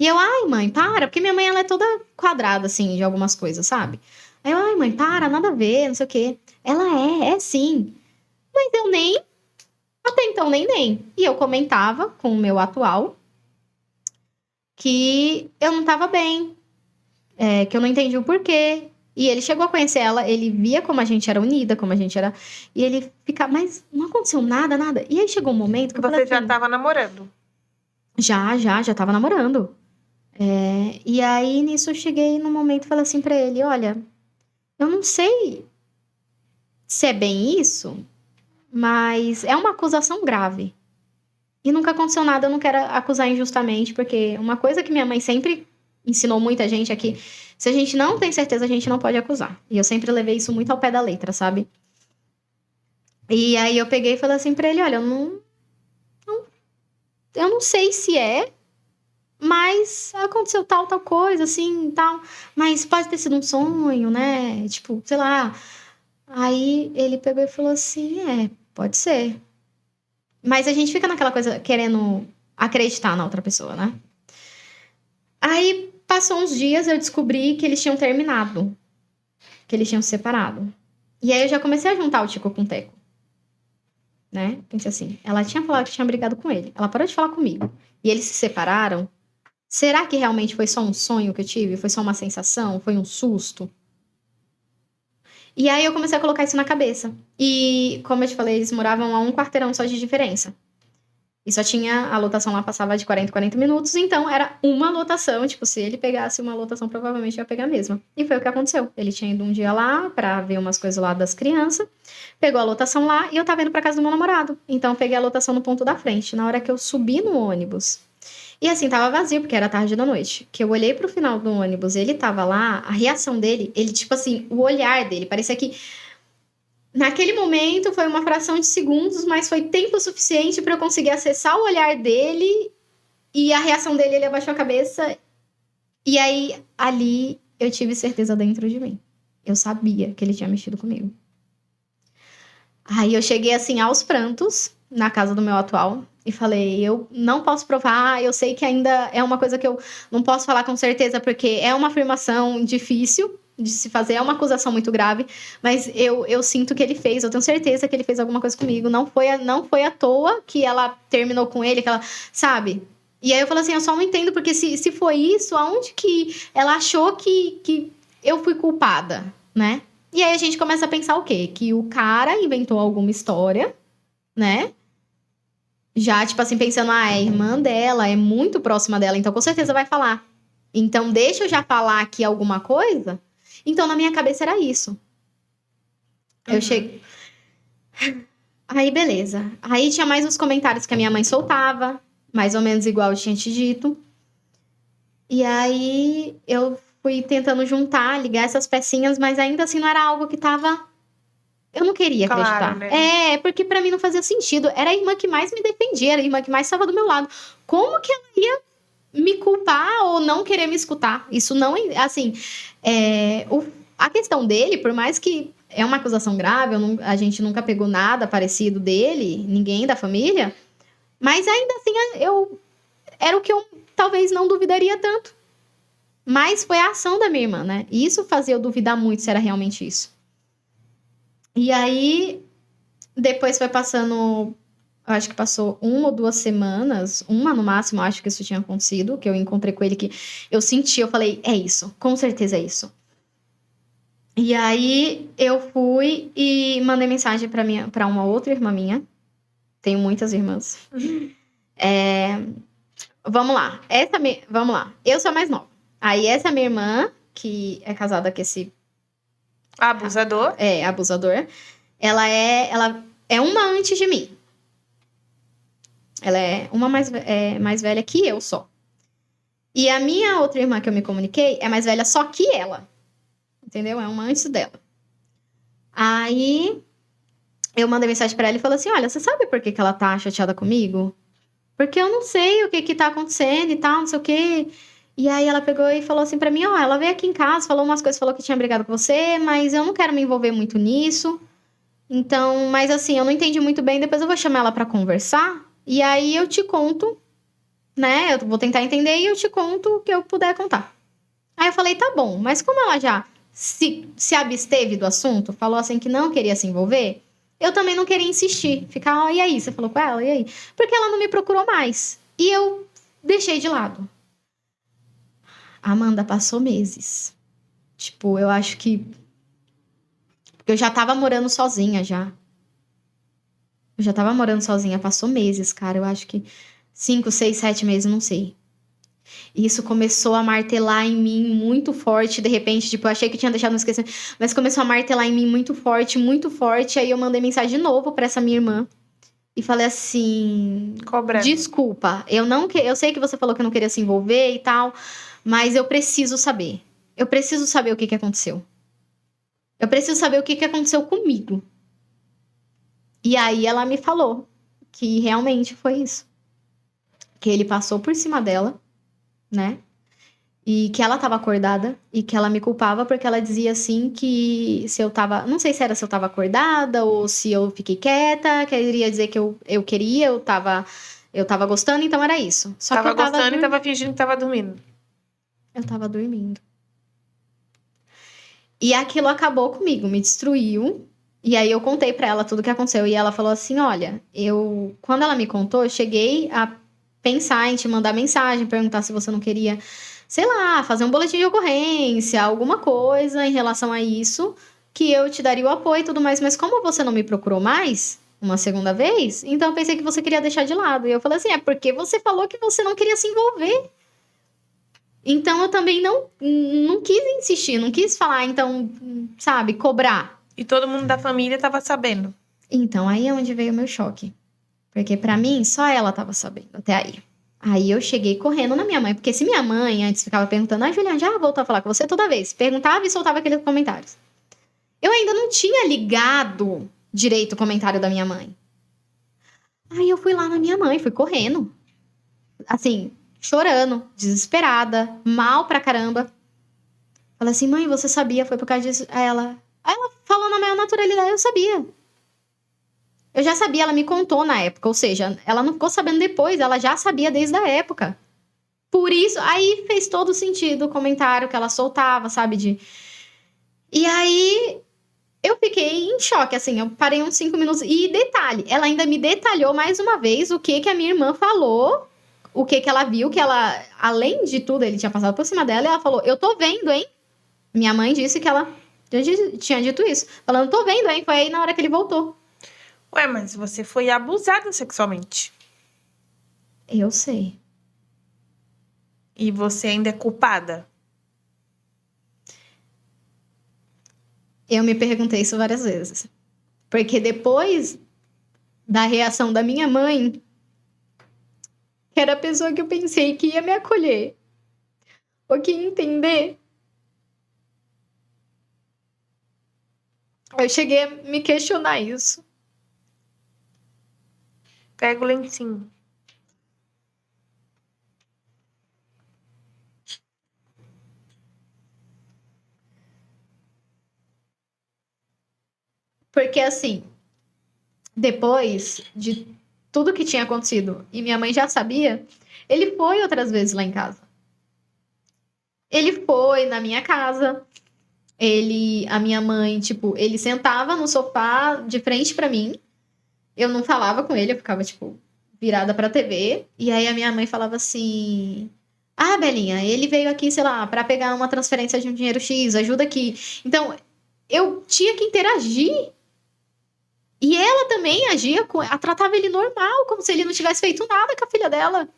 E eu, ai, mãe, para, porque minha mãe, ela é toda quadrada, assim, de algumas coisas, sabe? Aí eu, ai, mãe, para, nada a ver, não sei o quê. Ela é sim. Mas eu até então nem. E eu comentava com o meu atual que eu não tava bem, que eu não entendi o porquê. E ele chegou a conhecer ela, ele via como a gente era unida, como a gente era... E ele ficava, mas não aconteceu nada. E aí chegou um momento que eu falei Você já assim... tava namorando? Já tava namorando. E aí, nisso, eu cheguei num momento e falei assim pra ele, olha, eu não sei se é bem isso, mas é uma acusação grave. E nunca aconteceu nada, eu não quero acusar injustamente, porque uma coisa que minha mãe sempre ensinou muita gente é que se a gente não tem certeza, a gente não pode acusar. E eu sempre levei isso muito ao pé da letra, sabe? E aí eu peguei e falei assim pra ele, olha, eu não sei se mas aconteceu tal coisa, assim, tal. Mas pode ter sido um sonho, né? Tipo, sei lá. Aí ele pegou e falou assim, pode ser. Mas a gente fica naquela coisa, querendo acreditar na outra pessoa, né? Aí, passou uns dias, eu descobri que eles tinham terminado. Que eles tinham se separado. E aí, eu já comecei a juntar o Tico com o Teco. Né? Pensei assim, ela tinha falado que tinha brigado com ele. Ela parou de falar comigo. E eles se separaram. Será que realmente foi só um sonho que eu tive? Foi só uma sensação? Foi um susto? E aí, eu comecei a colocar isso na cabeça. E, como eu te falei, eles moravam a um quarteirão só de diferença. E só tinha, a lotação lá passava de 40 minutos, então era uma lotação, tipo, se ele pegasse uma lotação, provavelmente ia pegar a mesma. E foi o que aconteceu. Ele tinha ido um dia lá pra ver umas coisas lá das crianças, pegou a lotação lá e eu tava indo pra casa do meu namorado. Então eu peguei a lotação no ponto da frente, na hora que eu subi no ônibus. E assim, tava vazio, porque era tarde da noite. Que eu olhei pro final do ônibus, ele tava lá, a reação dele, ele, tipo assim, o olhar dele, parecia que naquele momento foi uma fração de segundos, mas foi tempo suficiente para eu conseguir acessar o olhar dele e a reação dele, ele abaixou a cabeça. E aí, ali, eu tive certeza dentro de mim. Eu sabia que ele tinha mexido comigo. Aí eu cheguei, assim, aos prantos, na casa do meu atual, e falei, eu não posso provar, eu sei que ainda é uma coisa que eu não posso falar com certeza, porque é uma afirmação difícil de se fazer, é uma acusação muito grave, mas eu sinto que ele fez, eu tenho certeza que ele fez alguma coisa comigo, não foi à toa que ela terminou com ele, que ela, sabe? E aí eu falei assim, eu só não entendo, porque se foi isso, aonde que ela achou que eu fui culpada, né? E aí a gente começa a pensar o quê? Que o cara inventou alguma história, né? Já, tipo assim, pensando, é irmã dela, é muito próxima dela, então com certeza vai falar. Então, deixa eu já falar aqui alguma coisa. Então, na minha cabeça era isso. Eu cheguei. Aí, beleza. Aí tinha mais uns comentários que a minha mãe soltava, mais ou menos igual eu tinha te dito. E aí eu fui tentando juntar, ligar essas pecinhas, mas ainda assim não era algo que tava. Eu não queria acreditar. Claro, né? Porque pra mim não fazia sentido. Era a irmã que mais me defendia, era a irmã que mais estava do meu lado. Como que ela ia me culpar ou não querer me escutar? Isso não, assim, a questão dele, por mais que é uma acusação grave, a gente nunca pegou nada parecido dele, ninguém da família, mas ainda assim era o que eu talvez não duvidaria tanto. Mas foi a ação da minha irmã, né? E isso fazia eu duvidar muito se era realmente isso. E aí, depois foi passando, eu acho que passou 1 ou 2 semanas, uma no máximo, acho que isso tinha acontecido, que eu encontrei com ele, que eu senti, eu falei, é isso, com certeza é isso. E aí, eu fui e mandei mensagem pra uma outra irmã minha, tenho muitas irmãs. Vamos lá, vamos lá, eu sou a mais nova. Aí, essa minha irmã, que é casada com esse... Abusador? Abusador. Ela é uma antes de mim. Ela é uma mais velha que eu só. E a minha outra irmã que eu me comuniquei é mais velha só que ela. Entendeu? É uma antes dela. Aí eu mandei mensagem pra ela e falei assim, olha, você sabe por que ela tá chateada comigo? Porque eu não sei o que tá acontecendo e tal, não sei o quê. E aí ela pegou e falou assim pra mim, ó, ela veio aqui em casa, falou umas coisas, falou que tinha brigado com você, mas eu não quero me envolver muito nisso. Então, mas assim, eu não entendi muito bem, depois eu vou chamar ela pra conversar, e aí eu te conto, né? Eu vou tentar entender e eu te conto o que eu puder contar. Aí eu falei, tá bom, mas como ela já se absteve do assunto, falou assim que não queria se envolver, eu também não queria insistir. Ficar, ó, e aí? Você falou com ela? E aí? Porque ela não me procurou mais. E eu deixei de lado. A Amanda passou meses. Tipo, eu acho que... eu já tava morando sozinha já. Eu já tava morando sozinha, passou meses, cara. Eu acho que 5, 6, 7 meses, não sei. E isso começou a martelar em mim muito forte. De repente, tipo, eu achei que tinha deixado no esquecimento. Mas começou a martelar em mim muito forte, muito forte. Aí eu mandei mensagem de novo pra essa minha irmã. E falei assim... Cobrando. desculpa, eu sei que você falou que não queria se envolver e tal. Mas eu preciso saber. Eu preciso saber o que aconteceu. Eu preciso saber o que aconteceu comigo. E aí ela me falou que realmente foi isso. Que ele passou por cima dela, né? E que ela tava acordada e que ela me culpava porque ela dizia assim que se eu tava... não sei se era se eu tava acordada ou se eu fiquei quieta, queria dizer que eu queria, eu tava gostando, então era isso. Só Tava que eu tava gostando e tava fingindo que tava dormindo. eu tava dormindo. E aquilo acabou comigo, me destruiu. E aí eu contei pra ela tudo o que aconteceu. E ela falou assim, olha, quando ela me contou, eu cheguei a pensar em te mandar mensagem, perguntar se você não queria, sei lá, fazer um boletim de ocorrência, alguma coisa em relação a isso, que eu te daria o apoio e tudo mais. Mas como você não me procurou mais, uma segunda vez, então eu pensei que você queria deixar de lado. E eu falei assim, é porque você falou que você não queria se envolver. Então eu também não quis insistir, não quis falar, então, sabe, cobrar. E todo mundo da família tava sabendo. Então aí é onde veio o meu choque. Porque pra mim, só ela tava sabendo até aí. Aí eu cheguei correndo na minha mãe, porque se minha mãe antes ficava perguntando, Juliana, já voltou a falar com você toda vez. Perguntava e soltava aqueles comentários. Eu ainda não tinha ligado direito o comentário da minha mãe. Aí eu fui lá na minha mãe, fui correndo. Assim, chorando, desesperada, mal pra caramba. Falei assim, mãe, você sabia, foi por causa disso. Aí ela falou na maior naturalidade, eu sabia. Eu já sabia, ela me contou na época, ou seja, ela não ficou sabendo depois, ela já sabia desde a época. Por isso, aí fez todo sentido o comentário que ela soltava, sabe? E aí, eu fiquei em choque, assim, eu parei uns 5 minutos. E detalhe, ela ainda me detalhou mais uma vez o que a minha irmã falou, o que ela viu, que ela, além de tudo, ele tinha passado por cima dela, e ela falou, eu tô vendo, hein? Minha mãe disse que ela tinha dito isso. Falando, tô vendo, hein? Foi aí na hora que ele voltou. Ué, mas você foi abusada sexualmente. Eu sei. E você ainda é culpada. Eu me perguntei isso várias vezes. Porque depois da reação da minha mãe, que era a pessoa que eu pensei que ia me acolher, ou que ia entender, eu cheguei a me questionar isso. Pega o lencinho. Porque assim, depois de tudo que tinha acontecido e minha mãe já sabia, ele foi outras vezes lá em casa. Ele foi na minha casa. A minha mãe, tipo, ele sentava no sofá de frente pra mim. Eu não falava com ele, eu ficava, tipo, virada pra TV. E aí a minha mãe falava assim: ah, Belinha, ele veio aqui, sei lá, pra pegar uma transferência de um dinheiro X, ajuda aqui. Então, eu tinha que interagir. E ela também agia, ela tratava ele normal, como se ele não tivesse feito nada com a filha dela.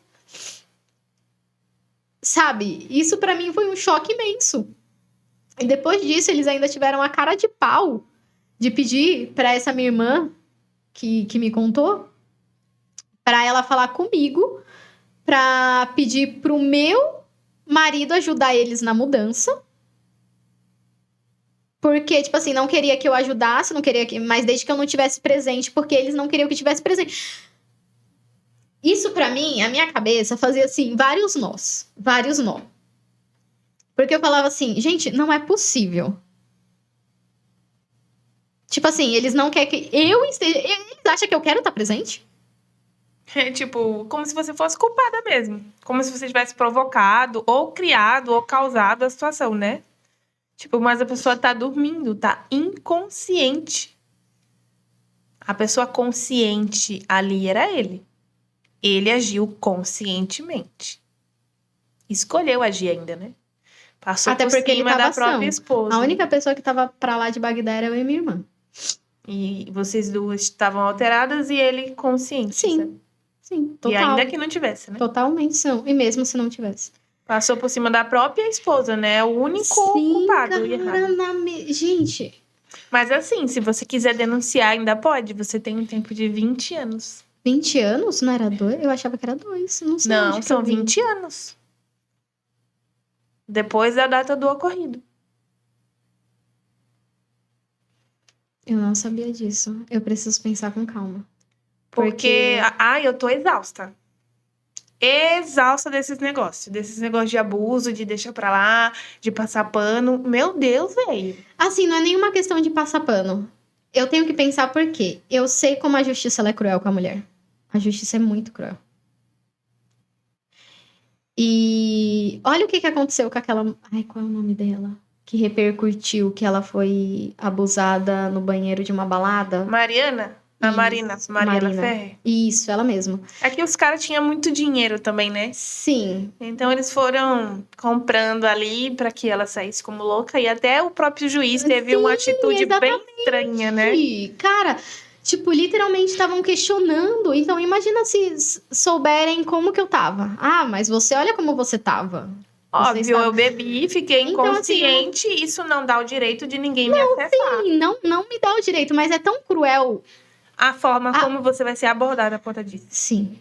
Sabe? Isso pra mim foi um choque imenso. E depois disso, eles ainda tiveram a cara de pau de pedir pra essa minha irmã, que me contou, pra ela falar comigo, pra pedir pro meu marido ajudar eles na mudança. Porque, tipo assim, não queria que eu ajudasse, não queria que... mas desde que eu não tivesse presente, porque eles não queriam que eu tivesse presente. Isso pra mim, a minha cabeça fazia assim, vários nós. Vários nós. Porque eu falava assim, gente, não é possível. Tipo assim, eles não querem que eu esteja... Eles acham que eu quero estar presente? É tipo, como se você fosse culpada mesmo. Como se você tivesse provocado, ou criado, ou causado a situação, né? Tipo, mas a pessoa tá dormindo, tá inconsciente. A pessoa consciente ali era ele. Ele agiu conscientemente. Escolheu agir ainda, né? Passou Até por porque ele cima tava da própria são. esposa. A única pessoa que tava pra lá de Bagdá era eu e minha irmã. E vocês duas estavam alteradas e ele consciente, Sim, sabe? sim, E total. ainda que não tivesse, né? Totalmente são. E mesmo se não tivesse. Passou por cima da própria esposa, né? É o único Sim, culpado e cara, errado. gente, Mas assim, se você quiser denunciar, ainda pode. Você tem um tempo de 20 anos. 20 anos? Não era 2? Eu achava que era 2. Não sei Não, onde que são eu vi. 20 anos. Depois da data do ocorrido. Eu não sabia disso. Eu preciso pensar com calma. Porque, ai, eu tô exausta. Exausta desses negócios de abuso, de deixar pra lá, de passar pano. Meu Deus, velho. Assim, não é nenhuma questão de passar pano. Eu tenho que pensar por quê. Eu sei como a justiça ela é cruel com a mulher. A justiça é muito cruel. E olha o que aconteceu com aquela... Ai, qual é o nome dela? Que repercutiu que ela foi abusada no banheiro de uma balada. Mariana? A Marina Ferrer. Isso, ela mesma. É que os caras tinham muito dinheiro também, né? Sim. Então eles foram comprando ali pra que ela saísse como louca. E até o próprio juiz teve uma atitude bem estranha, né? Cara, tipo, literalmente estavam questionando. Então, imagina se souberem como que eu tava. Ah, mas você olha como você tava. Óbvio, eu bebi, fiquei Então, inconsciente. Isso não dá o direito de ninguém me acessar. Sim, não me dá o direito, mas é tão cruel. A forma como você vai ser abordada por conta disso. Sim.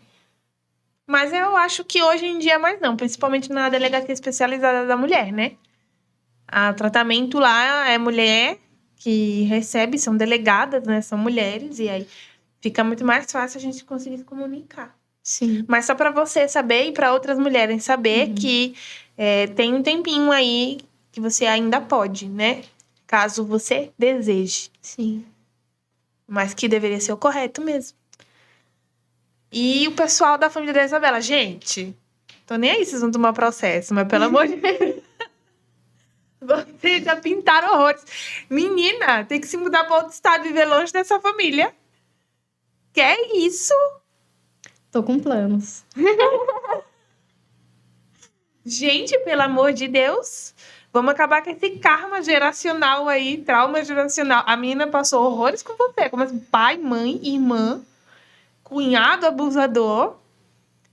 Mas eu acho que hoje em dia mais não. Principalmente na delegacia especializada da mulher, né? O tratamento lá é mulher que recebe, são delegadas, né? São mulheres. E aí fica muito mais fácil a gente conseguir se comunicar. Sim. Mas só pra você saber e pra outras mulheres saber que tem um tempinho aí que você ainda pode, né? Caso você deseje. Sim. Mas que deveria ser o correto mesmo. E o pessoal da família da Isabela, gente, tô nem aí, vocês vão tomar processo, mas pelo amor de Deus. Vocês já pintaram horrores. Menina, tem que se mudar para outro estado e viver longe dessa família. Que é isso? Tô com planos. Gente, pelo amor de Deus. Vamos acabar com esse karma geracional aí, trauma geracional. A menina passou horrores com você, como assim, pai, mãe, irmã, cunhado abusador.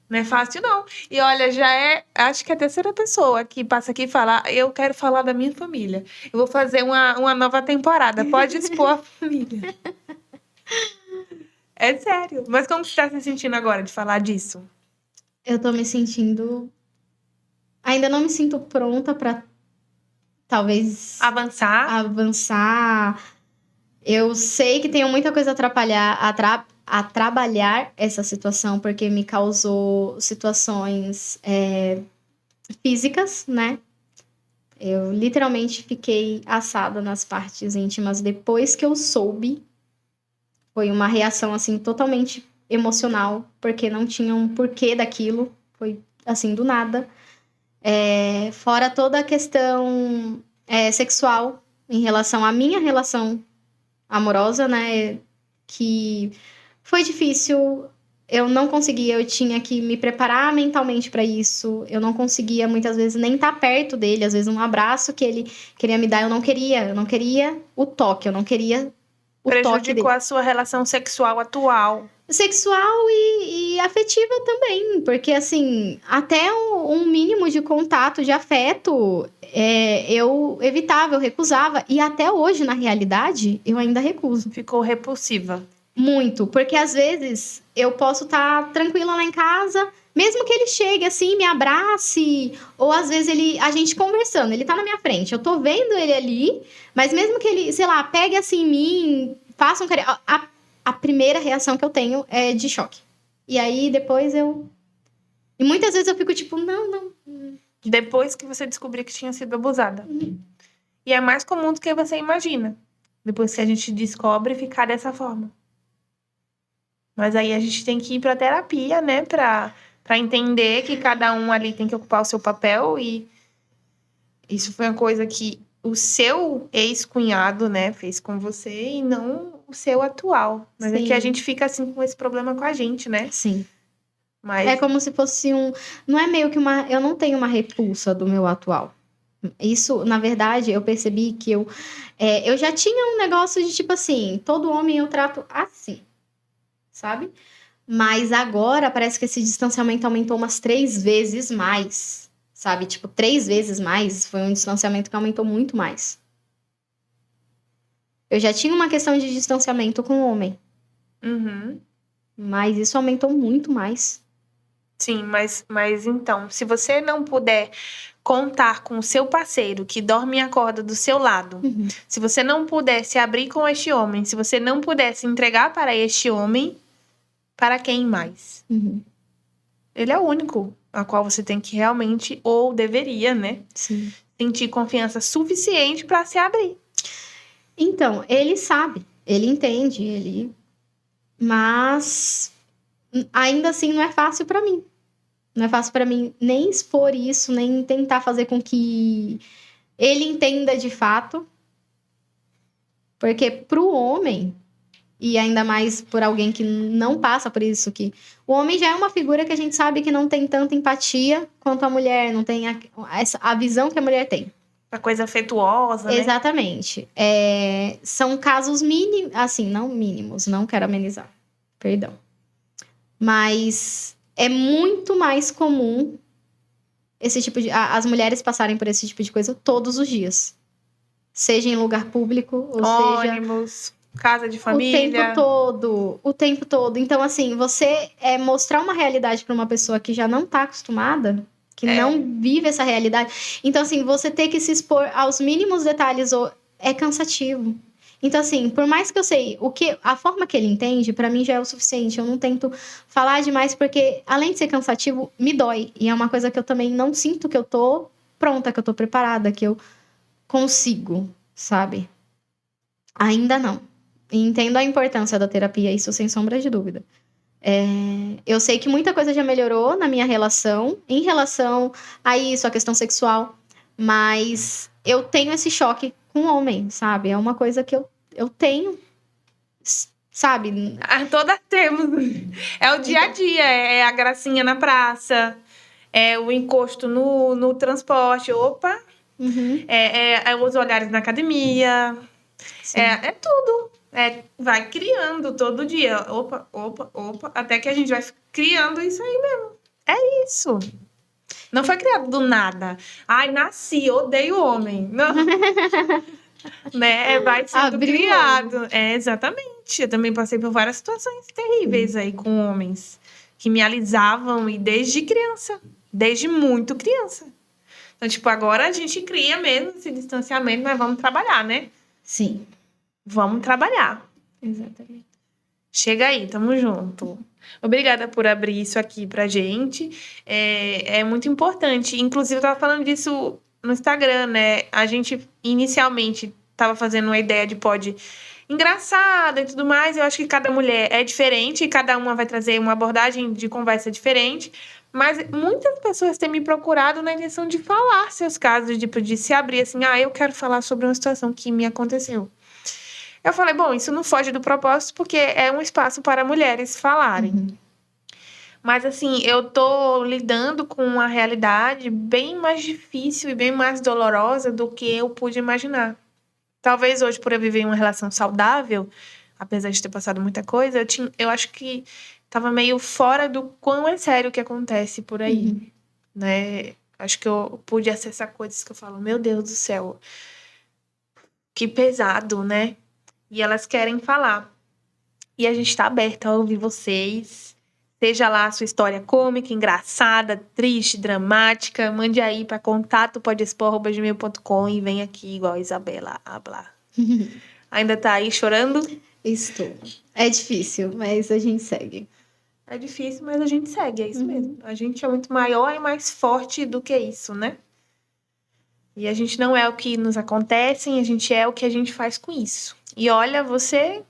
Não é fácil, não. E olha, já acho que é a terceira pessoa que passa aqui e fala, eu quero falar da minha família. Eu vou fazer uma nova temporada. Pode expor a família. É sério. Mas como você tá se sentindo agora de falar disso? Eu tô me sentindo... Ainda não me sinto pronta pra talvez avançar. Eu sei que tenho muita coisa a trabalhar essa situação, porque me causou situações físicas, né? Eu literalmente fiquei assada nas partes íntimas depois que eu soube. Foi uma reação, assim, totalmente emocional, porque não tinha um porquê daquilo. Foi, assim, do nada. Fora toda a questão sexual em relação à minha relação amorosa, né? Que foi difícil. Eu não conseguia, eu tinha que me preparar mentalmente para isso. Eu não conseguia, muitas vezes, nem estar perto dele. Às vezes, um abraço que ele queria me dar, eu não queria. Eu não queria o toque, eu não queria o toque dele. Prejudicou a sua relação sexual atual. Sexual e afetiva também, porque assim, até um mínimo de contato, de afeto, eu evitava, eu recusava, e até hoje, na realidade, eu ainda recuso. Ficou repulsiva. Muito, porque às vezes eu posso estar tranquila lá em casa, mesmo que ele chegue assim, me abrace, ou às vezes a gente conversando, ele tá na minha frente, eu tô vendo ele ali, mas mesmo que ele, sei lá, pegue assim em mim, faça um carinho, a primeira reação que eu tenho é de choque. E aí, depois eu... E muitas vezes eu fico tipo, não. Depois que você descobriu que tinha sido abusada. E é mais comum do que você imagina. Depois que a gente descobre, ficar dessa forma. Mas aí a gente tem que ir pra terapia, né? Pra entender que cada um ali tem que ocupar o seu papel. E isso foi uma coisa que o seu ex-cunhado, né, fez com você e não o seu atual. Mas é que a Sim. gente fica assim com esse problema com a gente, né? Sim. Mas É como se fosse um... Não é meio que uma... Eu não tenho uma repulsa do meu atual. Isso, na verdade, eu percebi que eu já tinha um negócio de tipo assim, todo homem eu trato assim, sabe? Mas agora parece que esse distanciamento aumentou umas 3 vezes mais, sabe? Tipo, 3 vezes mais. Foi um distanciamento que aumentou muito mais. Eu já tinha uma questão de distanciamento com o homem, Uhum. mas isso aumentou muito mais. Sim, mas então, se você não puder contar com o seu parceiro que dorme e acorda do seu lado, se você não puder se abrir com este homem, se você não puder se entregar para este homem, para quem mais? Ele é o único a qual você tem que realmente, ou deveria, né? Sim. Sentir confiança suficiente para se abrir. Então, ele sabe, ele entende, mas ainda assim não é fácil pra mim. Não é fácil pra mim nem expor isso, nem tentar fazer com que ele entenda de fato. Porque pro homem, e ainda mais por alguém que não passa por isso, que o homem já é uma figura que a gente sabe que não tem tanta empatia quanto a mulher, não tem a visão que a mulher tem. A coisa afetuosa, né? Exatamente. São casos mínimos, assim, não mínimos, não quero amenizar, perdão. Mas é muito mais comum esse tipo de... as mulheres passarem por esse tipo de coisa todos os dias. Seja em lugar público, ou seja... Ônibus, casa de família. O tempo todo. Então, assim, você mostrar uma realidade para uma pessoa que já não tá acostumada, que não vive essa realidade. Então, assim, você ter que se expor aos mínimos detalhes é cansativo. Então, assim, por mais que eu sei a forma que ele entende, pra mim já é o suficiente. Eu não tento falar demais, porque além de ser cansativo, me dói. E é uma coisa que eu também não sinto que eu tô pronta, que eu tô preparada, que eu consigo, sabe? Ainda não. E entendo a importância da terapia, isso sem sombra de dúvida. Eu sei que muita coisa já melhorou na minha relação, em relação a isso, a questão sexual, mas eu tenho esse choque com o homem, sabe? É uma coisa que eu tenho, sabe? Todas temos. É o dia a dia, é a gracinha na praça, é o encosto no transporte, opa. É os olhares na academia, é tudo. Vai criando todo dia, opa, até que a gente vai criando isso aí mesmo. É isso. Não foi criado do nada. Ai, nasci, odeio homem. Não. Né? Vai sendo criado. Exatamente. Eu também passei por várias situações terríveis aí com homens que me alisavam e desde criança. Desde muito criança. Então, tipo, agora a gente cria mesmo esse distanciamento, mas vamos trabalhar, né? Sim. Vamos trabalhar. Exatamente. Chega aí, tamo junto. Obrigada por abrir isso aqui pra gente. É muito importante. Inclusive, eu tava falando disso no Instagram, né? A gente, inicialmente, tava fazendo uma ideia de pod engraçada e tudo mais. Eu acho que cada mulher é diferente e cada uma vai trazer uma abordagem de conversa diferente. Mas muitas pessoas têm me procurado na intenção de falar seus casos, de se abrir assim. Eu quero falar sobre uma situação que me aconteceu. Eu falei, bom, isso não foge do propósito, porque é um espaço para mulheres falarem. Mas, assim, eu tô lidando com uma realidade bem mais difícil e bem mais dolorosa do que eu pude imaginar. Talvez hoje, por eu viver em uma relação saudável, apesar de ter passado muita coisa, eu acho que tava meio fora do quão é sério o que acontece por aí, né? Acho que eu pude acessar coisas que eu falo, meu Deus do céu, que pesado, né? E elas querem falar. E a gente tá aberta a ouvir vocês. Seja lá a sua história cômica, engraçada, triste, dramática. Mande aí para contato@podexpor@gmail.com e vem aqui igual a Isabela hablar. Ainda tá aí chorando? Estou. É difícil, mas a gente segue. É difícil, mas a gente segue, é isso mesmo. A gente é muito maior e mais forte do que isso, né? E a gente não é o que nos acontece, a gente é o que a gente faz com isso. E olha, você,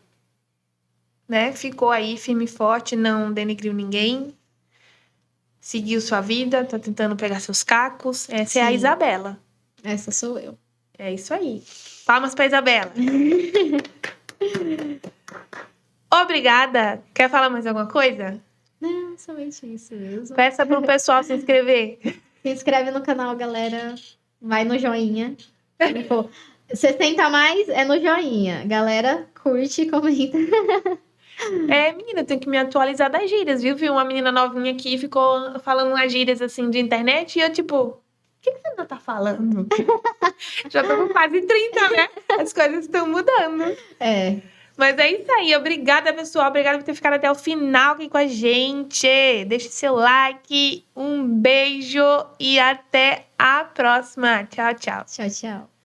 né, ficou aí firme e forte, não denegriu ninguém, seguiu sua vida, tá tentando pegar seus cacos. Essa é a Sim. Isabela. Essa sou eu. É isso aí. Palmas pra Isabela. Obrigada. Quer falar mais alguma coisa? Não, somente isso mesmo. Peça pro pessoal se inscrever. Se inscreve no canal, galera. Vai no joinha. Tipo, 60 a mais é no joinha. Galera, curte e comenta. Menina, eu tenho que me atualizar das gírias, viu? Vi uma menina novinha aqui e ficou falando umas gírias assim de internet e eu, tipo, o que você ainda tá falando? Já tô com quase 30, né? As coisas estão mudando. É. Mas é isso aí. Obrigada, pessoal. Obrigada por ter ficado até o final aqui com a gente. Deixe seu like, um beijo e até a próxima. Tchau, tchau. Tchau, tchau.